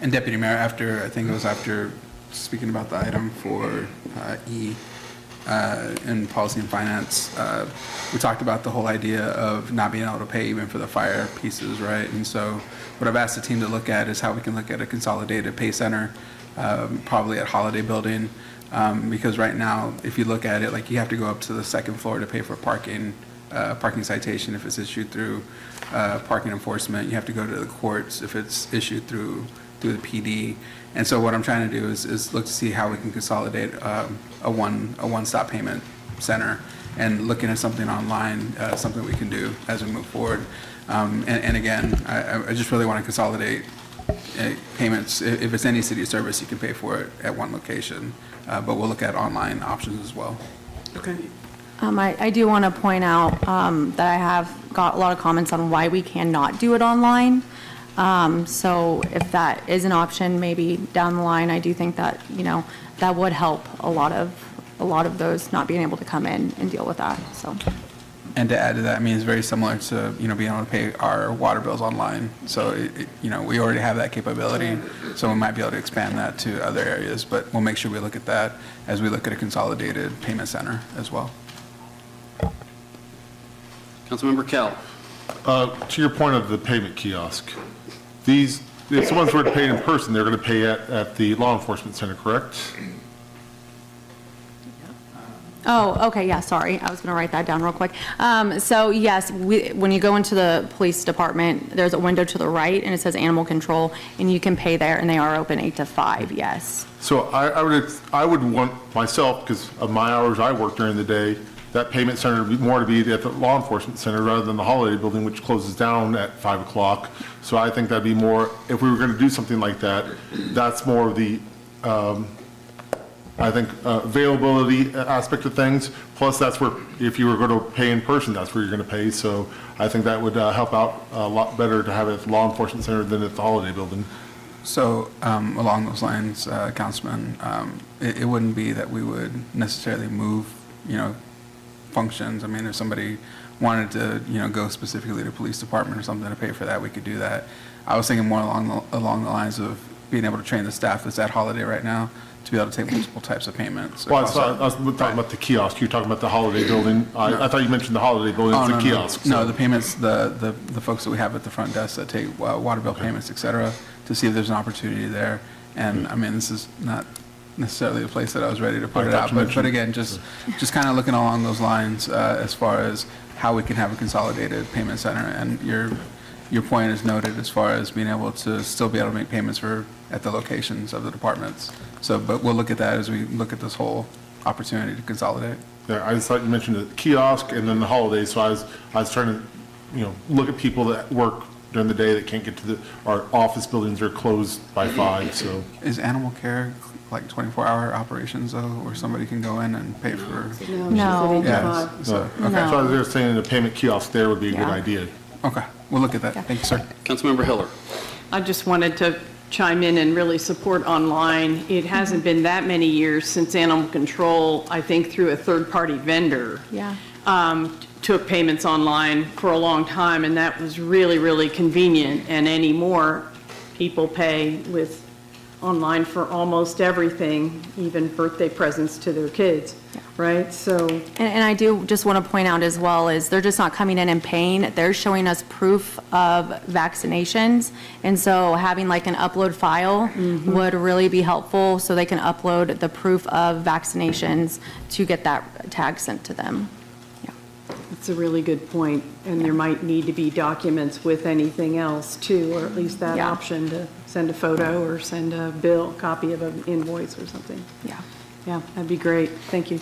L: And Deputy Mayor, after speaking about the item for E in policy and finance, we talked about the whole idea of not being able to pay even for the fire pieces, right? And so what I've asked the team to look at is how we can look at a consolidated pay center, probably at Holiday Building, because right now, if you look at it, like you have to go up to the second floor to pay for parking citation if it's issued through parking enforcement. You have to go to the courts if it's issued through the PD. And so what I'm trying to do is look to see how we can consolidate a one-stop payment center, and looking at something online, something we can do as we move forward. And again, I just really want to consolidate payments. If it's any city service, you can pay for it at one location, but we'll look at online options as well.
R: Okay.
I: I do want to point out that I have got a lot of comments on why we cannot do it online. So if that is an option, maybe down the line, I do think that, that would help a lot of those not being able to come in and deal with that, so.
L: And to add to that, I mean, it's very similar to, being able to pay our water bills online. So, we already have that capability, so we might be able to expand that to other areas, but we'll make sure we look at that as we look at a consolidated payment center as well.
A: Councilmember Kell.
O: To your point of the payment kiosk, if someone's going to pay in person, they're going to pay at the law enforcement center, correct?
I: Oh, okay, yeah, sorry. I was going to write that down real quick. So yes, when you go into the police department, there's a window to the right and it says animal control and you can pay there and they are open 8 to 5, yes.
O: So I would want myself, because of my hours I work during the day, that payment center to be more to be at the law enforcement center rather than the holiday building, which closes down at 5 o'clock. So I think that'd be more, if we were going to do something like that, that's more of the, I think, availability aspect of things. Plus, that's where, if you were going to pay in person, that's where you're going to pay. So I think that would help out a lot better to have it at the law enforcement center than at the holiday building.
L: So along those lines, Councilman, it wouldn't be that we would necessarily move, functions. I mean, if somebody wanted to, go specifically to police department or something to pay for that, we could do that. I was thinking more along the lines of being able to train the staff that's at holiday right now to be able to take multiple types of payments.
O: Well, I was talking about the kiosk. You're talking about the holiday building. I thought you mentioned the holiday building, it's a kiosk.
L: No, the payments, the folks that we have at the front desk that take water bill payments, et cetera, to see if there's an opportunity there. And I mean, this is not necessarily the place that I was ready to put it out, but again, just kind of looking along those lines as far as how we can have a consolidated payment center. And your point is noted as far as being able to still be able to make payments at the locations of the departments. So, but we'll look at that as we look at this whole opportunity to consolidate.
O: Yeah, I just thought you mentioned the kiosk and then the holidays, so I was trying to, look at people that work during the day that can't get to our office buildings are closed by 5, so.
L: Is animal care like 24-hour operations though, where somebody can go in and pay for?
I: No.
L: Yeah, so, okay.
O: So I was just saying a payment kiosk there would be a good idea.
L: Okay, we'll look at that. Thank you, sir.
A: Councilmember Hiller.
Q: I just wanted to chime in and really support online. It hasn't been that many years since animal control, I think through a third-party vendor,
I: Yeah.
Q: took payments online for a long time, and that was really, really convenient. And anymore, people pay with online for almost everything, even birthday presents to their kids, right? So.
I: And I do just want to point out as well is they're just not coming in and paying, they're showing us proof of vaccinations. And so having like an upload file would really be helpful so they can upload the proof of vaccinations to get that tag sent to them.
Q: That's a really good point, and there might need to be documents with anything else too, or at least that option to send a photo or send a bill, copy of an invoice or something.
I: Yeah.
Q: Yeah, that'd be great. Thank you.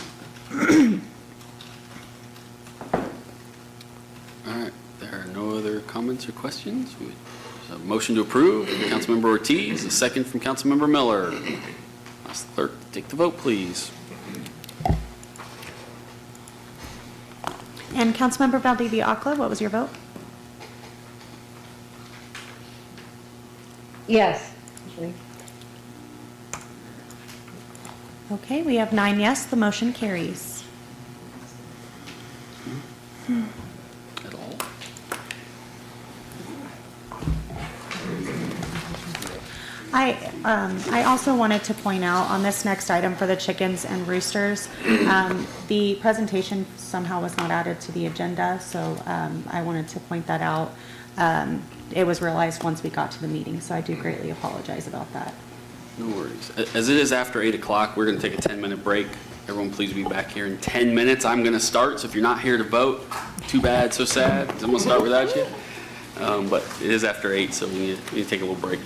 A: All right, there are no other comments or questions. There's a motion to approve from Councilmember Ortiz, a second from Councilmember Miller. Ask the clerk to take the vote, please.
E: And Councilmember Valdivia-Akla, what was your vote?
U: Yes.
E: Okay, we have 9 yes, the motion carries.
A: At all.
E: I also wanted to point out on this next item for the chickens and roosters, the presentation somehow was not added to the agenda, so I wanted to point that out. It was realized once we got to the meeting, so I do greatly apologize about that.
A: No worries. As it is after 8 o'clock, we're going to take a 10-minute break. Everyone please be back here in 10 minutes. I'm going to start, so if you're not here to vote, too bad, so sad. I'm going to start without you. But it is after 8, so we need to take a little break.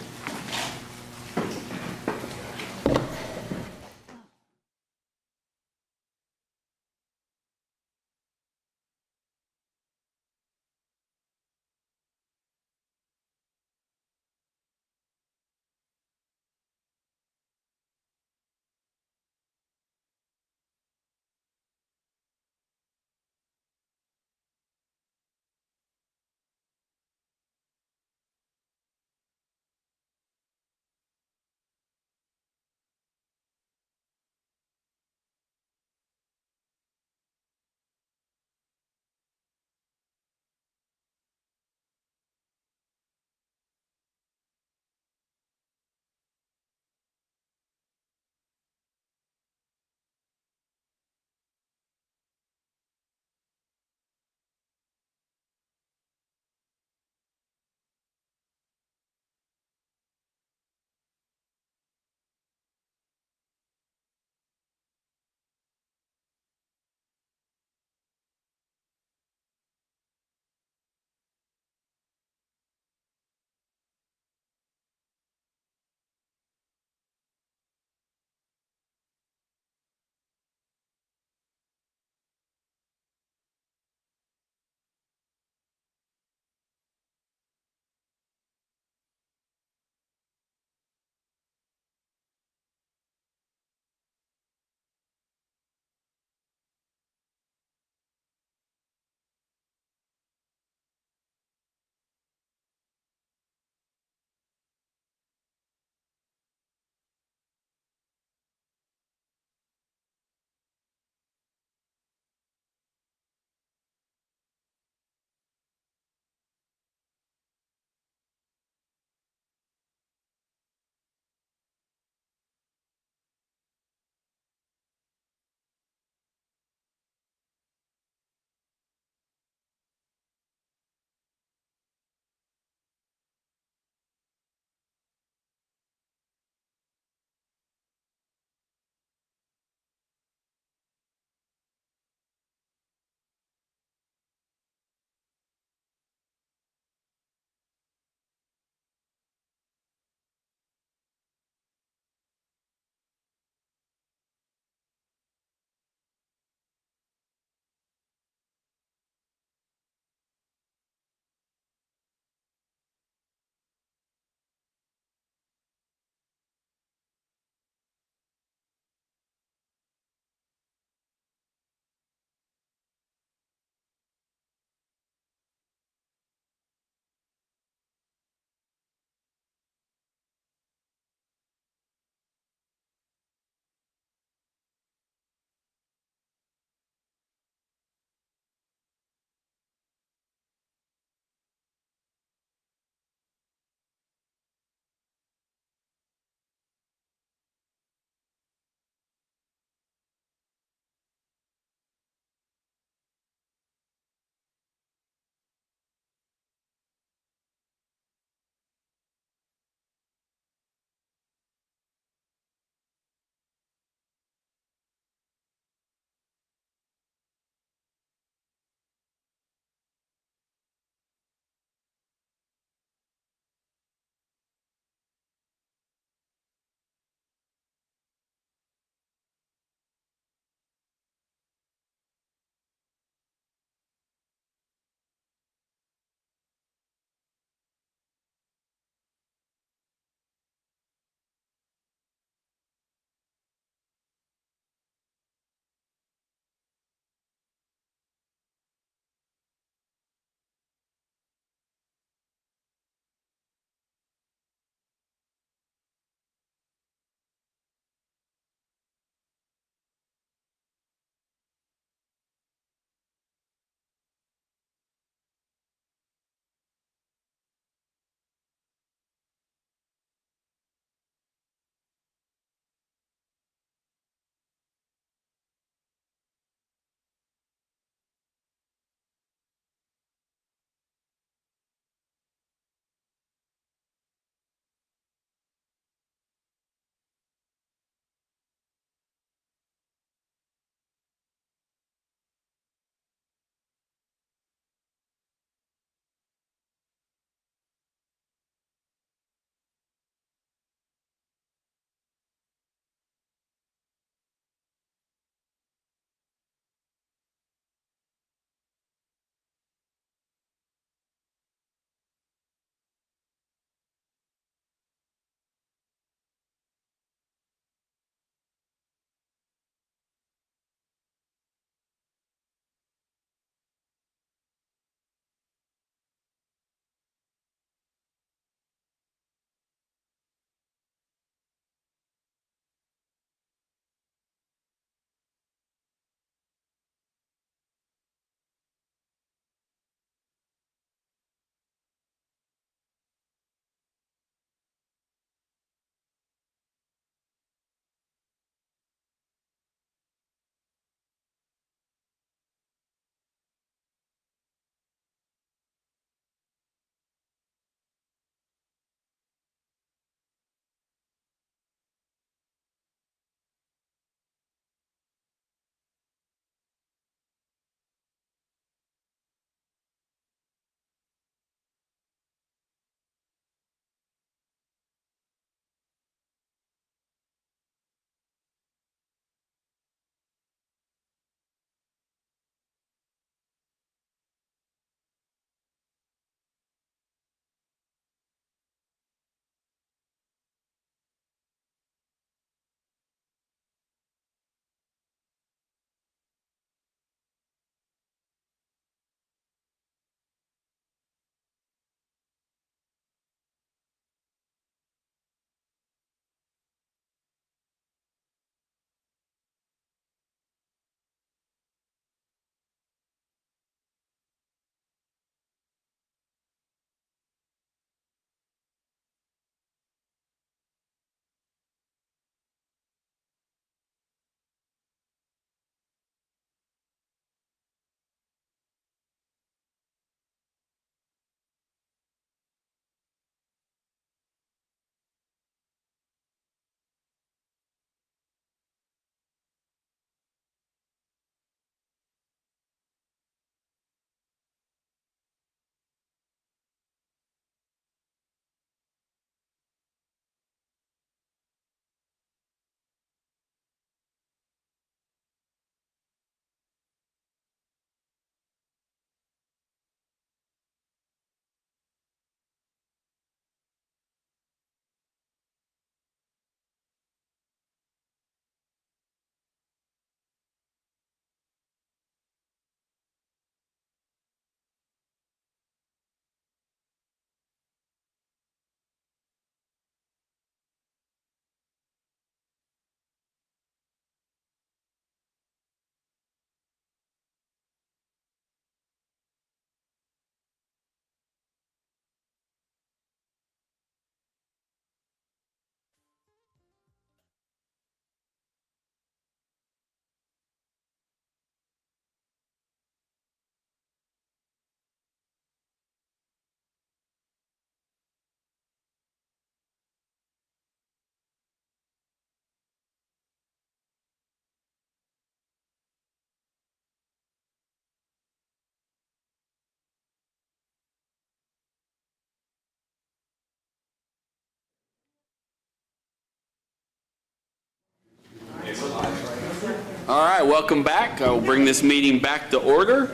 A: All right, welcome back. I will bring this meeting back to order.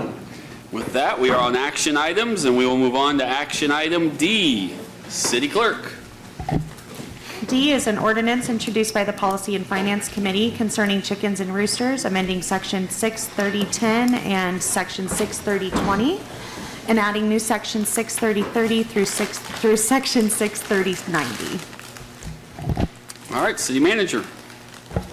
A: With that, we are on action items, and we will move on to action item D, City Clerk.
E: D is an ordinance introduced by the Policy and Finance Committee concerning chickens and roosters, amending Section 63010 and Section 63020, and adding new Section 63030 through Section 63090.
A: All right, City Manager.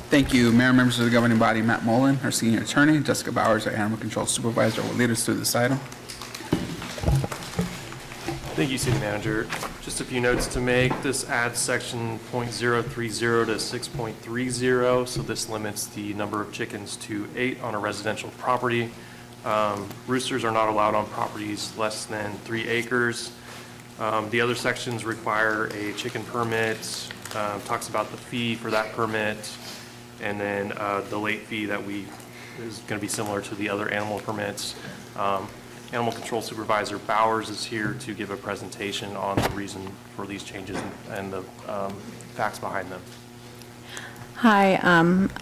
L: Thank you, Mayor, members of the governing body. Matt Mullen, our senior attorney, Jessica Bowers, our animal control supervisor, will lead us through this item.
C: Thank you, City Manager. Just a few notes to make. This adds section .030 to 6.30, so this limits the number of chickens to 8 on a residential property. Roosters are not allowed on properties less than 3 acres. The other sections require a chicken permit, talks about the fee for that permit, and then the late fee that is going to be similar to the other animal permits. Animal Control Supervisor Bowers is here to give a presentation on the reason for these changes and the facts behind them.
I: Hi,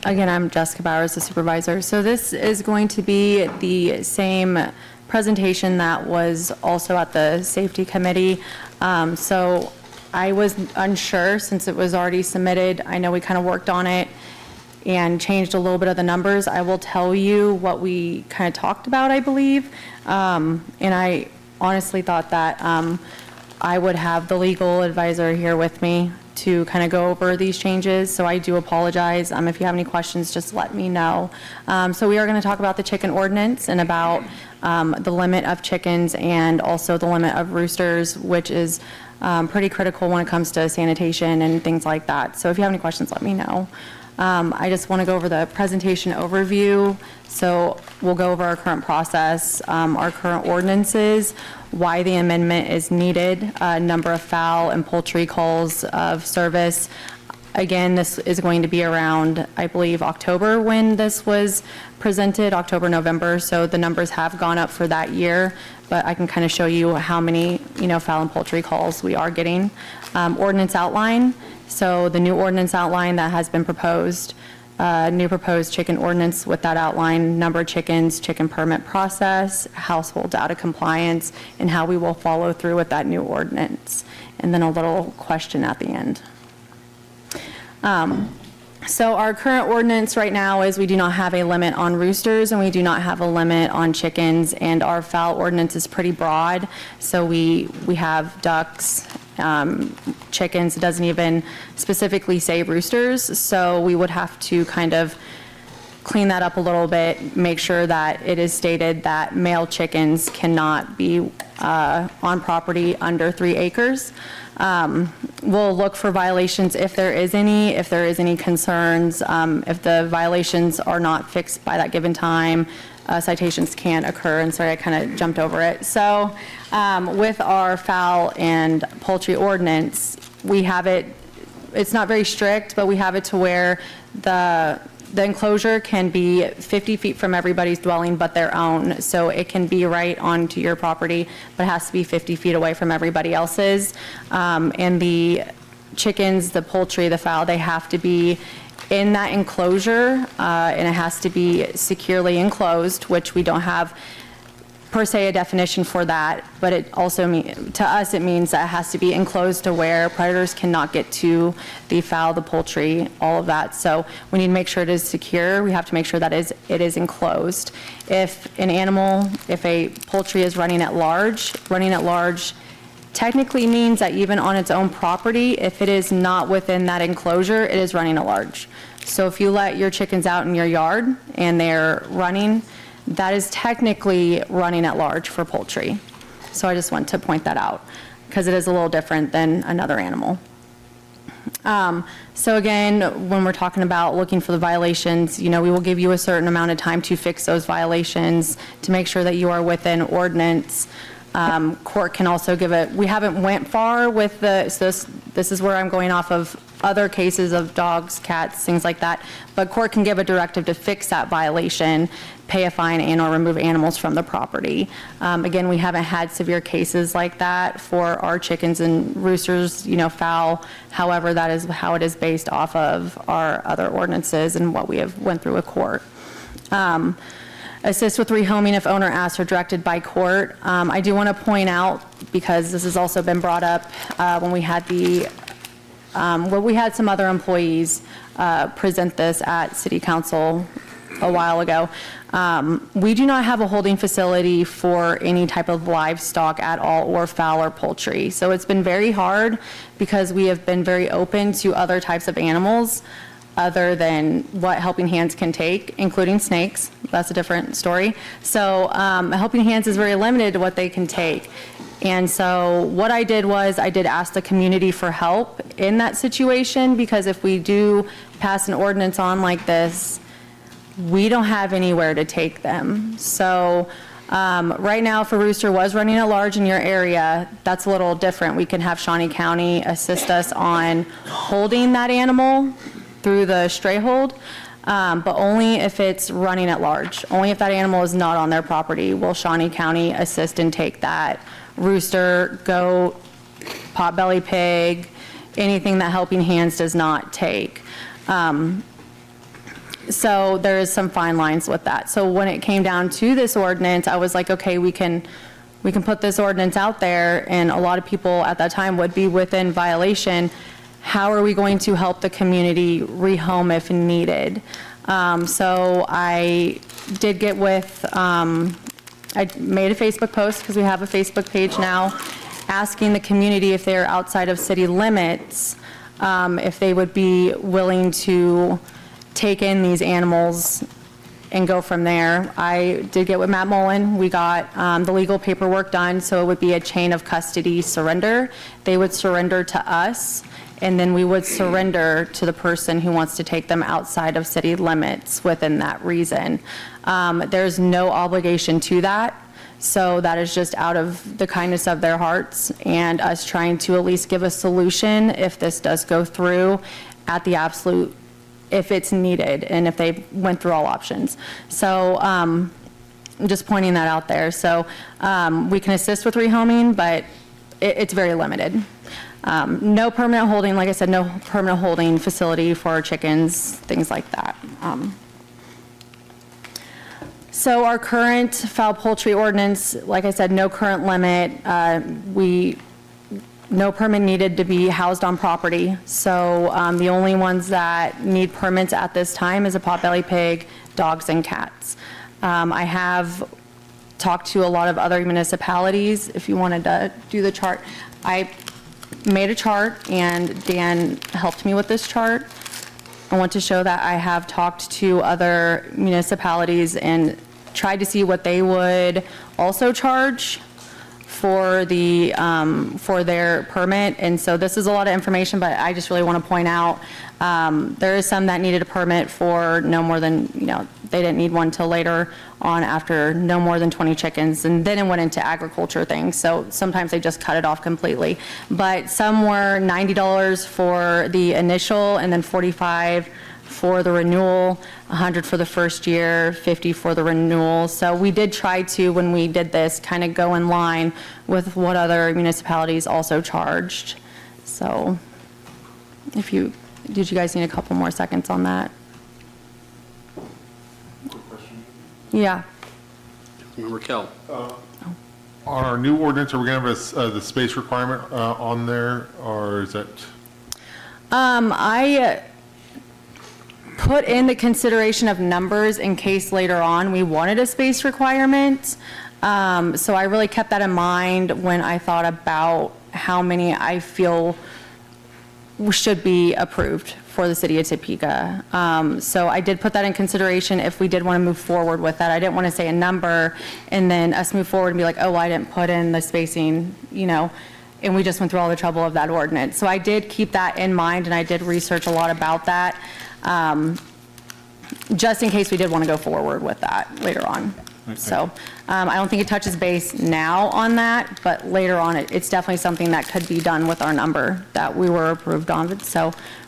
I: again, I'm Jessica Bowers, the supervisor. So this is going to be the same presentation that was also at the Safety Committee. So I was unsure since it was already submitted. I know we kind of worked on it and changed a little bit of the numbers. I will tell you what we kind of talked about, I believe. And I honestly thought that I would have the legal advisor here with me to kind of go over these changes. So I do apologize. If you have any questions, just let me know. So we are going to talk about the chicken ordinance and about the limit of chickens and also the limit of roosters, which is pretty critical when it comes to sanitation and things like that. So if you have any questions, let me know. I just want to go over the presentation overview. So we'll go over our current process, our current ordinances, why the amendment is needed, number of fowl and poultry calls of service. Again, this is going to be around, I believe, October when this was presented, October, November. So the numbers have gone up for that year, but I can kind of show you how many, fowl and poultry calls we are getting. Ordinance outline. So the new ordinance outline that has been proposed, new proposed chicken ordinance with that outline, number of chickens, chicken permit process, household data compliance, and how we will follow through with that new ordinance. And then a little question at the end. So our current ordinance right now is we do not have a limit on roosters and we do not have a limit on chickens, and our fowl ordinance is pretty broad. So we have ducks, chickens. It doesn't even specifically say roosters, so we would have to kind of clean that up a little bit, make sure that it is stated that male chickens cannot be on property under 3 acres. We'll look for violations if there is any concerns. If the violations are not fixed by that given time, citations can occur. And sorry, I kind of jumped over it. So with our fowl and poultry ordinance, we have it, it's not very strict, but we have it to where the enclosure can be 50 feet from everybody's dwelling but their own. So it can be right onto your property, but it has to be 50 feet away from everybody else's. And the chickens, the poultry, the fowl, they have to be in that enclosure, and it has to be securely enclosed, which we don't have per se a definition for that, but it also to us it means that it has to be enclosed to where predators cannot get to the fowl, the poultry, all of that. So we need to make sure it is secure. We have to make sure that it is enclosed. If a poultry is running at large technically means that even on its own property, if it is not within that enclosure, it is running at large. So if you let your chickens out in your yard and they're running, that is technically running at large for poultry. So I just want to point that out because it is a little different than another animal. So again, when we're talking about looking for the violations, we will give you a certain amount of time to fix those violations to make sure that you are within ordinance. Court can also we haven't went far with so this is where I'm going off of other cases of dogs, cats, things like that, but court can give a directive to fix that violation, pay a fine and or remove animals from the property. Again, we haven't had severe cases like that for our chickens and roosters, fowl. However, that is how it is based off of our other ordinances and what we have went through with court. Assist with rehoming if owner asked or directed by court. I do want to point out, because this has also been brought up when we had some other employees present this at City Council a while ago. We do not have a holding facility for any type of livestock at all, or fowl or poultry. So it's been very hard, because we have been very open to other types of animals other than what Helping Hands can take, including snakes. That's a different story. So Helping Hands is very limited to what they can take. And so what I did was I did ask the community for help in that situation, because if we do pass an ordinance on like this, we don't have anywhere to take them. So right now, if a rooster was running at large in your area, that's a little different. We can have Shawnee County assist us on holding that animal through the stray hold, but only if it's running at large. Only if that animal is not on their property will Shawnee County assist and take that rooster, goat, potbelly pig, anything that Helping Hands does not take. So there is some fine lines with that. So when it came down to this ordinance, I was like, okay, we can put this ordinance out there, and a lot of people at that time would be within violation. How are we going to help the community rehome if needed? So I did get with, I made a Facebook post, because we have a Facebook page now, asking the community if they're outside of city limits, if they would be willing to take in these animals and go from there. I did get with Matt Mullen. We got the legal paperwork done, so it would be a chain of custody surrender. They would surrender to us, and then we would surrender to the person who wants to take them outside of city limits within that reason. There's no obligation to that, so that is just out of the kindness of their hearts and us trying to at least give a solution if this does go through at the absolute, if it's needed, and if they went through all options. So I'm just pointing that out there. So we can assist with rehoming, but it's very limited. No permanent holding, like I said, no permanent holding facility for chickens, things like that. So our current fowl poultry ordinance, like I said, no current limit. No permit needed to be housed on property. So the only ones that need permits at this time is a potbelly pig, dogs, and cats. I have talked to a lot of other municipalities. If you wanted to do the chart, I made a chart, and Dan helped me with this chart. I want to show that I have talked to other municipalities and tried to see what they would also charge for the for their permit. And so this is a lot of information, but I just really want to point out there is some that needed a permit for no more than, they didn't need one till later on, after no more than 20 chickens, and then it went into agriculture things. So sometimes they just cut it off completely. But some were $90 for the initial, and then $45 for the renewal, $100 for the first year, $50 for the renewal. So we did try to, when we did this, kind of go in line with what other municipalities also charged. So did you guys need a couple more seconds on that? Yeah.
A: Raquel.
O: On our new ordinance, are we going to have the space requirement on there, or is that?
I: I put in the consideration of numbers in case later on we wanted a space requirement. So I really kept that in mind when I thought about how many I feel should be approved for the city of Topeka. So I did put that in consideration if we did want to move forward with that. I didn't want to say a number and then us move forward and be like, oh, I didn't put in the spacing, and we just went through all the trouble of that ordinance. So I did keep that in mind, and I did research a lot about that, just in case we did want to go forward with that later on. Okay. So I don't think it touches base now on that, but later on it's definitely something that could be done with our number that we were approved on,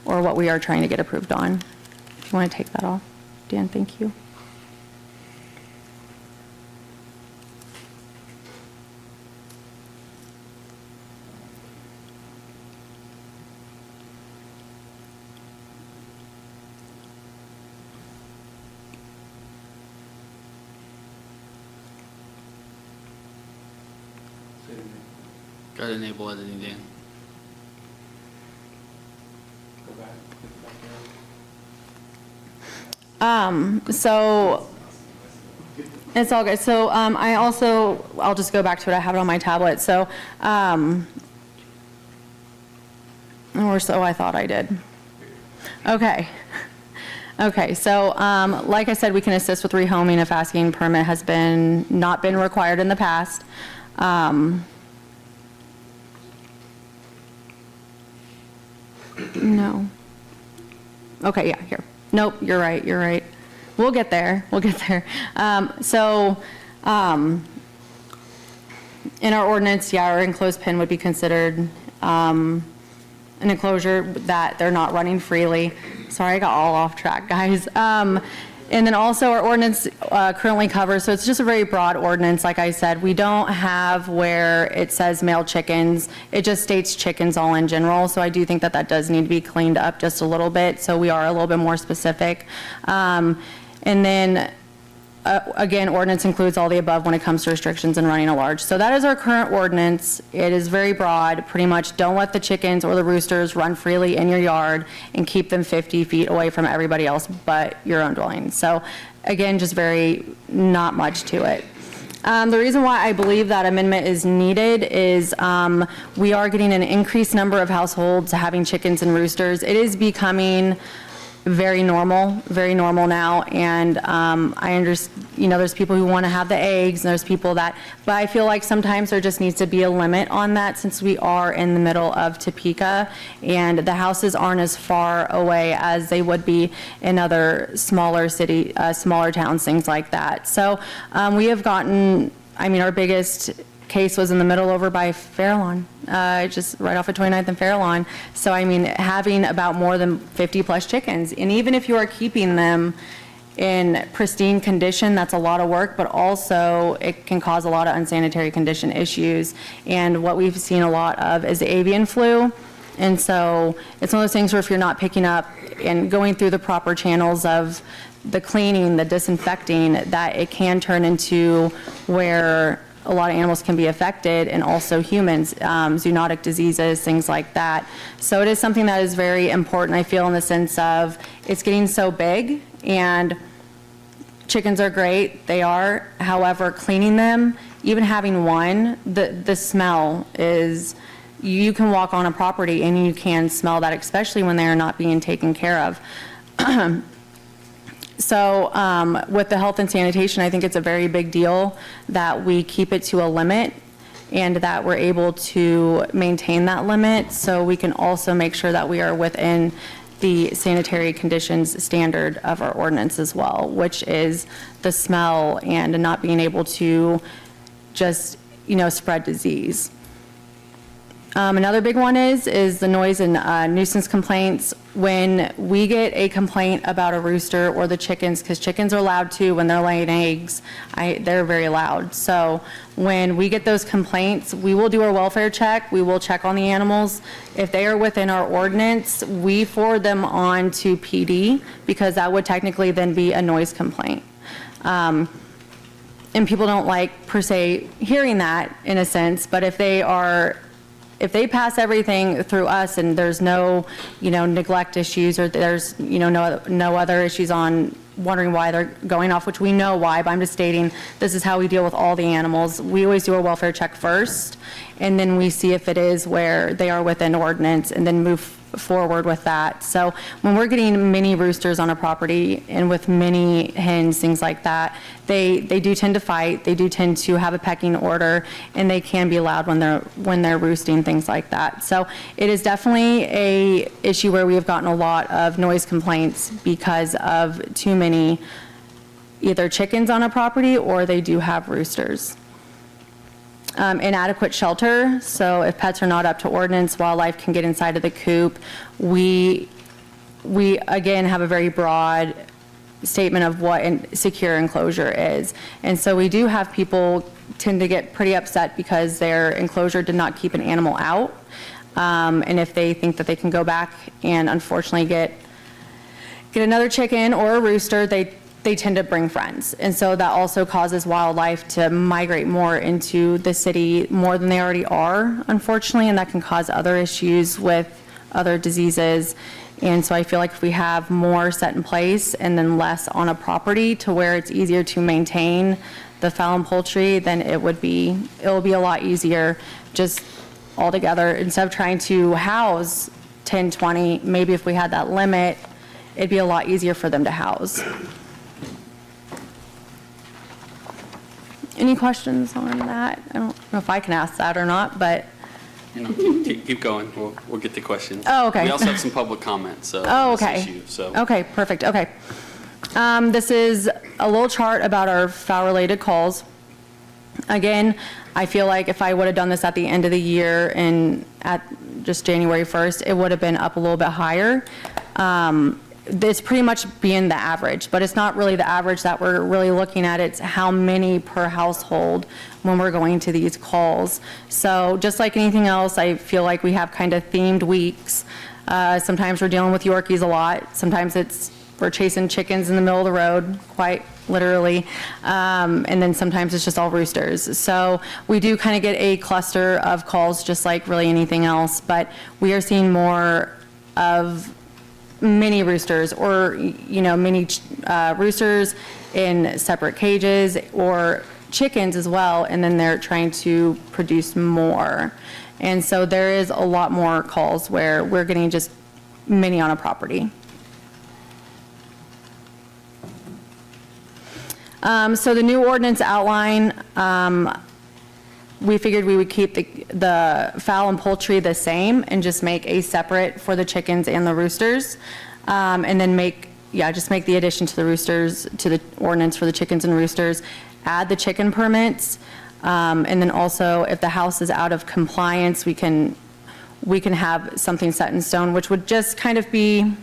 I: or what we are trying to get approved on. If you want to take that off, Dan, thank you.
A: Gotta enable editing, Dan.
I: So, it's all good. So, I also, I'll just go back to it. I have it on my tablet. So, or so I thought I did. Okay. Okay, so, like I said, we can assist with rehoming if asking permit has not been required in the past. No. Okay, yeah, here. Nope, you're right. We'll get there. In our ordinance, yeah, our enclosed pen would be considered an enclosure that they're not running freely. Sorry, I got all off track, guys. And then also our ordinance currently covers, so it's just a very broad ordinance, like I said. We don't have where it says male chickens. It just states chickens all in general, so I do think that does need to be cleaned up just a little bit, so we are a little bit more specific. And then again, ordinance includes all the above when it comes to restrictions and running a large. So that is our current ordinance. It is very broad. Pretty much don't let the chickens or the roosters run freely in your yard and keep them 50 feet away from everybody else but your own dwelling. So again, just not much to it. The reason why I believe that amendment is needed is we are getting an increased number of households having chickens and roosters. It is becoming very normal now, and I understand, there's people who want to have the eggs, and there's people but I feel like sometimes there just needs to be a limit on that, since we are in the middle of Topeka, and the houses aren't as far away as they would be in other smaller towns, things like that. So we have gotten, our biggest case was in the middle over by Fairlawn, just right off of 29th and Fairlawn. So, having about more than 50 plus chickens, and even if you are keeping them in pristine condition, that's a lot of work, but also it can cause a lot of unsanitary condition issues. And what we've seen a lot of is the avian flu. And so it's one of those things where if you're not picking up and going through the proper channels of the cleaning, the disinfecting, that it can turn into where a lot of animals can be affected, and also humans, zoonotic diseases, things like that. So it is something that is very important, I feel, in the sense of it's getting so big, and chickens are great, they are. However, cleaning them, even having one, the smell is, you can walk on a property and you can smell that, especially when they are not being taken care of. So with the health and sanitation, I think it's a very big deal that we keep it to a limit and that we're able to maintain that limit, so we can also make sure that we are within the sanitary conditions standard of our ordinance as well, which is the smell and not being able to just, spread disease. Another big one is the noise and nuisance complaints. When we get a complaint about a rooster or the chickens, because chickens are loud too when they're laying eggs, they're very loud. So when we get those complaints, we will do our welfare check. We will check on the animals. If they are within our ordinance, we forward them on to PD, because that would technically then be a noise complaint. And people don't like, per se, hearing that in a sense, but if they pass everything through us and there's no, neglect issues, or there's, no other issues on wondering why they're going off, which we know why, but I'm just stating this is how we deal with all the animals. We always do a welfare check first, and then we see if it is where they are within ordinance, and then move forward with that. So when we're getting many roosters on a property and with many hens, things like that, they do tend to fight, they do tend to have a pecking order, and they can be loud when they're roosting, things like that. So it is definitely a issue where we have gotten a lot of noise complaints because of too many either chickens on a property, or they do have roosters. Inadequate shelter, so if pets are not up to ordinance, wildlife can get inside of the coop. We again have a very broad statement of what a secure enclosure is. And so we do have people tend to get pretty upset because their enclosure did not keep an animal out. And if they think that they can go back and unfortunately get another chicken or a rooster, they they tend to bring friends. And so that also causes wildlife to migrate more into the city more than they already are, unfortunately, and that can cause other issues with other diseases. And so I feel like if we have more set in place and then less on a property to where it's easier to maintain the fowl and poultry, then it will be a lot easier just altogether. Instead of trying to house 10, 20, maybe if we had that limit, it'd be a lot easier for them to house. Any questions on that? I don't know if I can ask that or not, but.
A: Keep going. We'll get to questions.
I: Oh, okay.
A: We also have some public comments.
I: Oh,
A: on this
I: okay.
A: issue, so.
I: Okay, perfect, okay. This is a little chart about our fowl-related calls. Again, I feel like if I would have done this at the end of the year and at just January 1st, it would have been up a little bit higher. It's pretty much being the average, but it's not really the average that we're really looking at. It's how many per household when we're going to these calls. So just like anything else, I feel like we have kind of themed weeks. Sometimes we're dealing with Yorkies a lot. Sometimes we're chasing chickens in the middle of the road, quite literally. And then sometimes it's just all roosters. So we do kind of get a cluster of calls just like really anything else, but we are seeing more of mini roosters or, mini roosters in separate cages or chickens as well, and then they're trying to produce more. And so there is a lot more calls where we're getting just many on a property. So the new ordinance outline, we figured we would keep the fowl and poultry the same and just make a separate for the chickens and the roosters. And then just make the addition to the roosters, to the ordinance for the chickens and roosters, add the chicken permits. And then also if the house is out of compliance, we can have something set in stone, which would just kind of be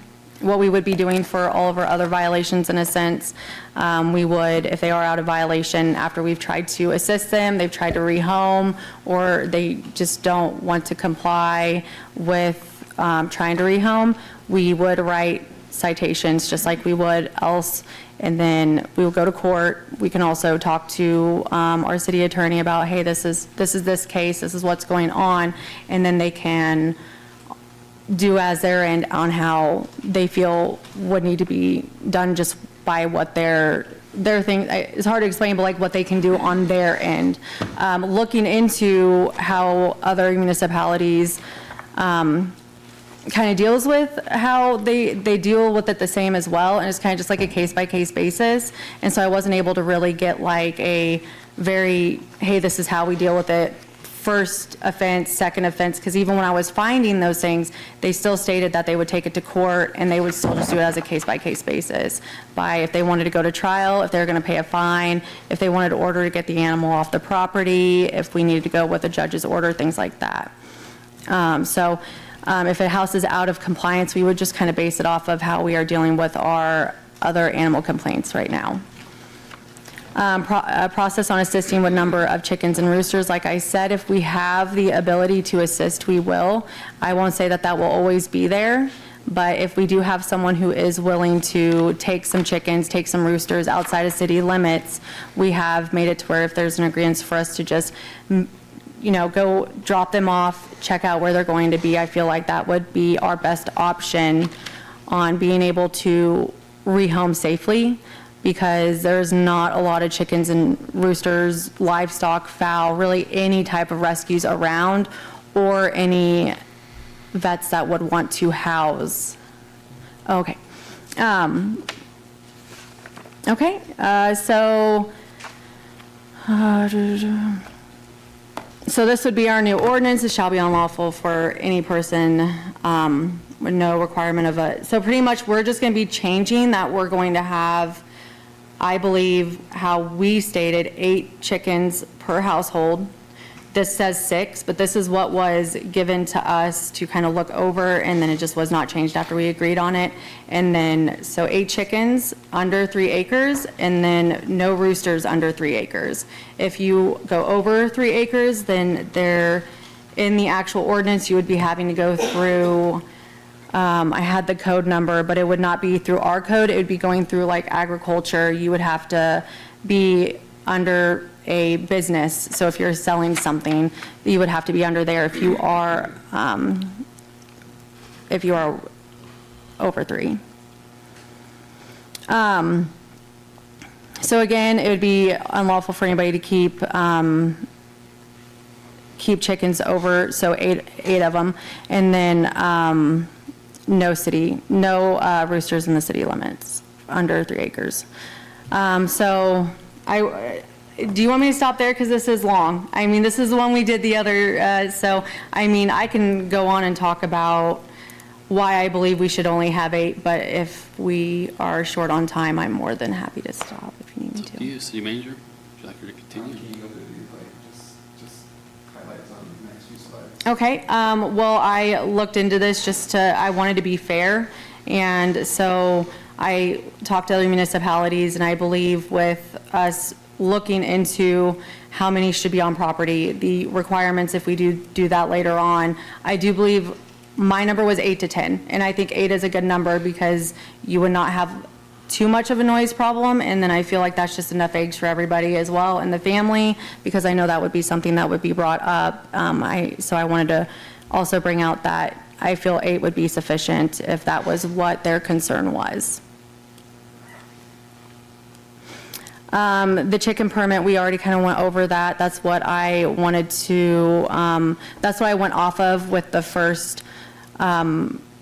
I: what we would be doing for all of our other violations in a sense. We would, if they are out of violation after we've tried to assist them, they've tried to rehome, or they just don't want to comply with trying to rehome, we would write citations just like we would else, and then we will go to court. We can also talk to our city attorney about, hey, this is this case, this is what's going on, and then they can do as their end on how they feel would need to be done just by what their thing, it's hard to explain, but like what they can do on their end. Looking into how other municipalities kind of deals with how they deal with it the same as well, and it's kind of just like a case-by-case basis. And so I wasn't able to really get like a very, hey, this is how we deal with it, first offense, second offense, because even when I was finding those things, they still stated that they would take it to court and they would still just do it as a case-by-case basis. By if they wanted to go to trial, if they were going to pay a fine, if they wanted to order to get the animal off the property, if we needed to go with a judge's order, things like that. If a house is out of compliance, we would just kind of base it off of how we are dealing with our other animal complaints right now. Process on assisting with number of chickens and roosters. Like I said, if we have the ability to assist, we will. I won't say that will always be there, but if we do have someone who is willing to take some chickens, take some roosters outside of city limits, we have made it to where if there's an agreement for us to just, go drop them off, check out where they're going to be, I feel like that would be our best option on being able to rehome safely, because there's not a lot of chickens and roosters, livestock, fowl, really any type of rescues around, or any vets that would want to house. Okay. So this would be our new ordinance. It shall be unlawful for any person with no requirement of a, so pretty much we're just going to be changing that. We're going to have, I believe, how we stated 8 chickens per household. This says 6, but this is what was given to us to kind of look over, and then it just was not changed after we agreed on it. And then, so 8 chickens under 3 acres, and then no roosters under 3 acres. If you go over 3 acres, then in the actual ordinance, you would be having to go through I had the code number, but it would not be through our code. It would be going through like agriculture. You would have to be under a business. So if you're selling something, you would have to be under there if you are over 3. So again, it would be unlawful for anybody to keep chickens over, so eight of them, and then no roosters in the city limits under 3 acres. So do you want me to stop there? Because this is long. I mean, this is the one we did the other, so, I mean, I can go on and talk about why I believe we should only have 8, but if we are short on time, I'm more than happy to stop if you need me to.
A: You, City Manager, would you like her to continue?
I: Okay, well, I looked into this I wanted to be fair, and so I talked to other municipalities, and I believe with us looking into how many should be on property, the requirements, if we do that later on, I do believe my number was 8 to 10, and I think 8 is a good number because you would not have too much of a noise problem, and then I feel like that's just enough eggs for everybody as well in the family, because I know that would be something that would be brought up. So I wanted to also bring out that I feel 8 would be sufficient if that was what their concern was. The chicken permit, we already kind of went over that. That's what I wanted to, that's what I went off of with the first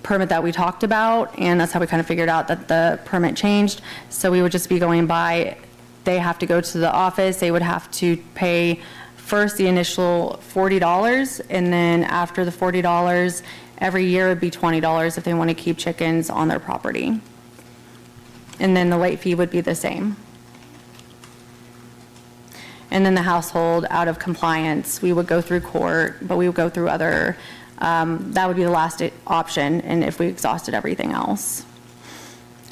I: permit that we talked about, and that's how we kind of figured out that the permit changed. So we would just be going by, they have to go to the office, they would have to pay first the initial $40, and then after the $40, every year would be $20 if they want to keep chickens on their property. And then the late fee would be the same. And then the household out of compliance, we would go through court, but we would go through other, that would be the last option, and if we exhausted everything else.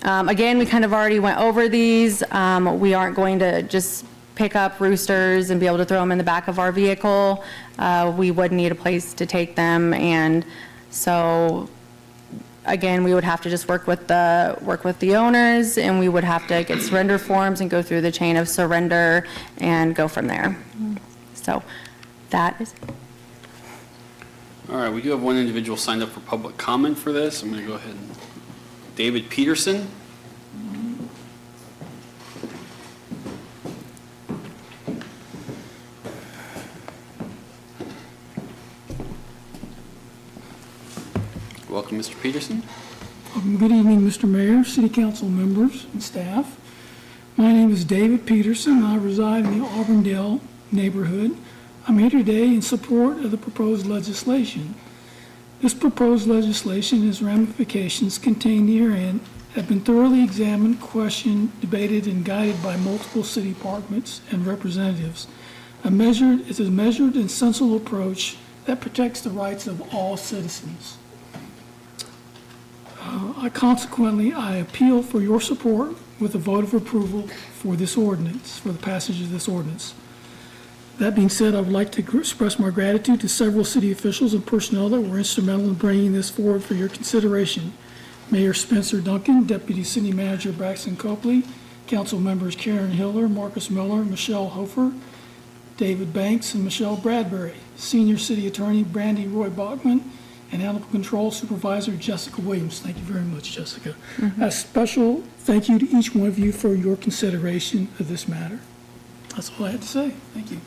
I: Again, we kind of already went over these. We aren't going to just pick up roosters and be able to throw them in the back of our vehicle. We would need a place to take them, and so again, we would have to just work with the owners, and we would have to get surrender forms and go through the chain of surrender and go from there. So that is it.
A: All right, we do have one individual signed up for public comment for this. I'm going to go ahead and, David Peterson. Welcome, Mr. Peterson.
J: Good evening, Mr. Mayor, City Council members, and staff. My name is David Peterson. I reside in the Auburndale neighborhood. I'm here today in support of the proposed legislation. This proposed legislation and its ramifications contained herein have been thoroughly examined, questioned, debated, and guided by multiple city departments and representatives. It is a measured and sensible approach that protects the rights of all citizens. Consequently, I appeal for your support with a vote of approval for this ordinance, for the passage of this ordinance. That being said, I would like to express my gratitude to several city officials and personnel that were instrumental in bringing this forward for your consideration. Mayor Spencer Duncan, Deputy City Manager Braxton Copley, Council members Karen Hiller, Marcus Miller, Michelle Hofer, David Banks, and Michelle Bradbury, Senior City Attorney Brandy Roy Bachman, and Animal Control Supervisor Jessica Williams. Thank you very much, Jessica. A special thank you to each one of you for your consideration of this matter. That's all I had to say. Thank you.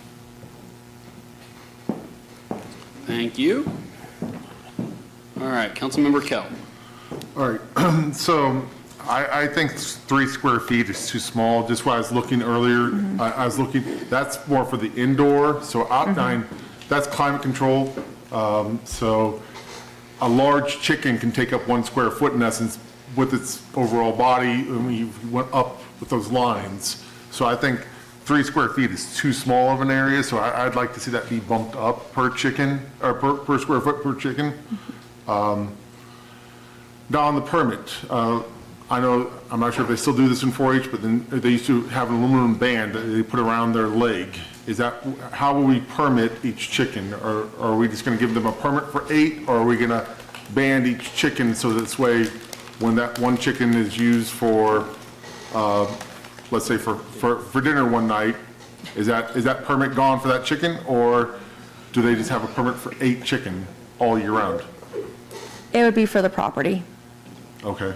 A: Thank you. All right, Councilmember Kell.
O: All right, so I think 3 square feet is too small. Just when I was looking earlier, I was looking, that's more for the indoor, so outline, that's climate control. So a large chicken can take up 1 square foot in essence with its overall body, and we went up with those lines. So I think 3 square feet is too small of an area, so I'd like to see that be bumped up per chicken, or per square foot per chicken. Now on the permit, I know, I'm not sure if they still do this in 4-H, but then they used to have an aluminum band that they put around their leg. Is that, how will we permit each chicken? Or are we just gonna give them a permit for 8, or are we gonna band each chicken, so this way, when that one chicken is used for, let's say for dinner one night, is that permit gone for that chicken, or do they just have a permit for 8 chicken all year round?
I: It would be for the property.
O: Okay.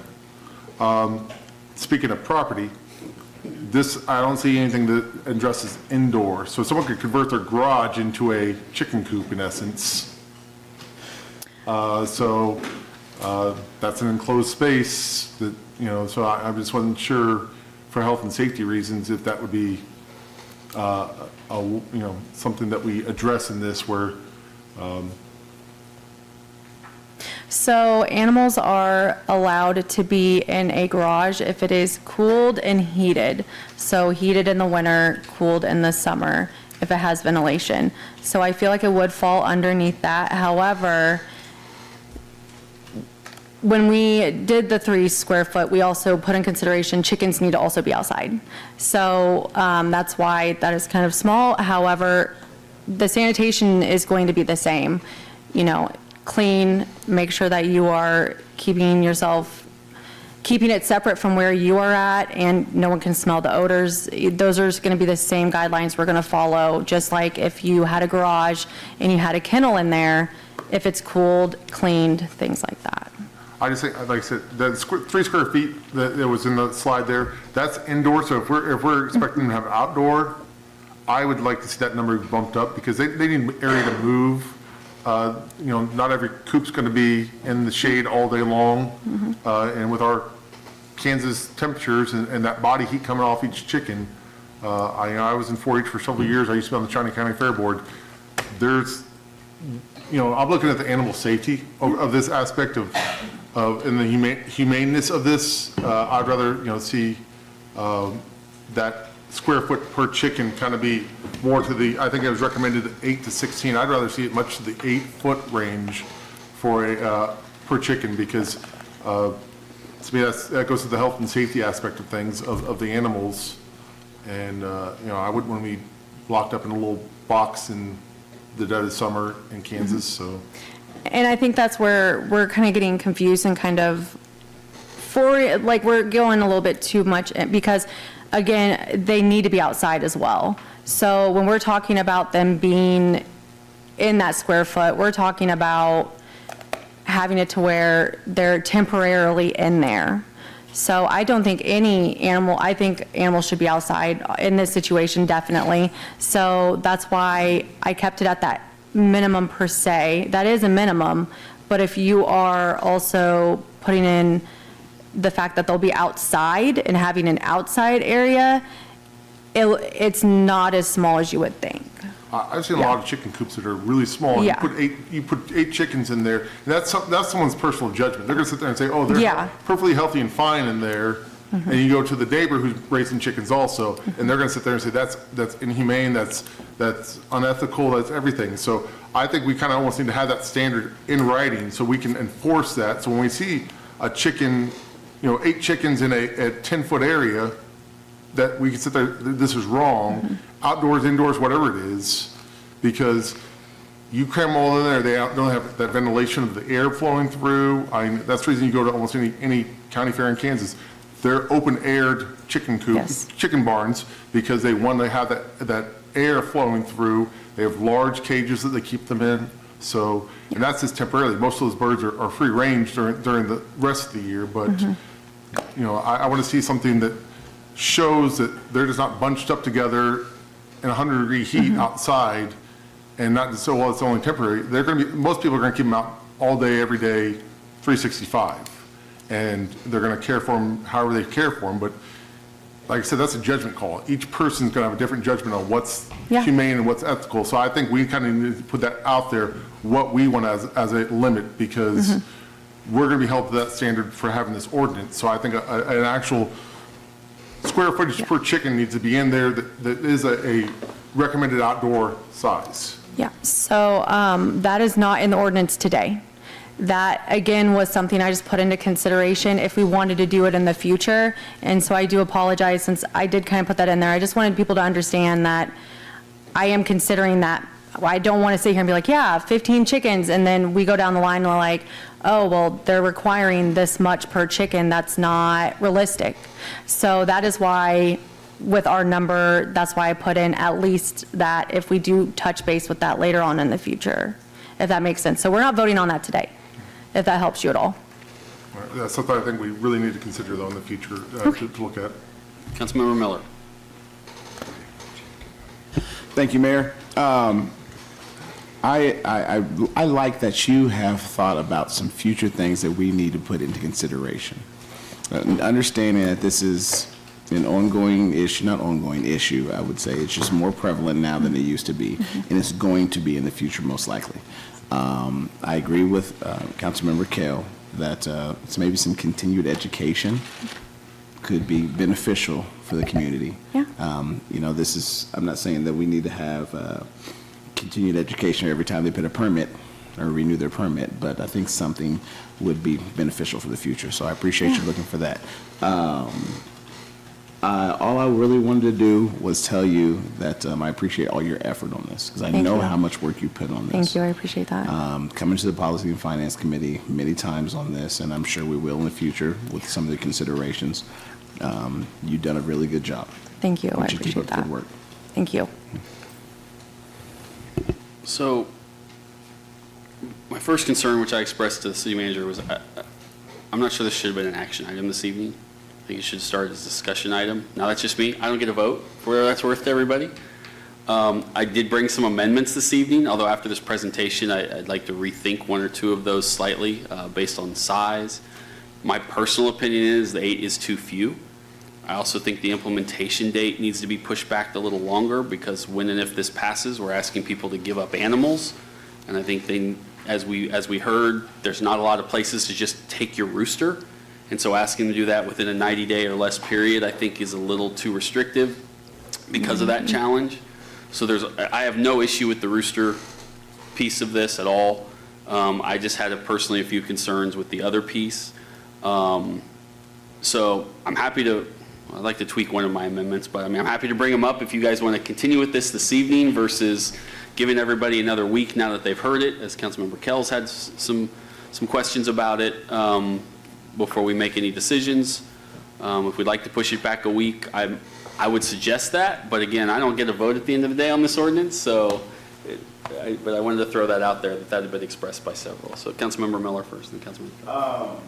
O: Speaking of property, this, I don't see anything that addresses indoor. So someone could convert their garage into a chicken coop in essence. That's an enclosed space that, so I just wasn't sure for health and safety reasons if that would be, something that we address in this where,
I: So animals are allowed to be in a garage if it is cooled and heated. So heated in the winter, cooled in the summer, if it has ventilation. So I feel like it would fall underneath that. However, when we did the 3 square foot, we also put in consideration chickens need to also be outside. So that's why that is kind of small. However, the sanitation is going to be the same. Clean, make sure that you are keeping it separate from where you are at, and no one can smell the odors. Those are going to be the same guidelines we're going to follow, just like if you had a garage and you had a kennel in there, if it's cooled, cleaned, things like that.
O: I just think, like I said, the 3 square feet that was in the slide there, that's indoor. So if we're expecting them to have outdoor, I would like to see that number bumped up because they need area to move. Not every coop's going to be in the shade all day long. And with our Kansas temperatures and that body heat coming off each chicken, I was in 4-H for several years. I used to be on the Shawnee County Fair Board. I'm looking at the animal safety of this aspect of and the humaneness of this. I'd rather, see that square foot per chicken kind of be more to the, I think it was recommended 8 to 16. I'd rather see it much to the 8-foot range for a per chicken because to me that goes to the health and safety aspect of things of the animals. And I wouldn't want to be locked up in a little box in the dead of summer in Kansas. So,
I: and I think that's where we're kind of getting confused and kind of we're going a little bit too much because again, they need to be outside as well. So when we're talking about them being in that square foot, we're talking about having it to where they're temporarily in there. So I don't think I think animals should be outside in this situation, definitely. So that's why I kept it at that minimum per se. That is a minimum, but if you are also putting in the fact that they'll be outside and having an outside area, it's not as small as you would think.
O: I've seen a lot of chicken coops that are really small.
I: Yeah.
O: You put 8 chickens in there, and that's someone's personal judgment. They're going to sit there and say, oh, they're perfectly healthy and fine in there. And you go to the neighbor who's raising chickens also, and they're going to sit there and say, that's inhumane, that's unethical, that's everything. So I think we kind of almost need to have that standard in writing so we can enforce that. So when we see a chicken, 8 chickens in a 10-foot area, that we can sit there, this is wrong, outdoors, indoors, whatever it is, because you cram them all in there, they don't have that ventilation of the air flowing through. That's the reason you go to almost any county fair in Kansas. They're open-aired chicken coops, chicken barns, because they want to have that air flowing through. They have large cages that they keep them in. So, and that's just temporarily. Most of those birds are free range during the rest of the year. But, I want to see something that shows that they're just not bunched up together in 100-degree heat outside, and not just so, well, it's only temporary. Most people are going to keep them out all day, every day, 365, and they're going to care for them however they care for them. But like I said, that's a judgment call. Each person's going to have a different judgment on what's humane and what's ethical. So I think we kind of need to put that out there, what we want as a limit, because we're going to be held to that standard for having this ordinance. So I think an actual square footage per chicken needs to be in there that is a recommended outdoor size.
I: Yeah, so that is not in the ordinance today. That, again, was something I just put into consideration if we wanted to do it in the future. And so I do apologize since I did kind of put that in there. I just wanted people to understand that I am considering that I don't want to sit here and be like, yeah, 15 chickens, and then we go down the line and we're like, oh, well, they're requiring this much per chicken. That's not realistic. So that is why, with our number, that's why I put in at least that if we do touch base with that later on in the future, if that makes sense. So we're not voting on that today, if that helps you at all.
O: All right, that's something I think we really need to consider, though, in the future, to look at.
A: Councilmember Miller.
H: Thank you, Mayor. I like that you have thought about some future things that we need to put into consideration. Understanding that this is an ongoing issue, not ongoing issue, I would say. It's just more prevalent now than it used to be, and it's going to be in the future most likely. I agree with Councilmember Kell that it's maybe some continued education could be beneficial for the community.
I: Yeah.
H: You know, this is, I'm not saying that we need to have continued education every time they put a permit or renew their permit, but I think something would be beneficial for the future. So I appreciate you looking for that. All I really wanted to do was tell you that I appreciate all your effort on this, because I know how much work you put on this.
I: Thank you, I appreciate that.
H: Coming to the Policy and Finance Committee many times on this, and I'm sure we will in the future with some of the considerations. You've done a really good job.
I: Thank you, I
H: want you to keep
I: appreciate
H: up
I: that.
H: good work.
I: Thank you.
A: So, my first concern, which I expressed to the city manager, was I'm not sure this should have been an action item this evening. I think it should start as a discussion item. Now, that's just me. I don't get a vote for whatever that's worth to everybody. I did bring some amendments this evening, although after this presentation, I'd like to rethink one or two of those slightly based on size. My personal opinion is the 8 is too few. I also think the implementation date needs to be pushed back a little longer, because when and if this passes, we're asking people to give up animals. And I think as we heard, there's not a lot of places to just take your rooster. And so asking them to do that within a 90-day or less period, I think, is a little too restrictive because of that challenge. So I have no issue with the rooster piece of this at all. I just had personally a few concerns with the other piece. So I'm happy to, I'd like to tweak one of my amendments, but I mean, I'm happy to bring them up if you guys want to continue with this evening versus giving everybody another week now that they've heard it, as Councilmember Kell's had some questions about it before we make any decisions. If we'd like to push it back a week, I would suggest that, but again, I don't get a vote at the end of the day on this ordinance, so, but I wanted to throw that out there, that had been expressed by several. So Councilmember Miller first, then Councilmember.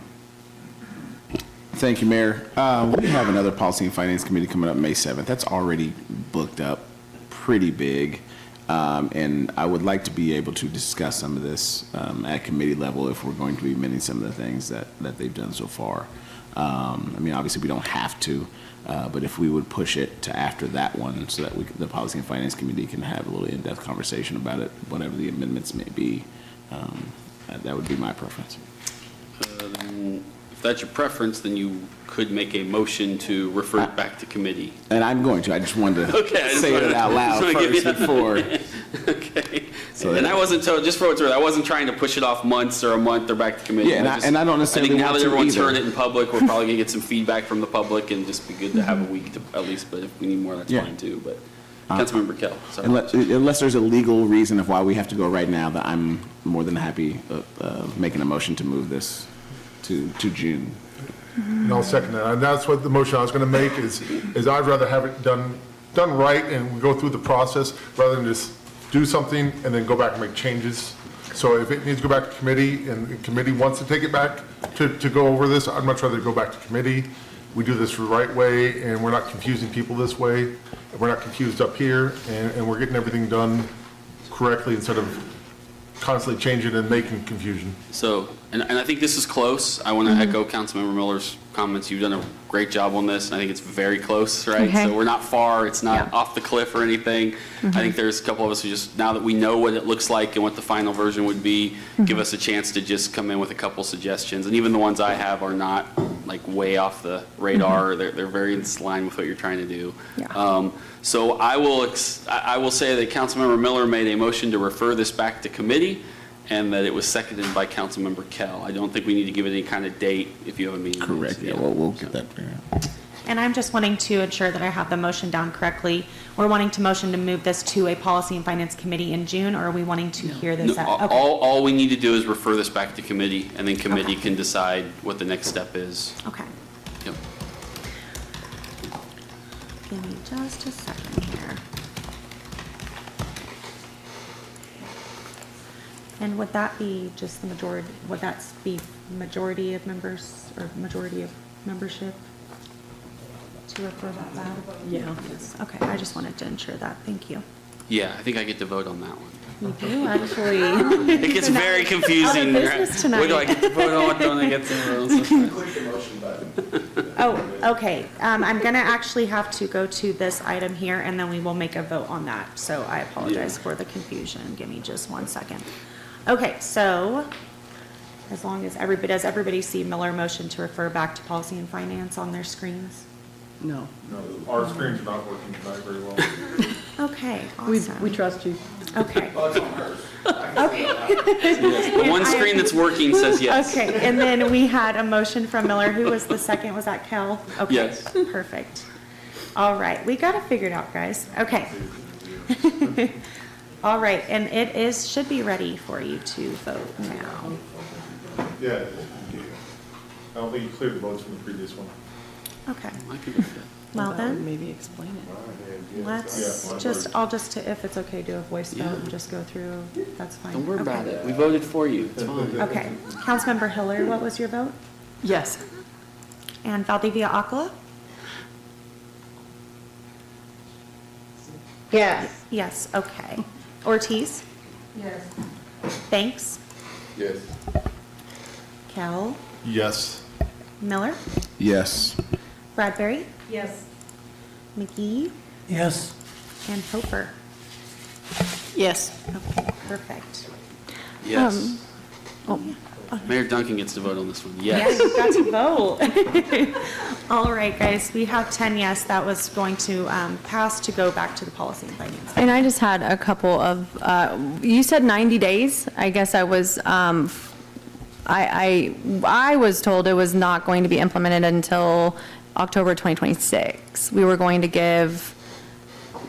H: Thank you, Mayor. We have another Policy and Finance Committee coming up May 7th. That's already booked up pretty big. And I would like to be able to discuss some of this at committee level if we're going to be amending some of the things that they've done so far. I mean, obviously, we don't have to, but if we would push it to after that one so that the Policy and Finance Committee can have a little in-depth conversation about it, whatever the amendments may be, that would be my preference.
A: If that's your preference, then you could make a motion to refer it back to committee.
H: And I'm going to. I just wanted to say it out loud first before.
A: Okay. So and I wasn't told, just for what's worth, I wasn't trying to push it off months or a month or back to committee.
H: Yeah, and I don't necessarily
A: I think now
H: want
A: that
H: to
A: everyone's
H: either.
A: heard it in public, we're probably going to get some feedback from the public, and just be good to have a week to, at least, but if we need more, that's fine too. But Councilmember Kell. Sorry.
H: Unless there's a legal reason of why we have to go right now, that I'm more than happy making a motion to move this to June.
O: And I'll second that. And that's what the motion I was going to make is I'd rather have it done right and we go through the process rather than just do something and then go back and make changes. So if it needs to go back to committee and the committee wants to take it back to go over this, I'd much rather go back to committee. We do this the right way and we're not confusing people this way. And we're not confused up here and we're getting everything done correctly instead of constantly changing and making confusion.
A: So, and I think this is close. I want to echo Councilmember Miller's comments. You've done a great job on this, and I think it's very close, right?
I: Okay.
A: So we're not far. It's not off the cliff or anything. I think there's a couple of us who just, now that we know what it looks like and what the final version would be, give us a chance to just come in with a couple suggestions. And even the ones I have are not like way off the radar. They're very in line with what you're trying to do.
I: Yeah.
A: So I will say that Councilmember Miller made a motion to refer this back to committee, and that it was seconded by Councilmember Kell. I don't think we need to give it any kind of date if you have a meeting.
H: Correct. Yeah, we'll get that figured out.
E: And I'm just wanting to ensure that I have the motion down correctly. We're wanting to motion to move this to a Policy and Finance Committee in June, or are we wanting to hear this at? Okay.
A: All we need to do is refer this back to committee, and then committee can decide what the next step is.
E: Okay.
A: Yep.
E: Give me just a second here. And would that be just the majority, would that be majority of members or majority of membership to refer that back?
Q: Yeah.
E: Yes, okay, I just wanted to ensure that, thank you.
A: Yeah, I think I get to vote on that one.
E: You do, actually.
A: It gets very confusing.
E: Other business
A: What do I
E: tonight.
A: get to vote on? What don't I get to vote on?
E: Oh, okay, I'm gonna actually have to go to this item here, and then we will make a vote on that, so I apologize for the confusion, give me just 1 second. Okay, so, as long as everybody, does everybody see Miller motion to refer back to Policy and Finance on their screens?
Q: No.
O: No, our screens are not working tonight very well.
E: Okay,
Q: We
E: awesome.
Q: trust you.
E: Okay.
O: Well, it's on hers.
A: The one screen that's working says yes.
E: Okay, and then we had a motion from Miller. Who was the second? Was that Kel? Okay,
A: Yes.
E: perfect. All right, we got it figured out, guys. Okay. All right, and it is, should be ready for you to vote now.
O: Yeah. I don't think you cleared the votes from the previous one.
E: Okay.
A: I can do that.
E: Well
Q: That would
E: then,
Q: maybe explain it.
E: let's just, I'll just, if it's okay, do a voice vote and just go through. That's fine.
A: Don't worry
E: Okay.
A: about it. We voted for you. It's fine.
E: Okay. Councilmember Hiller, what was your vote?
Q: Yes.
E: And Valdivia Akala?
U: Yes.
E: Yes, okay. Ortiz?
U: Yes.
E: Banks?
O: Yes.
E: Kell?
O: Yes.
E: Miller?
L: Yes.
E: Bradbury?
U: Yes.
E: McGee?
B: Yes.
E: And Hoper?
Q: Yes.
E: Okay, perfect.
A: Yes.
E: Oh,
A: Mayor Duncan gets to vote on this one.
E: yeah,
A: Yes.
E: you got to vote. All right, guys, we have 10 yes. That was going to pass to go back to the Policy and Finance.
I: And I just had a couple of, you said 90 days. I guess I was, I was told it was not going to be implemented until October 2026. We were going to give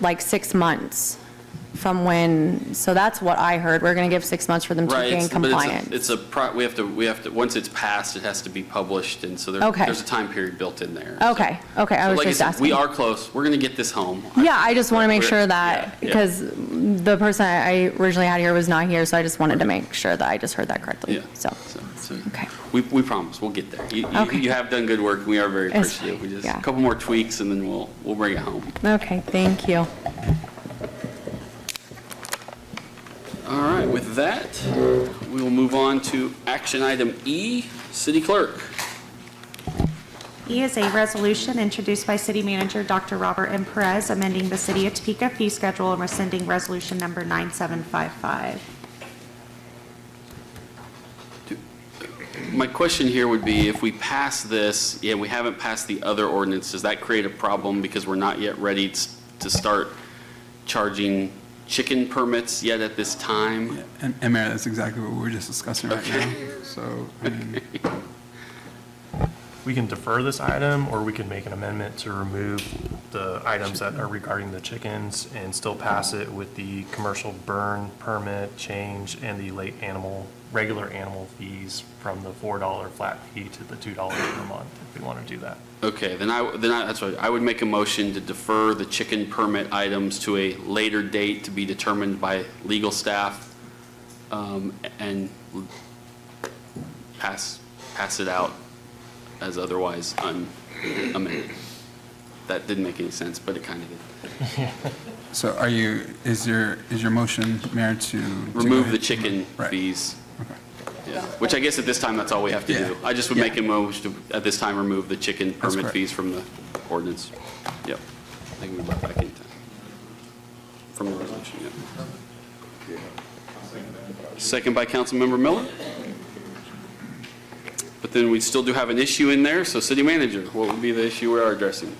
I: like 6 months from when, so that's what I heard. We're going to give 6 months for them to
A: Right,
I: gain
A: but
I: compliance.
A: we have to, once it's passed, it has to be published, and so
I: Okay.
A: there's a time period built in there.
I: Okay, okay, I
A: So
I: was
A: like
I: just
A: said,
I: asking.
A: we are close. We're going to get this home.
I: Yeah, I just want to make sure
A: Yeah,
I: that,
A: yeah.
I: because the person I originally had here was not here, so I just wanted to make sure that I just heard that correctly.
A: Yeah.
I: So,
A: So,
I: okay.
A: we promise, we'll get there.
I: Okay.
A: You have done good work, and we are very
I: It's
A: appreciative. We
I: fine,
A: just,
I: yeah.
A: a couple more tweaks, and then we'll bring it home.
I: Okay, thank you.
A: All right, with that, we will move on to action item E, City Clerk.
E: E is a resolution introduced by City Manager Dr. Robert M. Perez, amending the City of Topeka fee schedule and rescinding Resolution Number 9755.
A: My question here would be, if we pass this, and we haven't passed the other ordinance, does that create a problem because we're not yet ready to start charging chicken permits yet at this time?
L: And Mayor, that's exactly what we were just discussing right
A: Okay.
L: now. So, I mean,
C: We can defer this item, or we can make an amendment to remove the items that are regarding the chickens and still pass it with the commercial burn permit change and the regular animal fees from the $4 flat fee to the $2 per month, if we want to do that.
A: Okay, that's right. I would make a motion to defer the chicken permit items to a later date to be determined by legal staff, and pass it out as otherwise unamended. That didn't make any sense, but it kind of did.
L: so is your motion, Mayor, to?
A: Remove the chicken
L: Right.
A: fees.
L: Okay.
A: Yeah, which I guess at this time, that's all we have to
L: Yeah.
A: do. I just would make a motion to, at this time, remove the chicken
L: That's
A: permit
L: correct.
A: fees from the ordinance. Yep. I think we brought back in time. From the resolution, yep. Second by Councilmember Miller. But then we still do have an issue in there, so City Manager, what would be the issue we are addressing?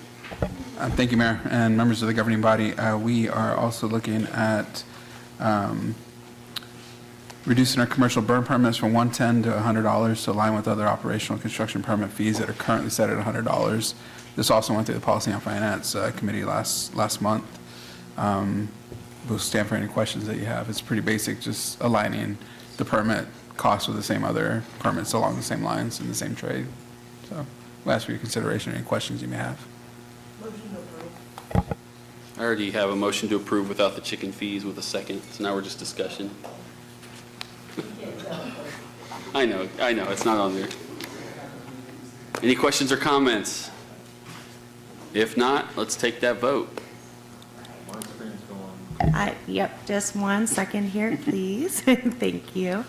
L: Thank you, Mayor, and members of the governing body. We are also looking at reducing our commercial burn permits from $110 to $100 to align with other operational construction permit fees that are currently set at $100. This also went through the Policy and Finance Committee last month. We'll stand for any questions that you have. It's pretty basic, just aligning the permit costs with the same other permits along the same lines in the same trade. So we'll ask for your consideration or any questions you may have.
A: I already have a motion to approve without the chicken fees with a second, so now we're just discussion. I know, it's not on there. Any questions or comments? If not, let's take that vote.
E: Yep, just 1 second here, please. Thank you.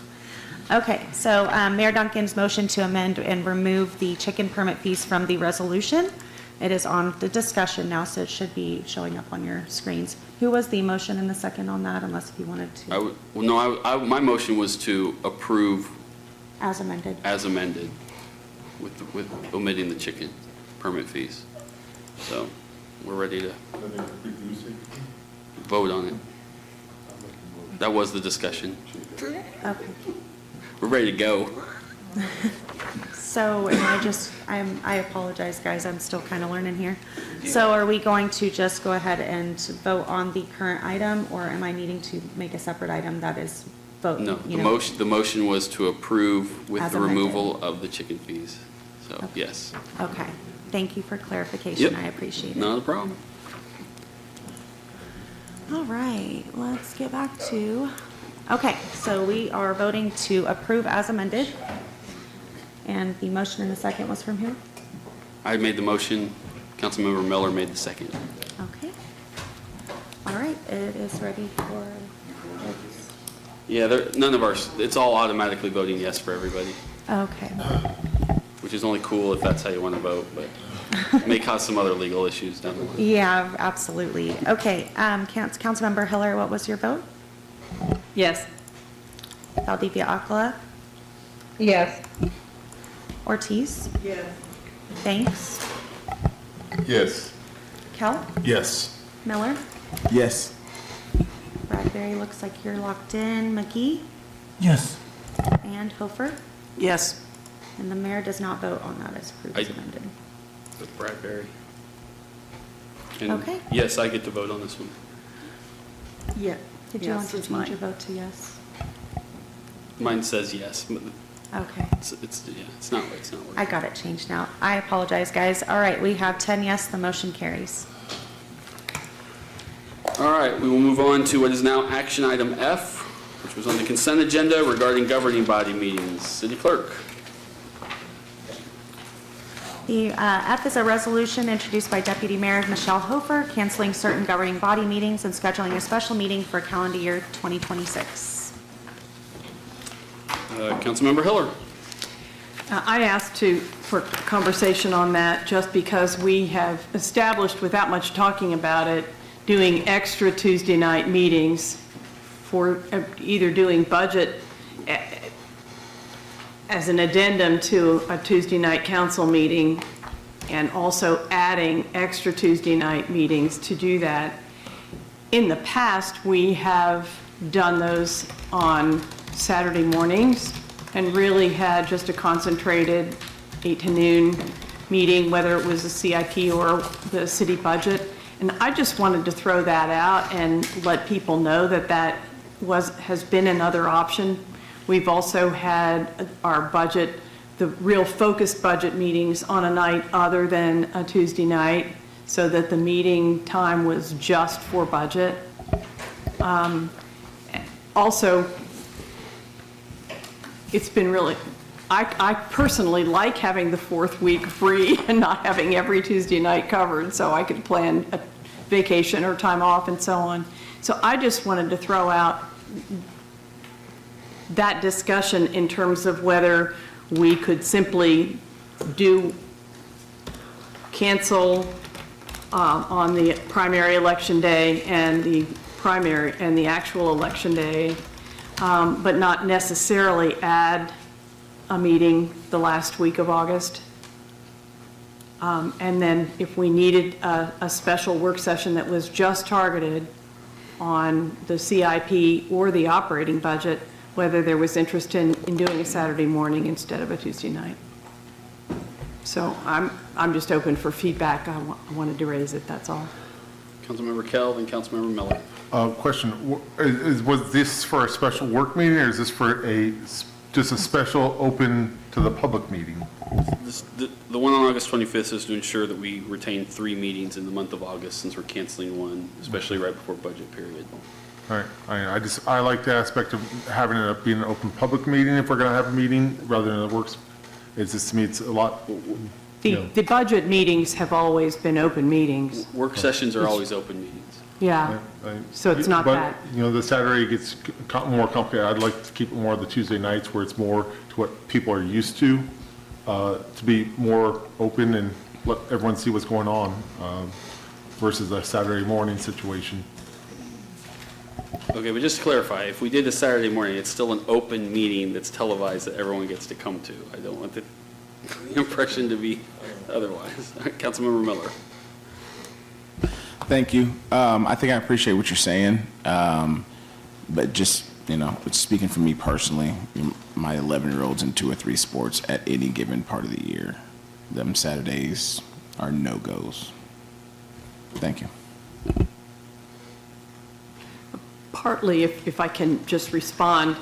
E: Okay, so Mayor Duncan's motion to amend and remove the chicken permit fees from the resolution. It is on the discussion now, so it should be showing up on your screens. Who was the motion and the second on that, unless if you wanted to?
A: My motion was to approve
E: As amended.
A: with omitting the chicken permit fees. So we're ready to vote on it. That was the discussion.
E: Okay.
A: We're ready to go.
E: So, and I apologize, guys, I'm still kind of learning here. So are we going to just go ahead and vote on the current item, or am I needing to make a separate item that is vote?
A: No, the motion was to approve with
E: As
A: the
E: amended.
A: removal of the chicken fees. So, yes.
E: Okay, thank you for clarification,
A: Yep.
E: I appreciate it.
A: Not a problem.
E: All right, let's get back to, okay, so we are voting to approve as amended. And the motion in the second was from who?
A: I made the motion, Councilmember Miller made the second.
E: Okay. All right, it is ready for,
A: Yeah, it's all automatically voting yes for everybody,
E: okay.
A: which is only cool if that's how you want to vote, but it may cause some other legal issues down the line.
E: Yeah, absolutely. Okay, Councilmember Hiller, what was your vote?
Q: Yes.
E: Valdivia Akala?
U: Yes.
E: Ortiz?
Q: Yes.
E: Banks?
O: Yes.
E: Kell?
O: Yes.
E: Miller?
H: Yes.
E: Bradbury, looks like you're locked in. McGee?
B: Yes.
E: And Hofer?
R: Yes.
E: And the mayor does not vote on that as approved as
A: I-
E: amended.
A: With Bradbury. And
E: Okay.
A: yes, I get to vote on this one.
R: Yeah.
E: Did you want to change your vote to yes?
A: Mine says yes. But
E: Okay.
A: it's not working.
E: I got it changed now. I apologize, guys. All right, we have 10 yes, the motion carries.
A: All right, we will move on to what is now action item F, which was on the consent agenda regarding governing body meetings. City Clerk.
E: The F is a resolution introduced by Deputy Mayor Michelle Hofer, canceling certain governing body meetings and scheduling a special meeting for calendar year 2026.
A: Councilmember Hiller.
Q: I asked for conversation on that just because we have established, without much talking about it, doing extra Tuesday night meetings for either doing budget as an addendum to a Tuesday night council meeting and also adding extra Tuesday night meetings to do that. In the past, we have done those on Saturday mornings and really had just a concentrated 8 to noon meeting, whether it was a CIP or the city budget. And I just wanted to throw that out and let people know that has been another option. We've also had our budget, the real focused budget meetings on a night other than a Tuesday night, so that the meeting time was just for budget. Also, it's been really, I personally like having the fourth week free and not having every Tuesday night covered, so I could plan a vacation or time off and so on. So I just wanted to throw out that discussion in terms of whether we could simply cancel on the primary election day and the actual election day, but not necessarily add a meeting the last week of August. And then if we needed a special work session that was just targeted on the CIP or the operating budget, whether there was interest in doing a Saturday morning instead of a Tuesday night. So I'm just open for feedback. I wanted to raise it, that's all.
A: Councilmember Kell, then Councilmember Miller.
O: Question, was this for a special work meeting, or is this for just a special open to the public meeting?
A: The one on August 25th is to ensure that we retain 3 meetings in the month of August, since we're canceling one, especially right before budget period.
O: All right, I like the aspect of having it being an open public meeting if we're gonna have a meeting, rather than the works. It's just, to me, it's a lot,
Q: The budget meetings have always been open meetings.
A: Work sessions are always open meetings.
Q: Yeah, so it's not that.
O: But, you know, the Saturday gets more complicated. I'd like to keep it more the Tuesday nights, where it's more to what people are used to be more open and let everyone see what's going on, versus a Saturday morning situation.
A: Okay, but just to clarify, if we did a Saturday morning, it's still an open meeting that's televised that everyone gets to come to. I don't want the impression to be otherwise. Councilmember Miller.
K: Thank you. I think I appreciate what you're saying, but just, it's speaking for me personally, my 11-year-old's in 2 or 3 sports at any given part of the year. Them Saturdays are no-goes. Thank you.
Q: Partly, if I can just respond,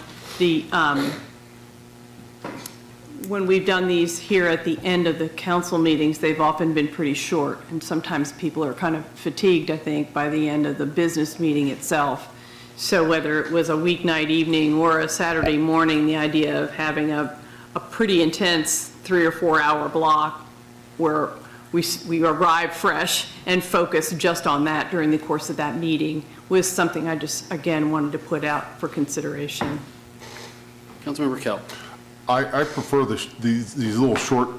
Q: when we've done these here at the end of the council meetings, they've often been pretty short, and sometimes people are kind of fatigued, I think, by the end of the business meeting itself. So whether it was a weeknight evening or a Saturday morning, the idea of having a pretty intense 3 or 4 hour block where we arrive fresh and focus just on that during the course of that meeting was something I just, again, wanted to put out for consideration.
A: Councilmember Kell.
O: I prefer these little short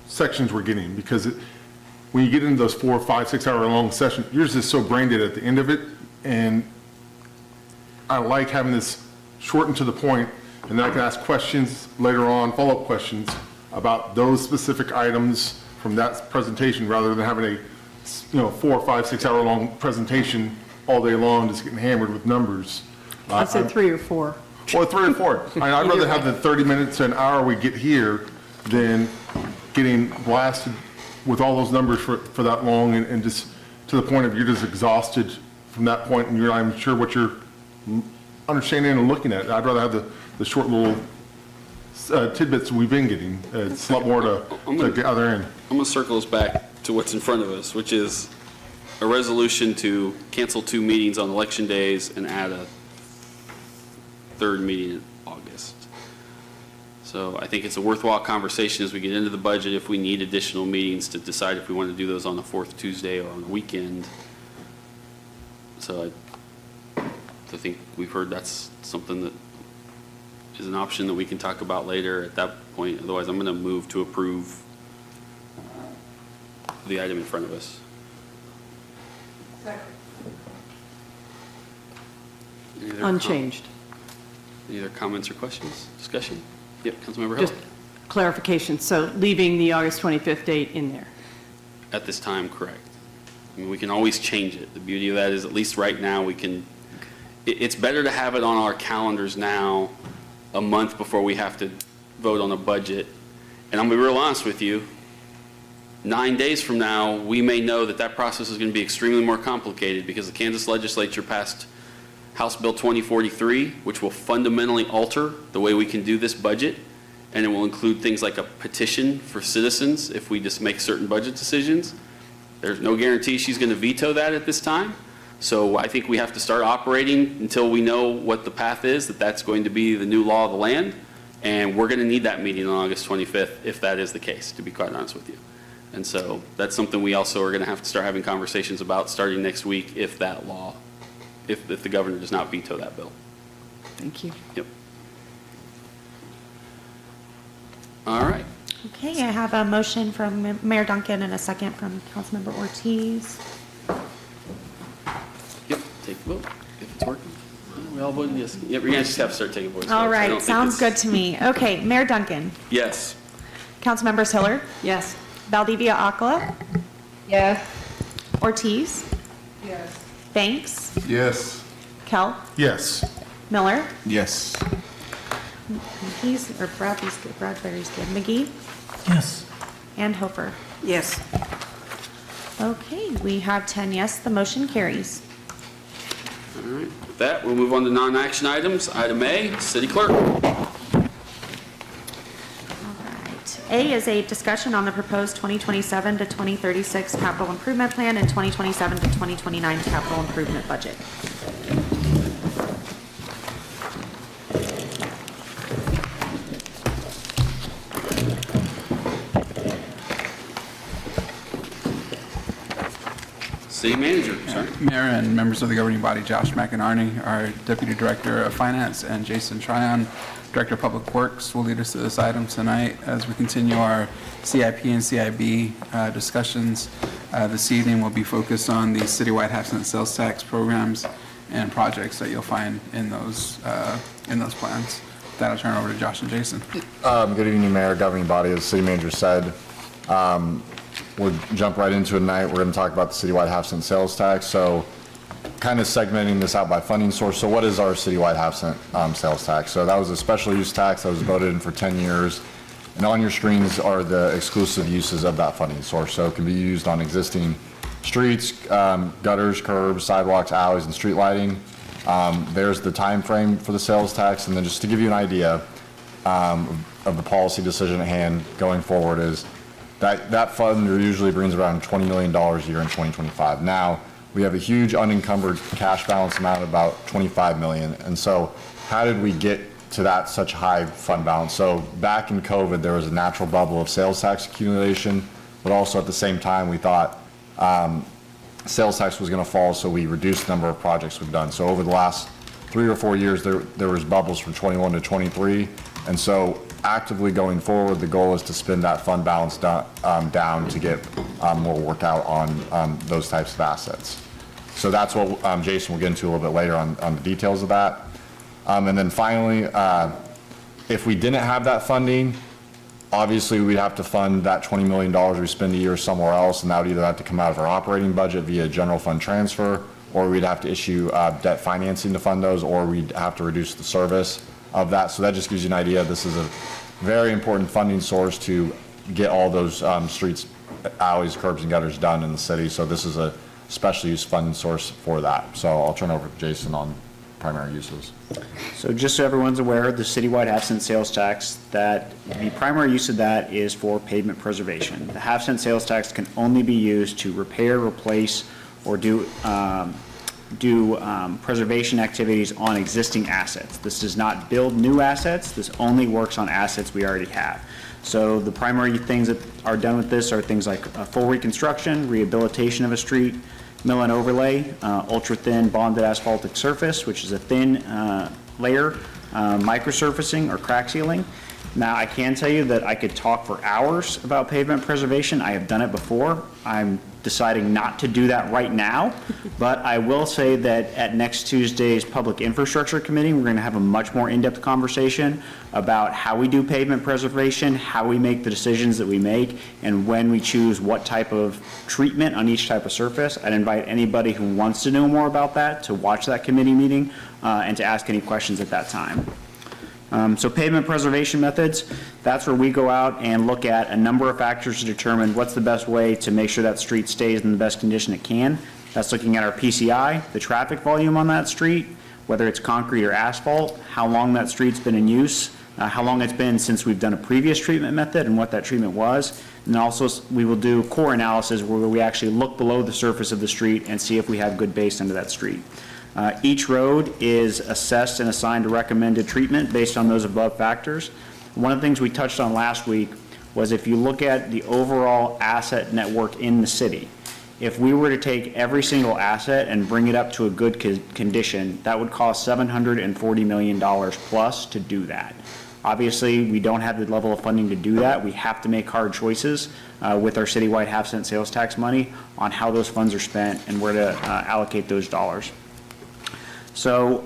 O: sections we're getting, because when you get into those 4, 5, 6 hour long sessions, you're just so brain dead at the end of it. And I like having this shortened to the point, and then I can ask questions later on, follow-up questions about those specific items from that presentation, rather than having a 4, 5, 6 hour long presentation all day long, just getting hammered with numbers.
Q: I said 3 or 4.
O: Well, 3 or 4. I'd rather have the 30 minutes to an hour we get here than getting blasted with all those numbers for that long, and just to the point of you're just exhausted from that point, and you're not even sure what you're understanding and looking at. I'd rather have the short little tidbits we've been getting. It's a lot more to the other end.
A: I'm going to circle us back to what's in front of us, which is a resolution to cancel 2 meetings on election days and add a 3rd meeting in August. So I think it's a worthwhile conversation as we get into the budget, if we need additional meetings, to decide if we want to do those on the 4th Tuesday or on the weekend. So I think we've heard that's something that is an option that we can talk about later at that point. Otherwise, I'm going to move to approve the item in front of us.
Q: Unchanged.
A: Any other comments or questions, discussion? Yep, Councilmember Hill.
Q: Just clarification, so leaving the August 25th date in there.
A: At this time, correct. I mean, we can always change it. The beauty of that is, at least right now, we can, it's better to have it on our calendars now, a month before we have to vote on a budget. And I'm going to be real honest with you, 9 days from now, we may know that that process is going to be extremely more complicated, because the Kansas legislature passed House Bill 2043, which will fundamentally alter the way we can do this budget, and it will include things like a petition for citizens if we just make certain budget decisions. There's no guarantee she's going to veto that at this time. So I think we have to start operating until we know what the path is, that that's going to be the new law of the land. And we're going to need that meeting on August 25th if that is the case, to be quite honest with you. And so that's something we also are going to have to start having conversations about starting next week, if that law, if the governor does not veto that bill.
Q: Thank you.
A: Yep. All right.
E: Okay, I have a motion from Mayor Duncan and a second from Councilmember Ortiz.
A: Yep, take the vote if it's working. We all voted yes. Yep, we're going to just have to start taking votes.
E: All
A: I don't
E: right,
A: think
E: sounds
A: it's-
E: good to me. Okay, Mayor Duncan.
A: Yes.
E: Councilmembers Hiller.
Q: Yes.
E: Valdivia Akala.
U: Yes.
E: Ortiz.
U: Yes.
E: Banks.
O: Yes.
E: Kell.
O: Yes.
E: Miller.
K: Yes.
E: Bradbury's good. McGee
B: Yes.
E: and Hofer.
R: Yes.
E: Okay, we have 10 yes, the motion carries.
A: All right, with that, we'll move on to non-action items. Item A, City Clerk.
E: A is a discussion on the proposed 2027 to 2036 capital improvement plan and 2027 to 2029 capital improvement budget.
A: City Manager, sorry.
L: Mayor and members of the governing body, Josh McInerney, our Deputy Director of Finance, and Jason Tryon, Director of Public Works, will lead us to this item tonight as we continue our CIP and CIB discussions. This evening will be focused on the citywide half-cent sales tax programs and projects that you'll find in those plans. With that, I'll turn it over to Josh and Jason.
M: Good evening, Mayor, governing body. As the city manager said, we'll jump right into it tonight. We're going to talk about the citywide half-cent sales tax. So kind of segmenting this out by funding source. So what is our citywide half-cent sales tax? So that was a special use tax that was voted in for 10 years. And on your screens are the exclusive uses of that funding source. So it can be used on existing streets, gutters, curbs, sidewalks, alleys, and street lighting. There's the time frame for the sales tax. And then just to give you an idea of the policy decision at hand going forward is that fund usually brings around $20 million a year in 2025. Now, we have a huge unencumbered cash balance amount of about $25 million. And so how did we get to that such high fund balance? So back in COVID, there was a natural bubble of sales tax accumulation, but also at the same time, we thought sales tax was going to fall, so we reduced the number of projects we've done. So over the last 3 or 4 years, there was bubbles from 21 to 23. And so actively going forward, the goal is to spend that fund balance down to get more work out on those types of assets. So that's what Jason will get into a little bit later on the details of that. And then finally, if we didn't have that funding, obviously we'd have to fund that $20 million we spend a year somewhere else, and that would either have to come out of our operating budget via general fund transfer, or we'd have to issue debt financing to fund those, or we'd have to reduce the service of that. So that just gives you an idea. This is a very important funding source to get all those streets, alleys, curbs, and gutters done in the city. So this is a special use funding source for that. So I'll turn over to Jason on primary uses.
P: So just so everyone's aware, the citywide half-cent sales tax, that the primary use of that is for pavement preservation. The half-cent sales tax can only be used to repair, replace, or do preservation activities on existing assets. This does not build new assets. This only works on assets we already have. So the primary things that are done with this are things like full reconstruction, rehabilitation of a street, mill and overlay, ultra-thin bonded asphaltic surface, which is a thin layer, microsurfacing or crack sealing. Now, I can tell you that I could talk for hours about pavement preservation. I have done it before. I'm deciding not to do that right now, but I will say that at next Tuesday's Public Infrastructure Committee, we're going to have a much more in-depth conversation about how we do pavement preservation, how we make the decisions that we make, and when we choose what type of treatment on each type of surface. I'd invite anybody who wants to know more about that to watch that committee meeting and to ask any questions at that time. So pavement preservation methods, that's where we go out and look at a number of factors to determine what's the best way to make sure that street stays in the best condition it can. That's looking at our PCI, the traffic volume on that street, whether it's concrete or asphalt, how long that street's been in use, how long it's been since we've done a previous treatment method and what that treatment was. And also we will do core analysis where we actually look below the surface of the street and see if we have good base under that street. Each road is assessed and assigned a recommended treatment based on those above factors. One of the things we touched on last week was if you look at the overall asset network in the city, if we were to take every single asset and bring it up to a good condition, that would cost $740 million plus to do that. Obviously, we don't have the level of funding to do that. We have to make hard choices with our citywide half-cent sales tax money on how those funds are spent and where to allocate those dollars. So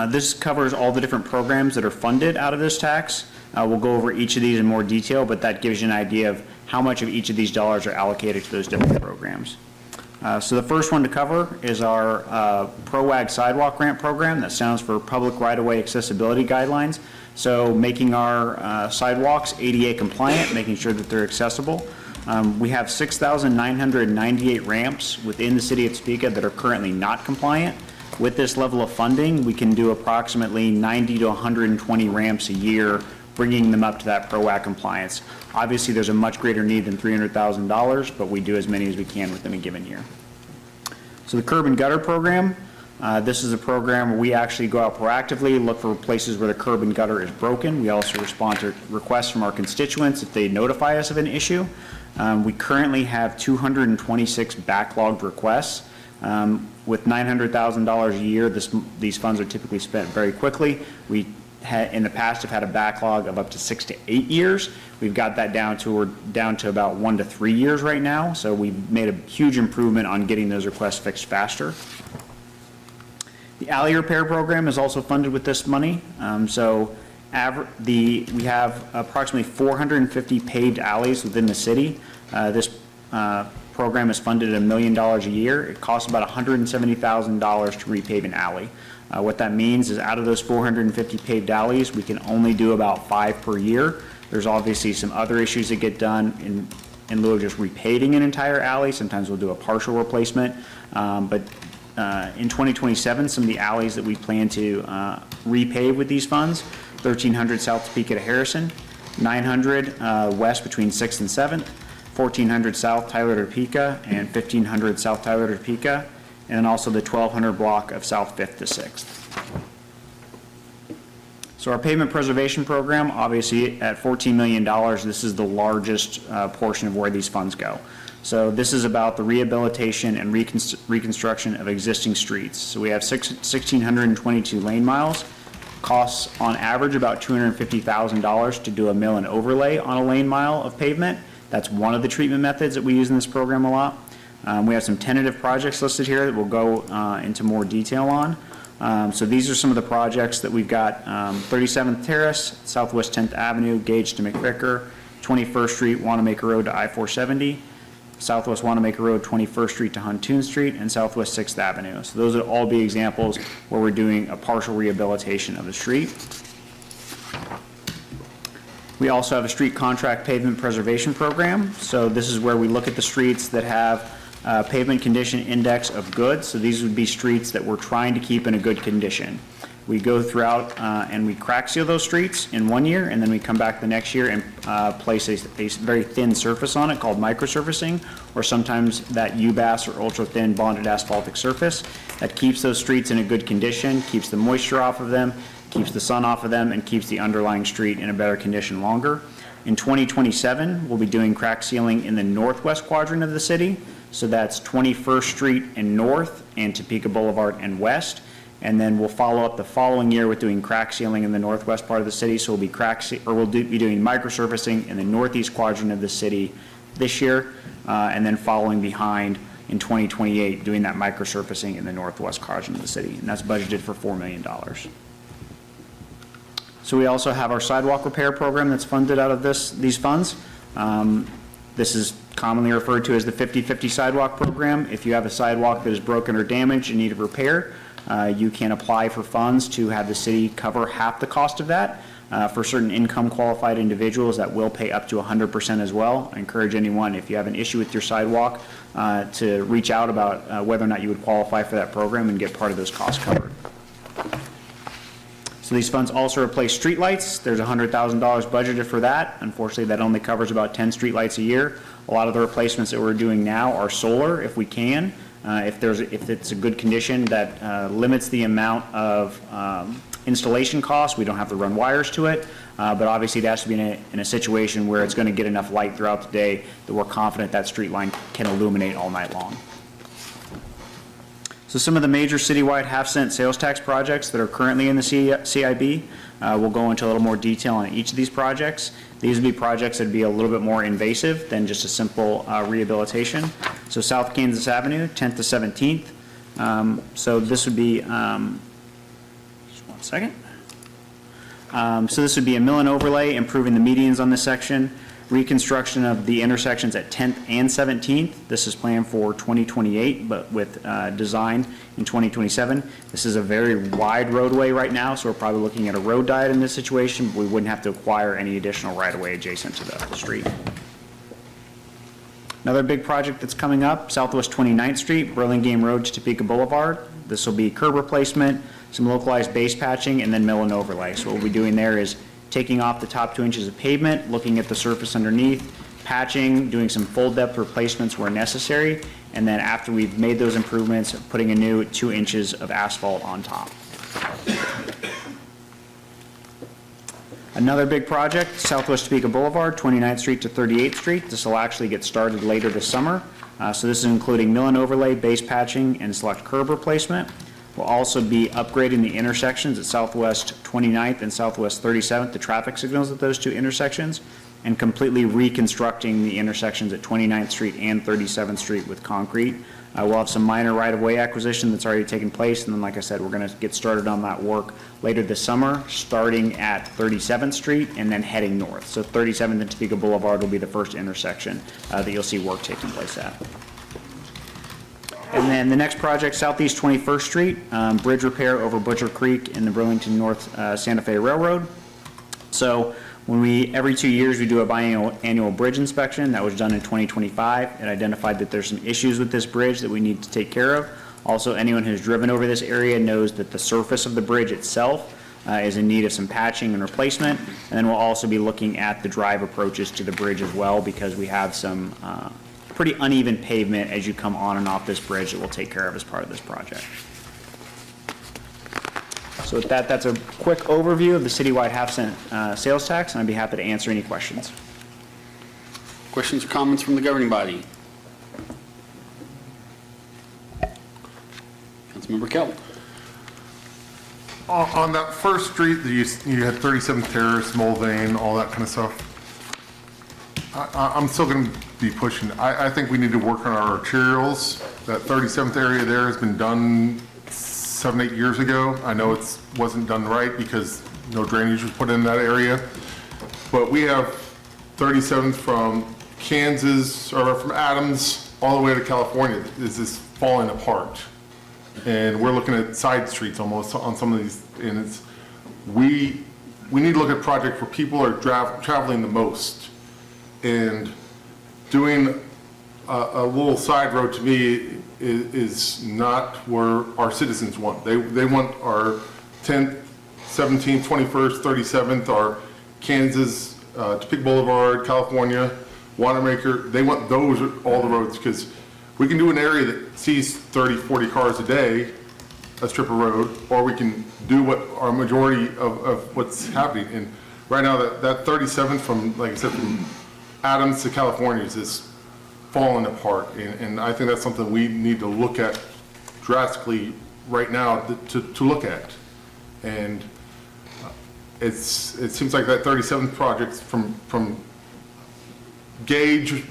P: this covers all the different programs that are funded out of this tax. We'll go over each of these in more detail, but that gives you an idea of how much of each of these dollars are allocated to those different programs. So the first one to cover is our ProWAG Sidewalk Grant Program. That stands for Public Right-of-Way Accessibility Guidelines. So making our sidewalks ADA compliant, making sure that they're accessible. We have 6,998 ramps within the city of Topeka that are currently not compliant. With this level of funding, we can do approximately 90 to 120 ramps a year, bringing them up to that PROAC compliance. Obviously, there's a much greater need than $300,000, but we do as many as we can within a given year. So the curb and gutter program, this is a program where we actually go out proactively, look for places where the curb and gutter is broken. We also respond to requests from our constituents if they notify us of an issue. We currently have 226 backlogged requests. With $900,000 a year, these funds are typically spent very quickly. We in the past have had a backlog of up to 6 to 8 years. We've got that we're down to about 1 to 3 years right now. So we've made a huge improvement on getting those requests fixed faster. The alley repair program is also funded with this money. We have approximately 450 paved alleys within the city. This program is funded at $1 million a year. It costs about $170,000 to repave an alley. What that means is out of those 450 paved alleys, we can only do about 5 per year. There's obviously some other issues that get done in lieu of just repaving an entire alley. Sometimes we'll do a partial replacement. But in 2027, some of the alleys that we plan to repave with these funds, 1300 South Topeka to Harrison, 900 west between 6th and 7th, 1400 South Tyler to Topeka, and 1500 South Tyler to Topeka, and then also the 1200 block of South 5th to 6th. So our pavement preservation program, obviously at $14 million, this is the largest portion of where these funds go. So this is about the rehabilitation and reconstruction of existing streets. So we have 1,622 lane miles. Costs on average about $250,000 to do a mill and overlay on a lane mile of pavement. That's one of the treatment methods that we use in this program a lot. We have some tentative projects listed here that we'll go into more detail on. So these are some of the projects that we've got. 37th Terrace, Southwest 10th Avenue, Gage to McVicker, 21st Street, Wanamaker Road to I-470, Southwest Wanamaker Road, 21st Street to Huntoon Street, and Southwest 6th Avenue. So those would all be examples where we're doing a partial rehabilitation of the street. We also have a street contract pavement preservation program. So this is where we look at the streets that have pavement condition index of good. So these would be streets that we're trying to keep in a good condition. We go throughout and we crack seal those streets in 1 year, and then we come back the next year and place a very thin surface on it called microsurfacing, or sometimes that UBAS or ultra thin bonded asphaltic surface that keeps those streets in a good condition, keeps the moisture off of them, keeps the sun off of them, and keeps the underlying street in a better condition longer. In 2027, we'll be doing crack sealing in the northwest quadrant of the city. So that's 21st Street and north, and Topeka Boulevard and west. And then we'll follow up the following year with doing crack sealing in the northwest part of the city. So we'll be be doing microsurfacing in the northeast quadrant of the city this year, and then following behind in 2028, doing that microsurfacing in the northwest quadrant of the city. And that's budgeted for $4 million. So we also have our sidewalk repair program that's funded out of these funds. This is commonly referred to as the 50-50 sidewalk program. If you have a sidewalk that is broken or damaged and need repair, you can apply for funds to have the city cover half the cost of that. For certain income qualified individuals, that will pay up to 100% as well. I encourage anyone, if you have an issue with your sidewalk, to reach out about whether or not you would qualify for that program and get part of those costs covered. So these funds also replace streetlights. There's $100,000 budgeted for that. Unfortunately, that only covers about 10 streetlights a year. A lot of the replacements that we're doing now are solar, if we can. If it's a good condition that limits the amount of installation costs, we don't have to run wires to it. But obviously, it has to be in a situation where it's going to get enough light throughout the day that we're confident that street line can illuminate all night long. So some of the major citywide half-cent sales tax projects that are currently in the CIB, we'll go into a little more detail on each of these projects. These would be projects that would be a little bit more invasive than just a simple rehabilitation. So South Kansas Avenue, 10th to 17th. So this would be, just 1 second. So this would be a mill and overlay, improving the medians on this section. reconstruction of the intersections at 10th and 17th. This is planned for 2028, but with design in 2027. This is a very wide roadway right now, so we're probably looking at a road diet in this situation, but we wouldn't have to acquire any additional right-of-way adjacent to the street. Another big project that's coming up, Southwest 29th Street, Burlingame Road to Topeka Boulevard. This will be curb replacement, some localized base patching, and then mill and overlay. So what we'll be doing there is taking off the top 2 inches of pavement, looking at the surface underneath, patching, doing some full depth replacements where necessary, and then after we've made those improvements, putting a new 2 inches of asphalt on top. Another big project, Southwest Topeka Boulevard, 29th Street to 38th Street. This will actually get started later this summer. So this is including mill and overlay, base patching, and select curb replacement. We'll also be upgrading the intersections at Southwest 29th and Southwest 37th, the traffic signals at those two intersections, and completely reconstructing the intersections at 29th Street and 37th Street with concrete. We'll have some minor right-of-way acquisition that's already taken place, and then, like I said, we're going to get started on that work later this summer, starting at 37th Street and then heading north. So 37th and Topeka Boulevard will be the first intersection that you'll see work taking place at. And then the next project, Southeast 21st Street, bridge repair over Butcher Creek in the Burlington North Santa Fe Railroad. So every 2 years, we do a biannual bridge inspection. That was done in 2025. It identified that there's some issues with this bridge that we need to take care of. Also, anyone who's driven over this area knows that the surface of the bridge itself is in need of some patching and replacement. And then we'll also be looking at the drive approaches to the bridge as well, because we have some pretty uneven pavement as you come on and off this bridge that we'll take care of as part of this project. So with that, that's a quick overview of the citywide half-cent sales tax, and I'd be happy to answer any questions.
A: Questions or comments from the governing body? Councilmember Kell.
O: On that first street, that you had 37th Terrace, Mulvane, all that kind of stuff, I'm still going to be pushing. I think we need to work on our arterials. That 37th area there has been done 7-8 years ago. I know it wasn't done right because no drainage was put in that area. But we have 37th from Kansas, or from Adams, all the way to California. Is this falling apart? And we're looking at side streets almost on some of these. And we need to look at projects where people are traveling the most. And doing a little side road to me is not where our citizens want. They want our 10th, 17th, 21st, 37th, our Kansas, Topeka Boulevard, California, Wanamaker. They want those, all the roads, because we can do an area that sees 30, 40 cars a day, a strip of road, or we can do what our majority of what's happening. And right now, that 37th from, like I said, from Adams to California is just falling apart, and I think that's something we need to look at drastically right now to look at. And it seems like that 37th project from Gage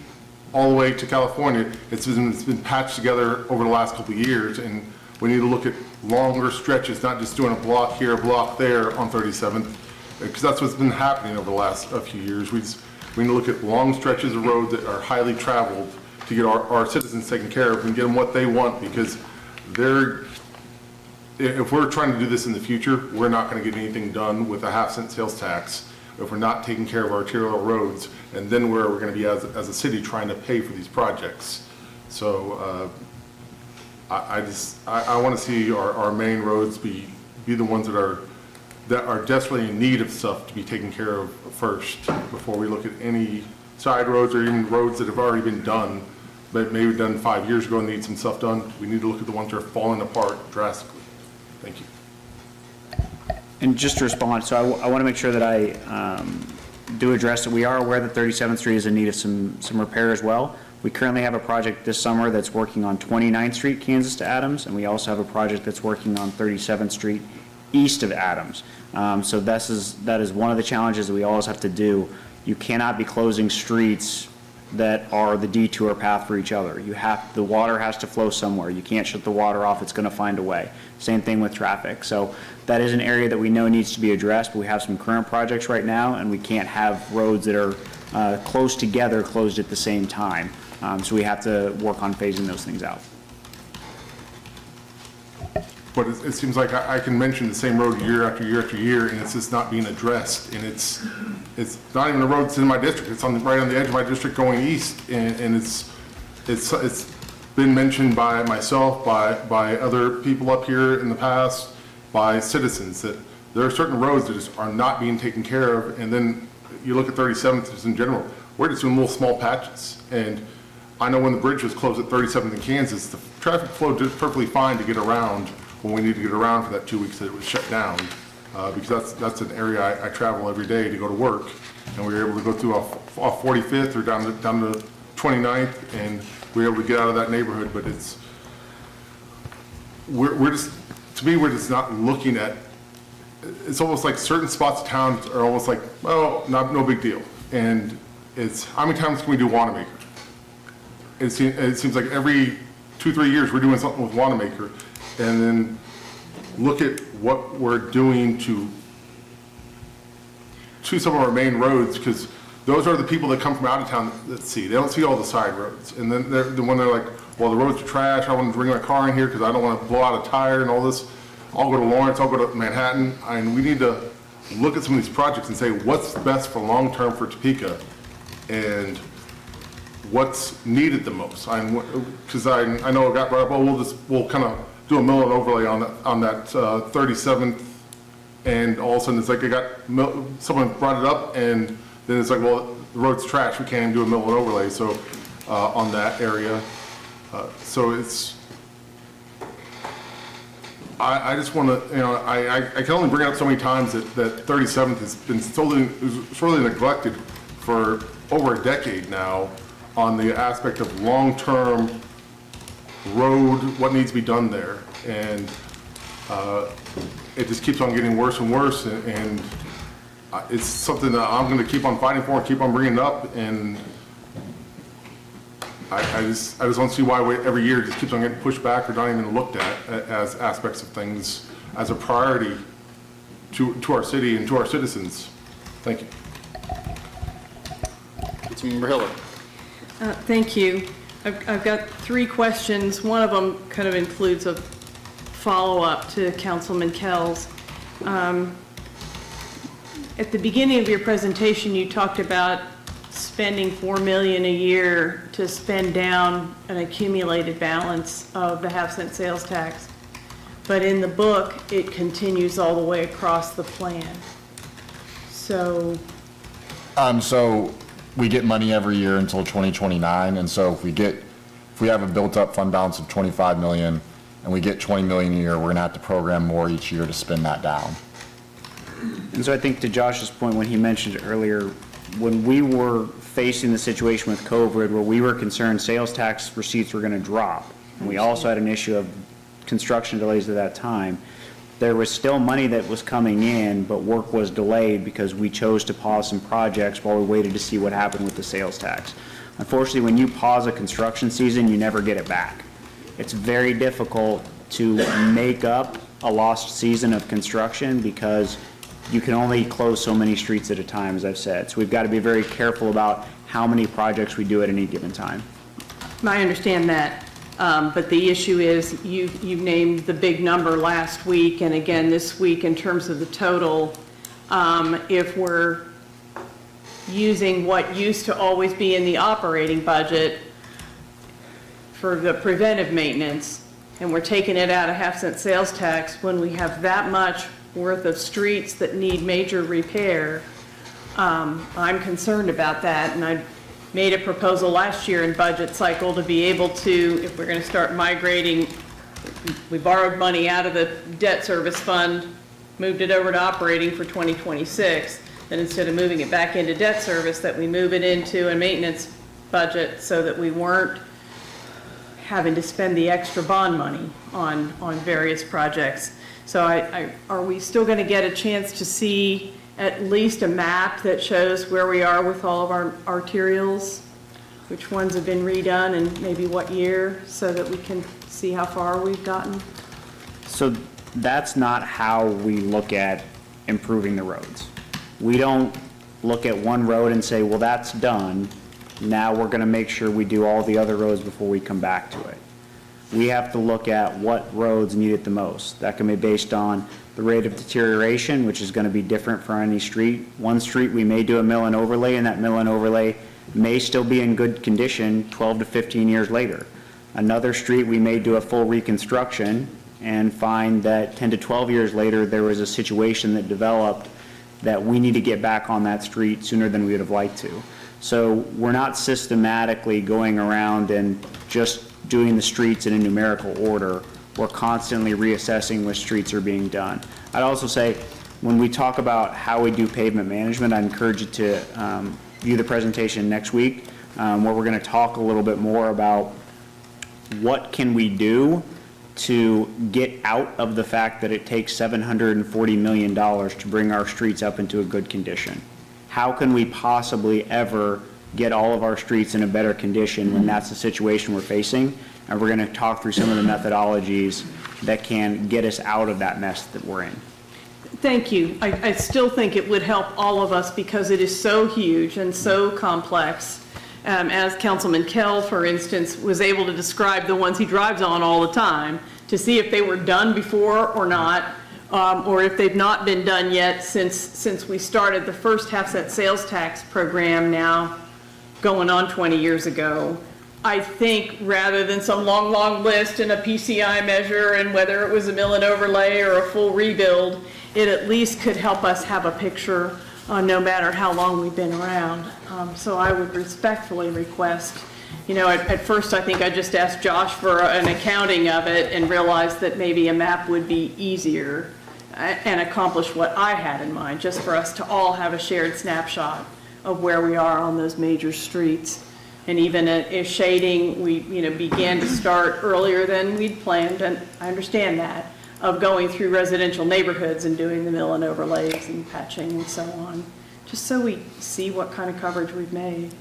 O: all the way to California, it's been patched together over the last couple of years, and we need to look at longer stretches, not just doing a block here, a block there on 37th, because that's what's been happening over the last few years. We need to look at long stretches of road that are highly traveled to get our citizens taken care of and get them what they want, because if we're trying to do this in the future, we're not going to get anything done with a half-cent sales tax if we're not taking care of our arterial roads, and then where we're going to be as a city trying to pay for these projects. So I want to see our main roads be the ones that are desperately in need of stuff to be taken care of first before we look at any side roads or even roads that have already been done, but maybe done 5 years ago and need some stuff done. We need to look at the ones that are falling apart drastically. Thank you.
P: And just to respond, so I want to make sure that I do address that we are aware that 37th Street is in need of some repair as well. We currently have a project this summer that's working on 29th Street, Kansas to Adams, and we also have a project that's working on 37th Street east of Adams. So that is one of the challenges that we always have to do. You cannot be closing streets that are the detour path for each other. The water has to flow somewhere. You can't shut the water off. It's going to find a way. Same thing with traffic. So that is an area that we know needs to be addressed, but we have some current projects right now, and we can't have roads that are close together, closed at the same time. So we have to work on phasing those things out.
O: But it seems like I can mention the same road year after year after year, and it's just not being addressed. And it's not even a road that's in my district. It's right on the edge of my district going east, and it's been mentioned by myself, by other people up here in the past, by citizens, that there are certain roads that just are not being taken care of. And then you look at 37th just in general, we're just doing little small patches. And I know when the bridge was closed at 37th in Kansas, the traffic flowed just perfectly fine to get around when we need to get around for that 2 weeks that it was shut down, because that's an area I travel every day to go to work, and we were able to go through off 45th or down to 29th, and we were able to get out of that neighborhood. But we're just, to me, we're just not looking at. It's almost like certain spots of town are almost like, well, no big deal, and it's how many times can we do Wanamaker? It seems like every 2-3 years we're doing something with Wanamaker. And then look at what we're doing to some of our main roads, because those are the people that come from out of town that see. They don't see all the side roads. And then when they're like, well, the roads are trash, I want to bring my car in here because I don't want to blow out a tire and all this. I'll go to Lawrence, I'll go to Manhattan. And we need to look at some of these projects and say, what's best for long-term for Topeka? And what's needed the most? Because I know it got brought up, we'll kind of do a mill and overlay on that 37th, and all of a sudden it's like someone brought it up, and then it's like, well, the road's trash, we can't even do a mill and overlay. So on that area, so it's. I just want to, I can only bring it up so many times that 37th has been sorely neglected for over a decade now on the aspect of long-term road, what needs to be done there. And it just keeps on getting worse and worse, and it's something that I'm going to keep on fighting for and keep on bringing up. And I just don't see why every year it just keeps on getting pushed back or not even looked at as aspects of things as a priority to our city and to our citizens. Thank you.
A: Councilmember Hiller.
Q: Thank you. I've got 3 questions. One of them kind of includes a follow-up to Councilman Kells. At the beginning of your presentation, you talked about spending $4 million a year to spend down an accumulated balance of the half-cent sales tax. But in the book, it continues all the way across the plan. So
M: we get money every year until 2029, and so if we have a built-up fund balance of 25 million and we get 20 million a year, we're gonna have to program more each year to spend that down.
P: And so I think to Josh's point, when he mentioned earlier, when we were facing the situation with COVID, where we were concerned sales tax receipts were gonna drop, and we also had an issue of construction delays at that time, there was still money that was coming in, but work was delayed because we chose to pause some projects while we waited to see what happened with the sales tax. Unfortunately, when you pause a construction season, you never get it back. It's very difficult to make up a lost season of construction because you can only close so many streets at a time, as I've said. So we've got to be very careful about how many projects we do at any given time.
Q: I understand that. But the issue is you named the big number last week and again this week in terms of the total. If we're using what used to always be in the operating budget for the preventive maintenance, and we're taking it out of half-cent sales tax when we have that much worth of streets that need major repair, I'm concerned about that. And I made a proposal last year in budget cycle to be able to, if we're going to start migrating, we borrowed money out of the debt service fund, moved it over to operating for 2026, then instead of moving it back into debt service, that we move it into a maintenance budget so that we weren't having to spend the extra bond money on various projects. So are we still going to get a chance to see at least a map that shows where we are with all of our arterials, which ones have been redone and maybe what year, so that we can see how far we've gotten?
P: So that's not how we look at improving the roads. We don't look at one road and say, well, that's done. Now we're going to make sure we do all the other roads before we come back to it. We have to look at what roads need it the most. That can be based on the rate of deterioration, which is going to be different for any street. One street, we may do a mill and overlay, and that mill and overlay may still be in good condition 12 to 15 years later. Another street, we may do a full reconstruction and find that 10 to 12 years later, there was a situation that developed that we need to get back on that street sooner than we would have liked to. So we're not systematically going around and just doing the streets in a numerical order. We're constantly reassessing which streets are being done. I'd also say, when we talk about how we do pavement management, I encourage you to view the presentation next week, where we're going to talk a little bit more about what can we do to get out of the fact that it takes $740 million to bring our streets up into a good condition. How can we possibly ever get all of our streets in a better condition when that's the situation we're facing? And we're going to talk through some of the methodologies that can get us out of that mess that we're in.
Q: Thank you. I still think it would help all of us because it is so huge and so complex. As Councilman Kell, for instance, was able to describe the ones he drives on all the time to see if they were done before or not, or if they've not been done yet since we started the first half-cent sales tax program now going on 20 years ago. I think rather than some long, long list and a PCI measure and whether it was a mill and overlay or a full rebuild, it at least could help us have a picture no matter how long we've been around. So I would respectfully request, at first I think I just asked Josh for an accounting of it and realized that maybe a map would be easier and accomplish what I had in mind, just for us to all have a shared snapshot of where we are on those major streets. And even if shading, we began to start earlier than we'd planned, and I understand that, of going through residential neighborhoods and doing the mill and overlays and patching and so on, just so we see what kind of coverage we've made.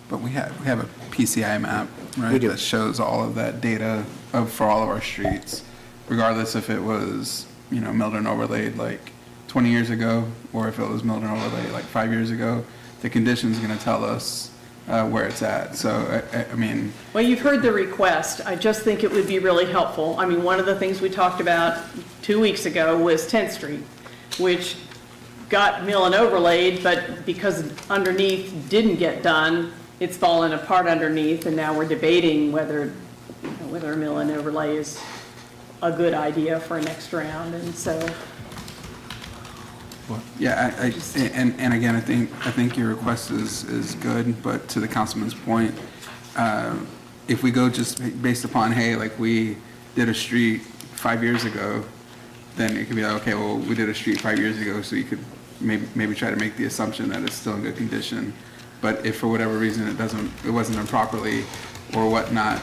L: But we have a PCI map, right,
P: We do.
L: that shows all of that data for all of our streets, regardless if it was, milled and overlaid like 20 years ago, or if it was milled and overlaid like 5 years ago. The condition's going to tell us where it's at. So, I mean...
Q: Well, you've heard the request. I just think it would be really helpful. I mean, one of the things we talked about 2 weeks ago was 10th Street, which got mill and overlaid, but because underneath didn't get done, it's fallen apart underneath, and now we're debating whether a mill and overlay is a good idea for a next round, and so...
L: Yeah, and again, I think your request is good, but to the councilman's point, if we go just based upon, hey, like we did a street 5 years ago, then it could be like, okay, well, we did a street 5 years ago, so you could maybe try to make the assumption that it's still in good condition. But if for whatever reason it wasn't done properly or whatnot,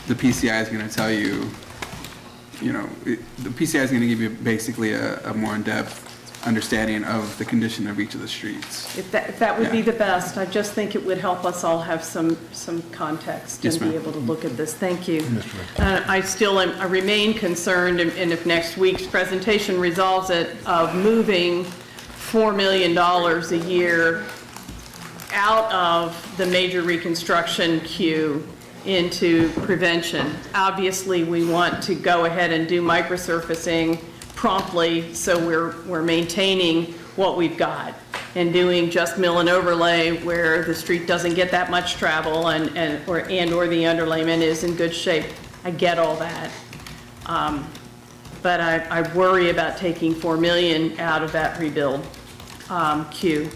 L: the PCI is going to tell you, the PCI is going to give you basically a more in-depth understanding of the condition of each of the streets.
Q: If that would be the best, I just think it would help us all have some context
L: Yes,
Q: and be
L: ma'am.
Q: able to look at this. Thank you. I remain concerned, and if next week's presentation resolves it, of moving $4 million a year out of the major reconstruction queue into prevention. Obviously, we want to go ahead and do microsurfacing promptly, so we're maintaining what we've got and doing just mill and overlay where the street doesn't get that much travel or the underlayment is in good shape. I get all that. But I worry about taking $4 million out of that rebuild queue.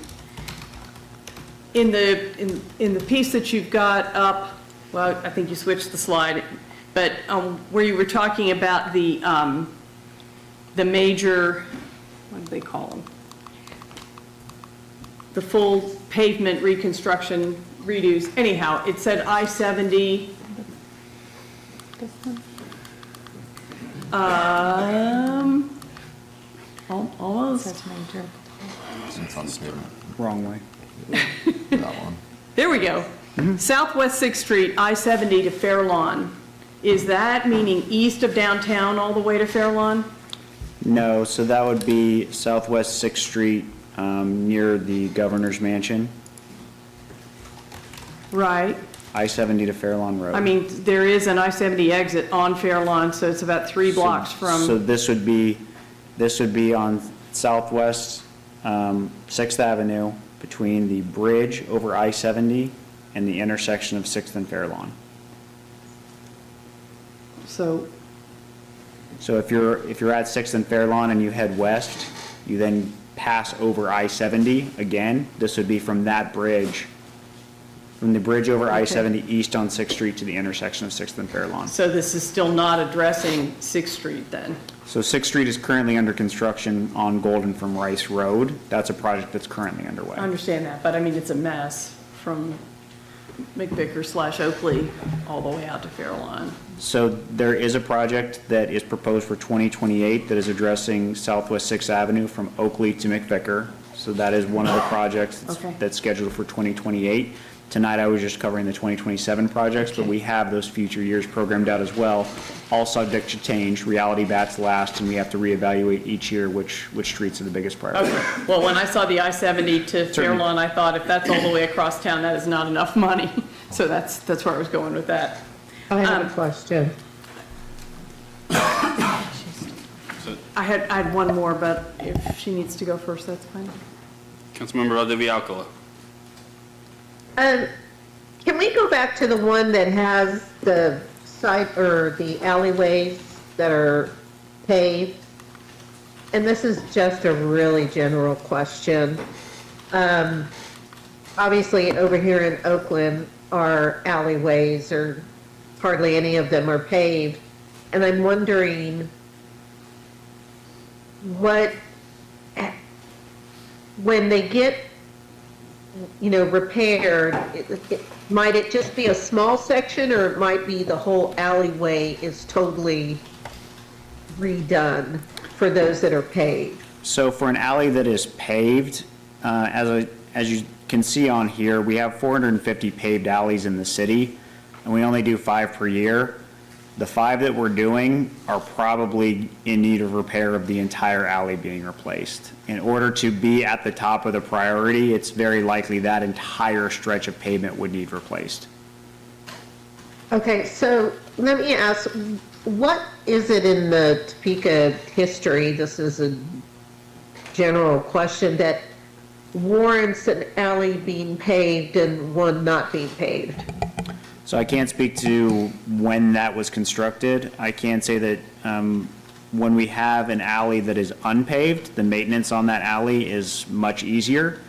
Q: In the piece that you've got up, well, I think you switched the slide, but where you were talking about the major, what do they call them? The full pavement reconstruction redos. Anyhow, it said I-70. Almost.
P: Wrong way.
M: That one.
Q: There we go. Southwest 6th Street, I-70 to Fair Lawn. Is that meaning east of downtown all the way to Fair Lawn?
P: No, so that would be Southwest 6th Street near the governor's mansion,
Q: Right.
P: I-70 to Fairlawn Road.
Q: I mean, there is an I-70 exit on Fairlawn, so it's about 3 blocks
P: So
Q: from,
P: this would be on Southwest 6th Avenue between the bridge over I-70 and the intersection of 6th and Fairlawn.
Q: so,
P: So if you're at 6th and Fairlawn and you head west, you then pass over I-70 again. This would be from that bridge, from the bridge over I-70 east on 6th Street to the intersection of 6th and Fairlawn.
Q: so this is still not addressing 6th Street then?
P: So 6th Street is currently under construction on Golden from Rice Road. That's a project that's currently underway.
Q: I understand that, but I mean, it's a mess from McVicker/Oakley all the way out to Fairlawn.
P: So there is a project that is proposed for 2028 that is addressing Southwest 6th Avenue from Oakley to McVicker. So that is one of the projects
Q: Okay.
P: that's scheduled for 2028. Tonight, I was just covering the 2027 projects, but we have those future years programmed out as well, all subject to change. Reality bats last, and we have to reevaluate each year which streets are the biggest priority.
Q: Okay, well, when I saw the I-70 to
P: Certainly.
Q: Fairlawn, I thought if that's all the way across town, that is not enough money. So that's where I was going with that.
U: I have a question.
Q: I had one more, but if she needs to go first, that's fine.
A: Councilmember Aldevi Alcala.
U: Can we go back to the one that has the side, or the alleyways that are paved? And this is just a really general question. Obviously, over here in Oakland, our alleyways, or hardly any of them are paved. And I'm wondering when they get, repaired, might it just be a small section, or it might be the whole alleyway is totally redone for those that are paved?
P: So for an alley that is paved, as you can see on here, we have 450 paved alleys in the city, and we only do 5 per year. The 5 that we're doing are probably in need of repair of the entire alley being replaced. In order to be at the top of the priority, it's very likely that entire stretch of pavement would need replaced.
U: Okay, so let me ask, what is it in the Topeka history, this is a general question, that warrants an alley being paved and one not being paved?
P: So I can't speak to when that was constructed. I can say that when we have an alley that is unpaved, the maintenance on that alley is much easier.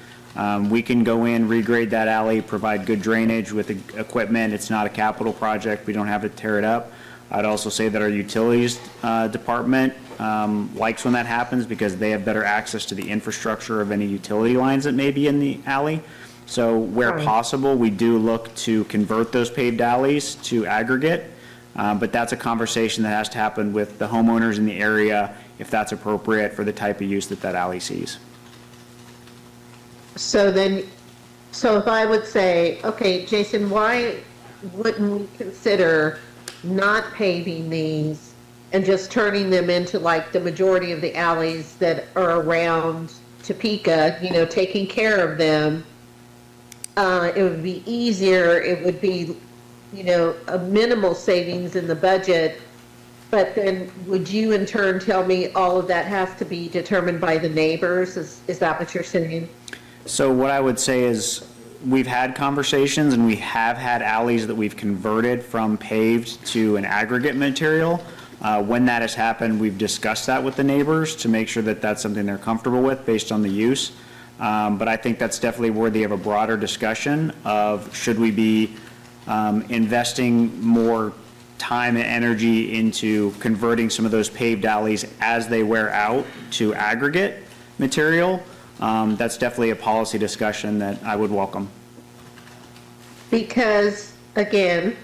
P: We can go in, regrade that alley, provide good drainage with the equipment. It's not a capital project. We don't have to tear it up. I'd also say that our utilities department likes when that happens because they have better access to the infrastructure of any utility lines that may be in the alley. So where possible, we do look to convert those paved alleys to aggregate, but that's a conversation that has to happen with the homeowners in the area if that's appropriate for the type of use that that alley sees.
U: So if I would say, okay, Jason, why wouldn't we consider not paving these and just turning them into like the majority of the alleys that are around Topeka, taking care of them? It would be easier, it would be, a minimal savings in the budget, but then would you in turn tell me all of that has to be determined by the neighbors? Is that what you're saying?
P: So what I would say is we've had conversations and we have had alleys that we've converted from paved to an aggregate material. When that has happened, we've discussed that with the neighbors to make sure that that's something they're comfortable with based on the use. But I think that's definitely worthy of a broader discussion of should we be investing more time and energy into converting some of those paved alleys as they wear out to aggregate material. That's definitely a policy discussion that I would welcome.
U: Because, again,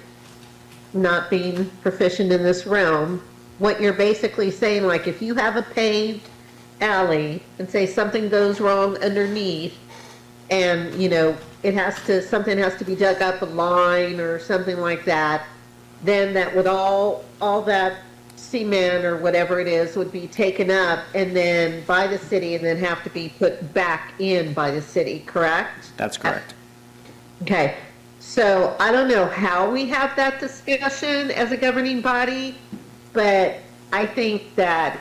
U: not being proficient in this realm, what you're basically saying, like if you have a paved alley and say something goes wrong underneath and something has to be dug up a line or something like that, then that would all that cement or whatever it is would be taken up and then by the city and then have to be put back in by the city, correct?
P: That's correct.
U: Okay, so I don't know how we have that discussion as a governing body, but I think that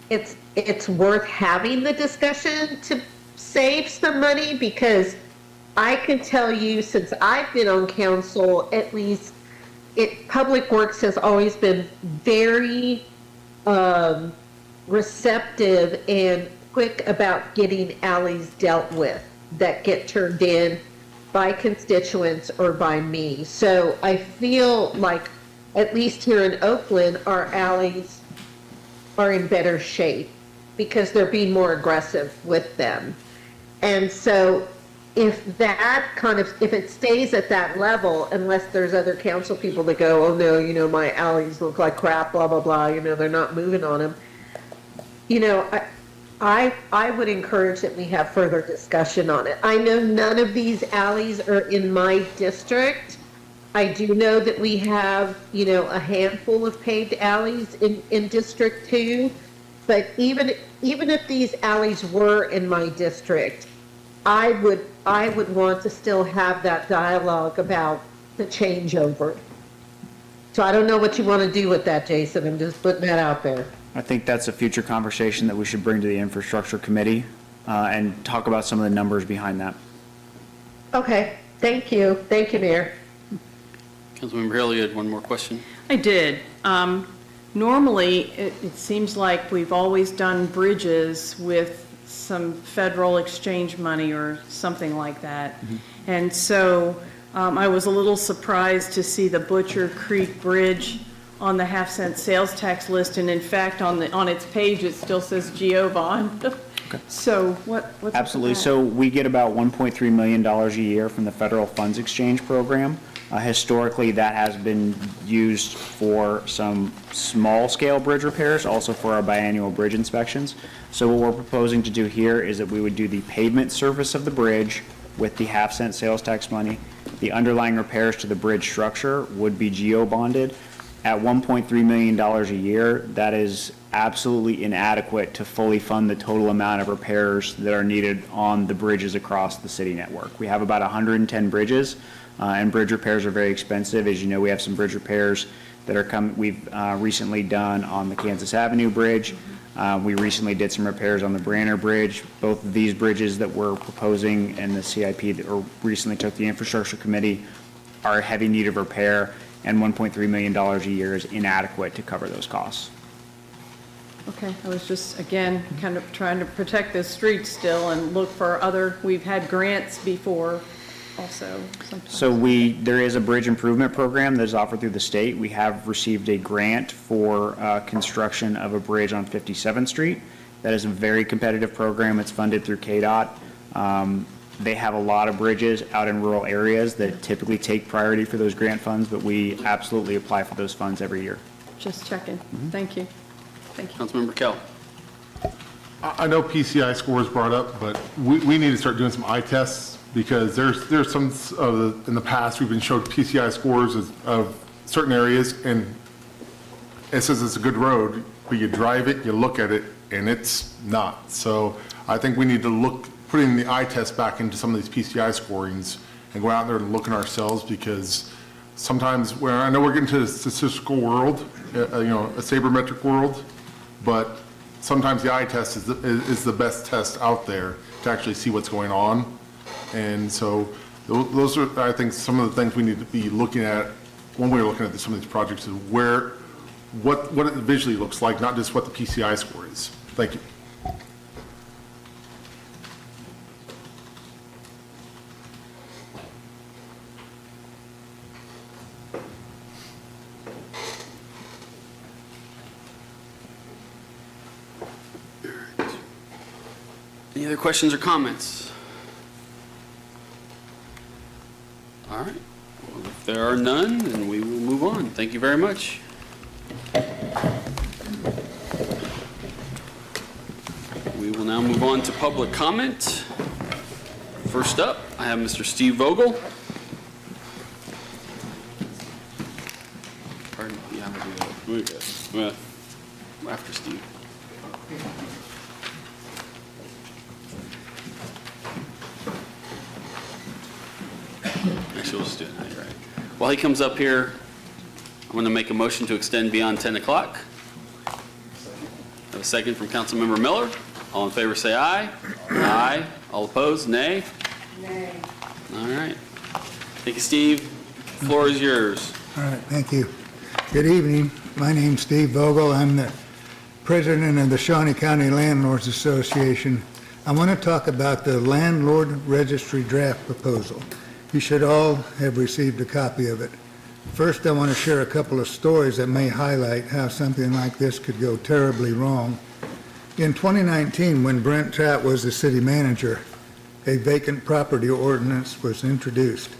U: it's worth having the discussion to save some money, because I can tell you, since I've been on council, at least Public Works has always been very receptive and quick about getting alleys dealt with that get turned in by constituents or by me. So I feel like, at least here in Oakland, our alleys are in better shape because they're being more aggressive with them. And so if it stays at that level, unless there's other council people that go, oh no, my alleys look like crap, blah, blah, blah, they're not moving on them. I would encourage that we have further discussion on it. I know none of these alleys are in my district. I do know that we have, a handful of paved alleys in District 2, but even if these alleys were in my district, I would want to still have that dialogue about the changeover. So I don't know what you want to do with that, Jason. I'm just putting that out there.
P: I think that's a future conversation that we should bring to the Infrastructure Committee and talk about some of the numbers behind that.
U: Okay, thank you. Thank you, Mayor.
A: Councilmember Hill, you had one more question?
Q: I did. Normally, it seems like we've always done bridges with some federal exchange money or something like that.
P: Mm-hmm.
Q: And so I was a little surprised to see the Butcher Creek Bridge on the half-cent sales tax list, and in fact, on its page, it still says GO bond.
P: Okay.
Q: So what's up with
P: Absolutely.
Q: that?
P: So we get about $1.3 million a year from the Federal Funds Exchange Program. Historically, that has been used for some small-scale bridge repairs, also for our biannual bridge inspections. So what we're proposing to do here is that we would do the pavement surface of the bridge with the half-cent sales tax money. The underlying repairs to the bridge structure would be geo-bonded. At $1.3 million a year, that is absolutely inadequate to fully fund the total amount of repairs that are needed on the bridges across the city network. We have about 110 bridges, and bridge repairs are very expensive. As you know, we have some bridge repairs that are we've recently done on the Kansas Avenue Bridge. We recently did some repairs on the Branner Bridge. Both of these bridges that we're proposing in the CIP that recently took the Infrastructure Committee are heavy need of repair, and $1.3 million a year is inadequate to cover those costs.
Q: Okay, I was just, again, kind of trying to protect this street still and look for we've had grants before also sometimes.
P: So there is a bridge improvement program that is offered through the state. We have received a grant for construction of a bridge on 57th Street. That is a very competitive program. It's funded through KDOT. They have a lot of bridges out in rural areas that typically take priority for those grant funds, but we absolutely apply for those funds every year.
Q: Just checking. Thank you. Thank you.
A: Councilmember Kell.
O: I know PCI score is brought up, but we need to start doing some eye tests, because there's some in the past we've been showed PCI scores of certain areas, and it says it's a good road, but you drive it, you look at it, and it's not. So I think we need to putting the eye test back into some of these PCI scorings and go out there and look at ourselves, because sometimes, I know we're getting to a statistical world, a sabermetric world, but sometimes the eye test is the best test out there to actually see what's going on. And so those are, I think, some of the things we need to be looking at when we're looking at some of these projects, is what it visually looks like, not just what the PCI score is. Thank you.
A: Any other questions or comments? All right. Well, if there are none, then we will move on. Thank you very much. We will now move on to public comment. First up, I have Mr. Steve Vogel. Pardon? Yeah, we'll do that. Well, after Steve. Actually, we'll just do it now, you're right. While he comes up here, I'm going to make a motion to extend beyond 10 o'clock. Have a second from Councilmember Miller. All in favor say aye. Aye. All opposed, nay.
F: Nay.
A: All right. Thank you, Steve. Floor is yours.
F: All right, thank you. Good evening. My name's Steve Vogel. I'm the president of the Shawnee County Landlords Association. I want to talk about the landlord registry draft proposal. You should all have received a copy of it. First, I want to share a couple of stories that may highlight how something like this could go terribly wrong. In 2019, when Brent Trout was the city manager, a vacant property ordinance was introduced.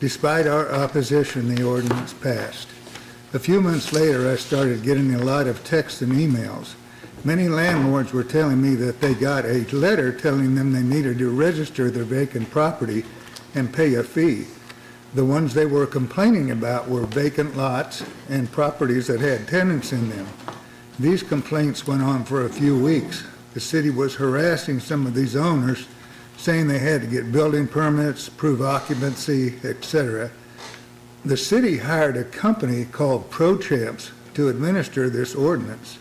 F: Despite our opposition, the ordinance passed. A few months later, I started getting a lot of texts and emails. Many landlords were telling me that they got a letter telling them they needed to register their vacant property and pay a fee. The ones they were complaining about were vacant lots and properties that had tenants in them. These complaints went on for a few weeks. The city was harassing some of these owners, saying they had to get building permits, prove occupancy, etc. The city hired a company called ProChamps to administer this ordinance.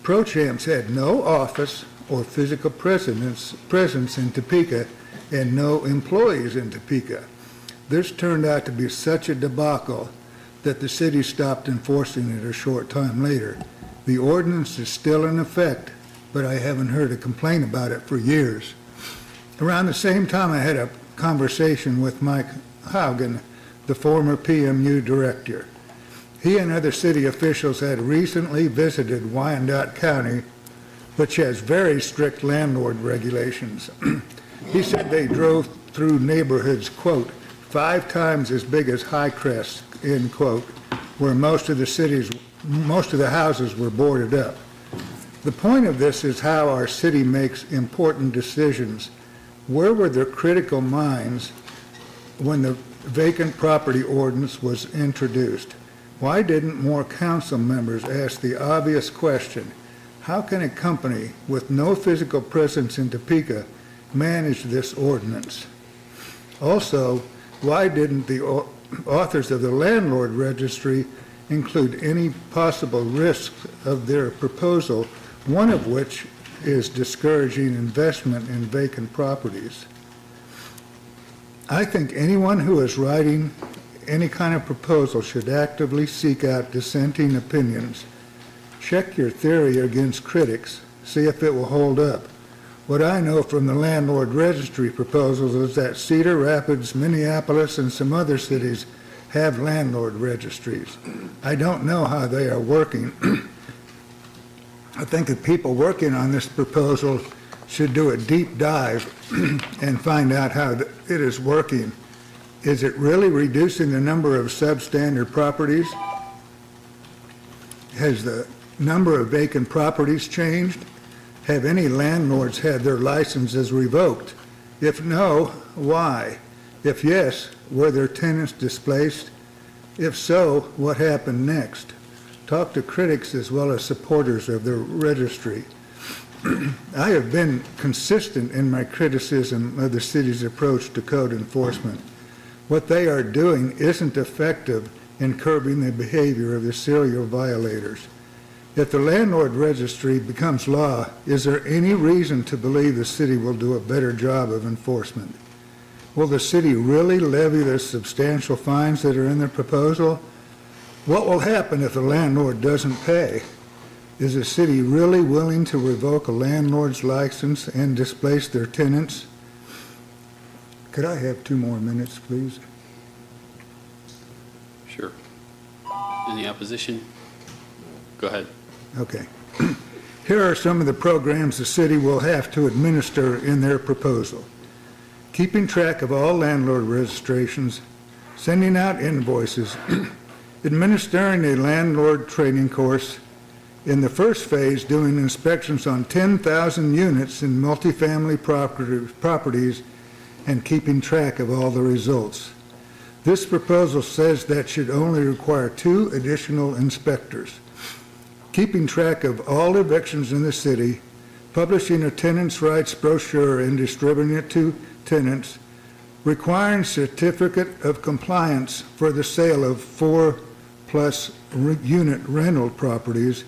F: ProChamps had no office or physical presence in Topeka and no employees in Topeka. This turned out to be such a debacle that the city stopped enforcing it a short time later. The ordinance is still in effect, but I haven't heard a complaint about it for years. Around the same time, I had a conversation with Mike Haugen, the former PMU director. He and other city officials had recently visited Wyandotte County, which has very strict landlord regulations. He said they drove through neighborhoods, quote, 5 times as big as Highcrest, end quote, where most of the houses were boarded up. The point of this is how our city makes important decisions. Where were the critical minds when the vacant property ordinance was introduced? Why didn't more council members ask the obvious question, how can a company with no physical presence in Topeka manage this ordinance? Also, why didn't the authors of the landlord registry include any possible risks of their proposal, one of which is discouraging investment in vacant properties? I think anyone who is writing any kind of proposal should actively seek out dissenting opinions. Check your theory against critics, see if it will hold up. What I know from the landlord registry proposals is that Cedar Rapids, Minneapolis, and some other cities have landlord registries. I don't know how they are working. I think the people working on this proposal should do a deep dive and find out how it is working. Is it really reducing the number of substandard properties? Has the number of vacant properties changed? Have any landlords had their licenses revoked? If no, why? If yes, were their tenants displaced? If so, what happened next? Talk to critics as well as supporters of the registry. I have been consistent in my criticism of the city's approach to code enforcement. What they are doing isn't effective in curbing the behavior of the serial violators. If the landlord registry becomes law, is there any reason to believe the city will do a better job of enforcement? Will the city really levy the substantial fines that are in the proposal? What will happen if the landlord doesn't pay? Is the city really willing to revoke a landlord's license and displace their tenants? Could I have 2 more minutes, please?
A: Sure. Any opposition? Go ahead.
F: Okay. Here are some of the programs the city will have to administer in their proposal. Keeping track of all landlord registrations, sending out invoices, administering a landlord training course, in the first phase doing inspections on 10,000 units in multifamily properties and keeping track of all the results. This proposal says that should only require 2 additional inspectors. keeping track of all evictions in the city, publishing a tenants' rights brochure and distributing it to tenants, requiring certificate of compliance for the sale of 4+ unit rental properties,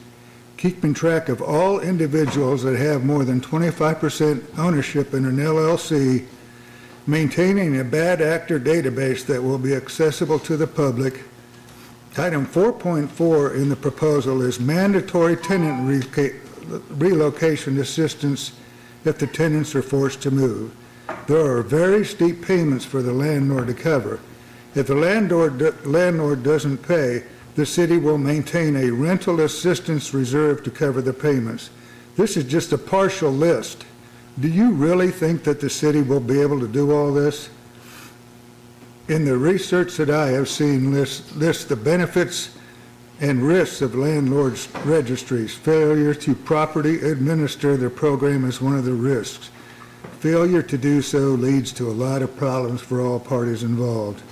F: keeping track of all individuals that have more than 25% ownership in an LLC, maintaining a bad actor database that will be accessible to the public. Item 4.4 in the proposal is mandatory tenant relocation assistance if the tenants are forced to move. There are very steep payments for the landlord to cover. If the landlord doesn't pay, the city will maintain a rental assistance reserve to cover the payments. This is just a partial list. Do you really think that the city will be able to do all this? In the research that I have seen lists the benefits and risks of landlords' registries. Failure to properly administer the program is one of the risks. Failure to do so leads to a lot of problems for all parties involved.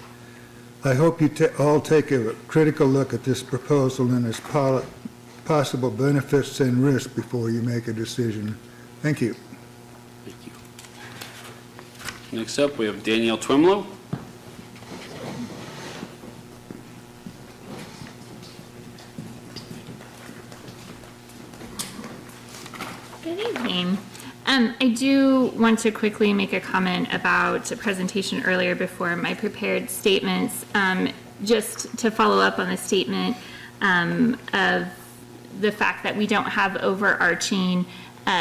F: I hope you all take a critical look at this proposal and its possible benefits and risks before you make a decision. Thank you.
A: Thank you. Next up, we have Danielle Twimlow.
D: Good evening. I do want to quickly make a comment about a presentation earlier before my prepared statements, just to follow up on the statement of the fact that we don't have overarching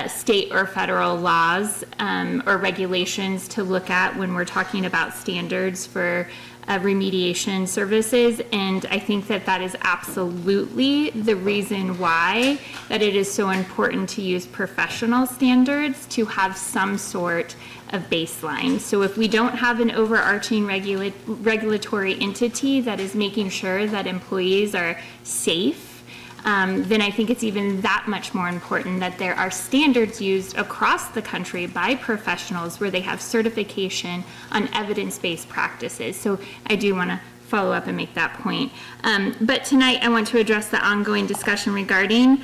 D: state or federal laws or regulations to look at when we're talking about standards for remediation services, and I think that that is absolutely the reason why that it is so important to use professional standards to have some sort of baseline. So if we don't have an overarching regulatory entity that is making sure that employees are safe, then I think it's even that much more important that there are standards used across the country by professionals where they have certification on evidence-based practices. So I do want to follow up and make that point. But tonight I want to address the ongoing discussion regarding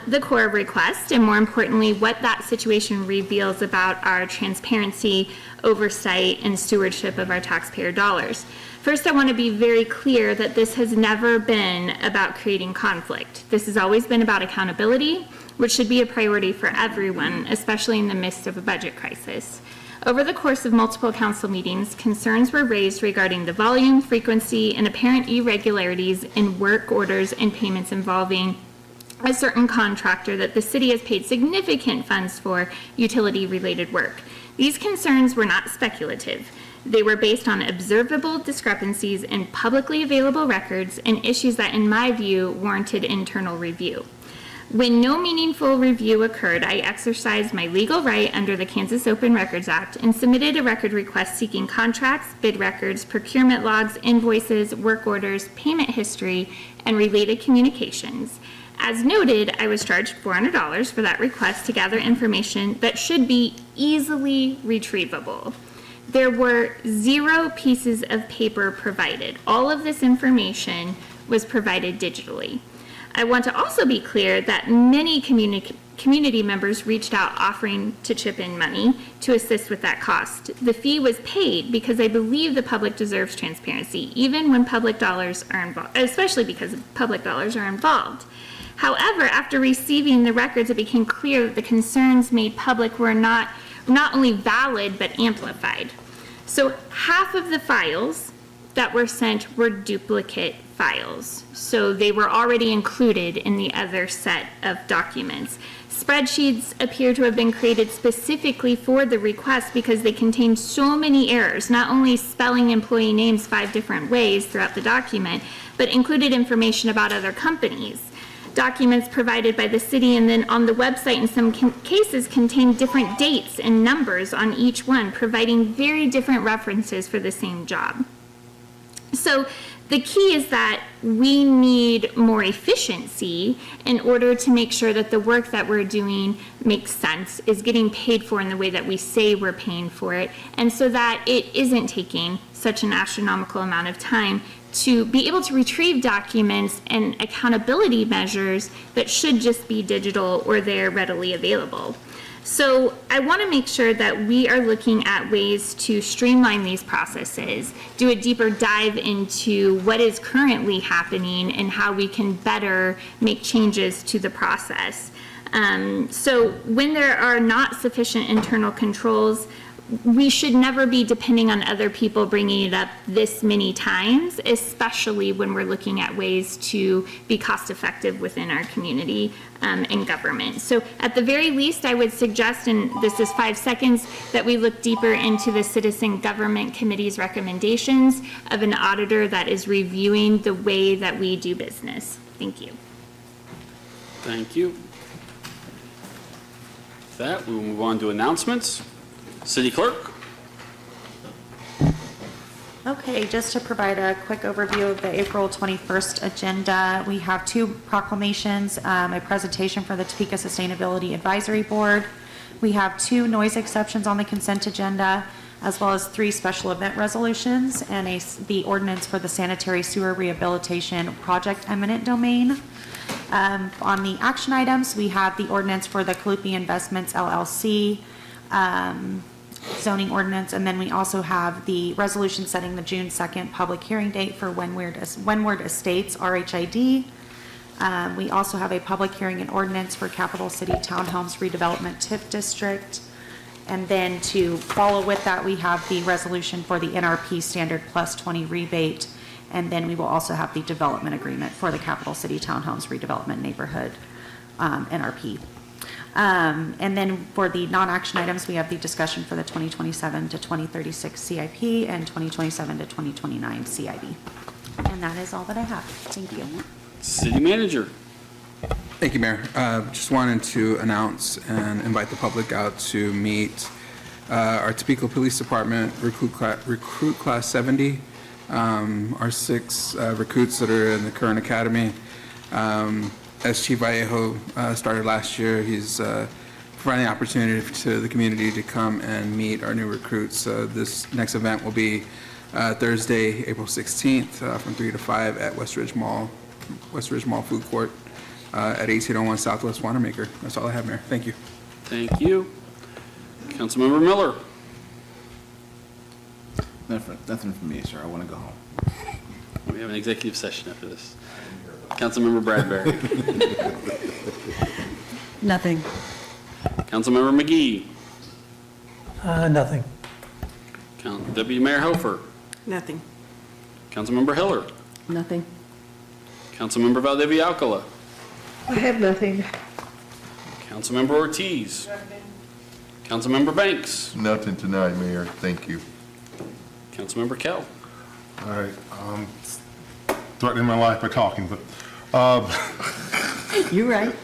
D: the core request, and more importantly, what that situation reveals about our transparency, oversight, and stewardship of our taxpayer dollars. First, I want to be very clear that this has never been about creating conflict. This has always been about accountability, which should be a priority for everyone, especially in the midst of a budget crisis. Over the course of multiple council meetings, concerns were raised regarding the volume, frequency, and apparent irregularities in work orders and payments involving a certain contractor that the city has paid significant funds for utility-related work. These concerns were not speculative. They were based on observable discrepancies in publicly available records and issues that, in my view, warranted internal review. When no meaningful review occurred, I exercised my legal right under the Kansas Open Records Act and submitted a record request seeking contracts, bid records, procurement logs, invoices, work orders, payment history, and related communications. As noted, I was charged $400 for that request to gather information that should be easily retrievable. There were 0 pieces of paper provided. All of this information was provided digitally. I want to also be clear that many community members reached out offering to chip in money to assist with that cost. The fee was paid because I believe the public deserves transparency, even when public dollars are involved, especially because public dollars are involved. However, after receiving the records, it became clear that the concerns made public were not only valid, but amplified. So half of the files that were sent were duplicate files. So they were already included in the other set of documents. Spreadsheets appear to have been created specifically for the request because they contained so many errors, not only spelling employee names 5 different ways throughout the document, but included information about other companies. Documents provided by the city and then on the website in some cases contain different dates and numbers on each one, providing very different references for the same job. So the key is that we need more efficiency in order to make sure that the work that we're doing makes sense, is getting paid for in the way that we say we're paying for it, and so that it isn't taking such an astronomical amount of time to be able to retrieve documents and accountability measures that should just be digital or they're readily available. So I want to make sure that we are looking at ways to streamline these processes, do a deeper dive into what is currently happening and how we can better make changes to the process. So when there are not sufficient internal controls, we should never be depending on other people bringing it up this many times, especially when we're looking at ways to be cost effective within our community and government. So at the very least, I would suggest, and this is 5 seconds, that we look deeper into the Citizen Government Committee's recommendations of an auditor that is reviewing the way that we do business. Thank you.
A: Thank you. With that, we will move on to announcements. City Clerk.
E: Okay, just to provide a quick overview of the April 21st agenda, we have 2 proclamations, a presentation for the Topeka Sustainability Advisory Board. We have 2 noise exceptions on the consent agenda, as well as 3 special event resolutions and the ordinance for the sanitary sewer rehabilitation project eminent domain. On the action items, we have the ordinance for the Kalupi Investments LLC, zoning ordinance, and then we also have the resolution setting the June 2nd public hearing date for Windward Estates, RHID. We also have a public hearing and ordinance for Capital City Townhomes Redevelopment TIF District. And then to follow with that, we have the resolution for the NRP Standard Plus 20 rebate. And then we will also have the development agreement for the Capital City Townhomes Redevelopment Neighborhood, NRP. And then for the non-action items, we have the discussion for the 2027 to 2036 CIP and 2027 to 2029 CIB. And that is all that I have. Thank you.
A: City Manager.
L: Thank you, Mayor. Just wanted to announce and invite the public out to meet our Topeka Police Department recruit class 70, our 6 recruits that are in the current academy. As Chief Vallejo started last year, he's providing the opportunity to the community to come and meet our new recruits. This next event will be Thursday, April 16th from 3 to 5 at West Ridge Mall Food Court at 1801 Southwest Wanamaker. That's all I have, Mayor. Thank you.
A: Thank you. Councilmember Miller.
K: Nothing from me, sir. I want to go home.
A: We have an executive session after this. Councilmember Bradbury.
G: Nothing.
A: Councilmember McGee.
B: Nothing.
A: Deputy Mayor Hofer.
R: Nothing.
A: Councilmember Hiller.
G: Nothing.
A: Councilmember Valdivia Alcala.
U: I have nothing.
A: Councilmember Ortiz. Councilmember Banks.
O: Nothing tonight, Mayor. Thank you.
A: Councilmember Kell.
O: All right. Threatening my life by talking, but
G: You're right.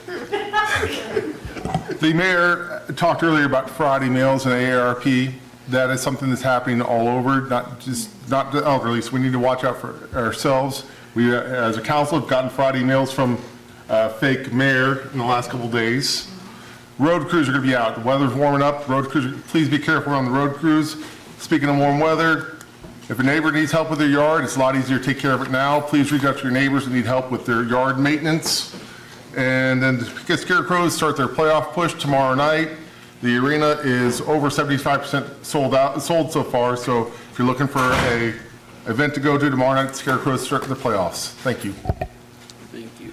O: the mayor talked earlier about fraud emails and AARP. That is something that's happening all over, not the elderly, so we need to watch out for ourselves. We, as a council, have gotten fraud emails from fake mayor in the last couple of days. Road crews are going to be out. The weather's warming up. Road crews, please be careful on the road crews. Speaking of warm weather, if a neighbor needs help with their yard, it's a lot easier to take care of it now. Please reach out to your neighbors that need help with their yard maintenance. And then the Topeka Scarecrows start their playoff push tomorrow night. The arena is over 75% sold so far. So if you're looking for a event to go to tomorrow night, the Scarecrows start the playoffs. Thank you.
A: Thank you.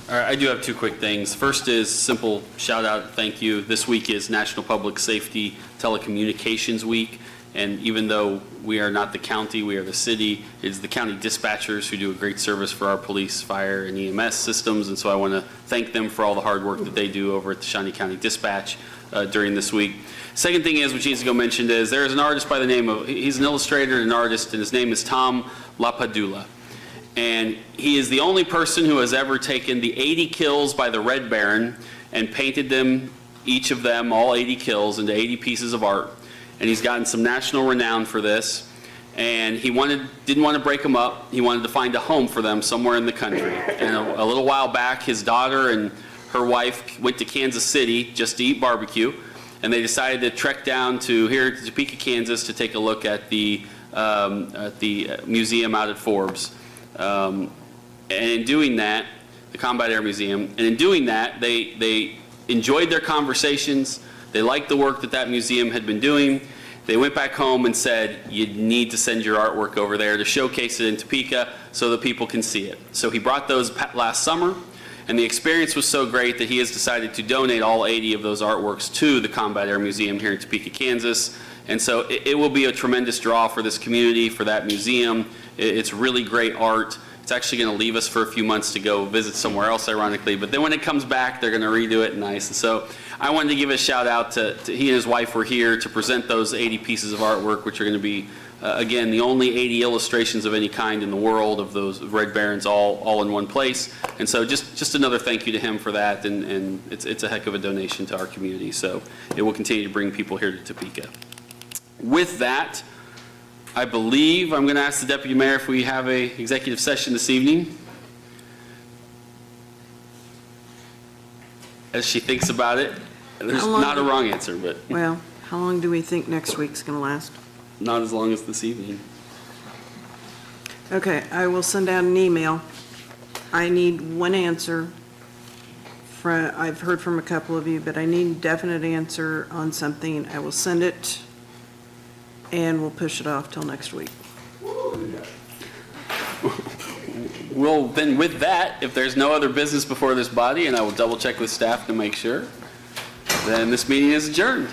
A: All right, I do have 2 quick things. First is simple shout out, thank you. This week is National Public Safety Telecommunications Week. And even though we are not the county, we are the city, it's the county dispatchers who do a great service for our police, fire, and EMS systems. And so I want to thank them for all the hard work that they do over at the Shawnee County Dispatch during this week. Second thing is, which needs to go mentioned, is there's an artist by the name of, he's an illustrator and an artist, and his name is Tom LaPadula. And he is the only person who has ever taken the 80 kills by the Red Baron and painted them, each of them, all 80 kills, into 80 pieces of art. And he's gotten some national renown for this. And he didn't want to break them up. He wanted to find a home for them somewhere in the country. And a little while back, his daughter and her wife went to Kansas City just to eat barbecue. And they decided to trek down to here to Topeka, Kansas to take a look at the museum out at Forbes. And in doing that, the Combat Air Museum, and in doing that, they enjoyed their conversations. They liked the work that that museum had been doing. They went back home and said, you need to send your artwork over there to showcase it in Topeka so that people can see it. So he brought those last summer, and the experience was so great that he has decided to donate all 80 of those artworks to the Combat Air Museum here in Topeka, Kansas. And so it will be a tremendous draw for this community, for that museum. It's really great art. It's actually going to leave us for a few months to go visit somewhere else, ironically. But then when it comes back, they're going to redo it nice. And so I wanted to give a shout out to he and his wife were here to present those 80 pieces of artwork, which are going to be, again, the only 80 illustrations of any kind in the world of those Red Barons all in one place. And so just another thank you to him for that. And it's a heck of a donation to our community. So it will continue to bring people here to Topeka. With that, I believe I'm going to ask the Deputy Mayor if we have a executive session this evening. As she thinks about it, there's
R: How long
A: not a wrong answer, but
R: Well, how long do we think next week's going to last?
A: not as long as this evening.
R: Okay, I will send out an email. I need one answer. I've heard from a couple of you, but I need a definite answer on something. I will send it, and we'll push it off till next week.
A: Well, then with that, if there's no other business before this body, and I will double check with staff to make sure, then this meeting is adjourned.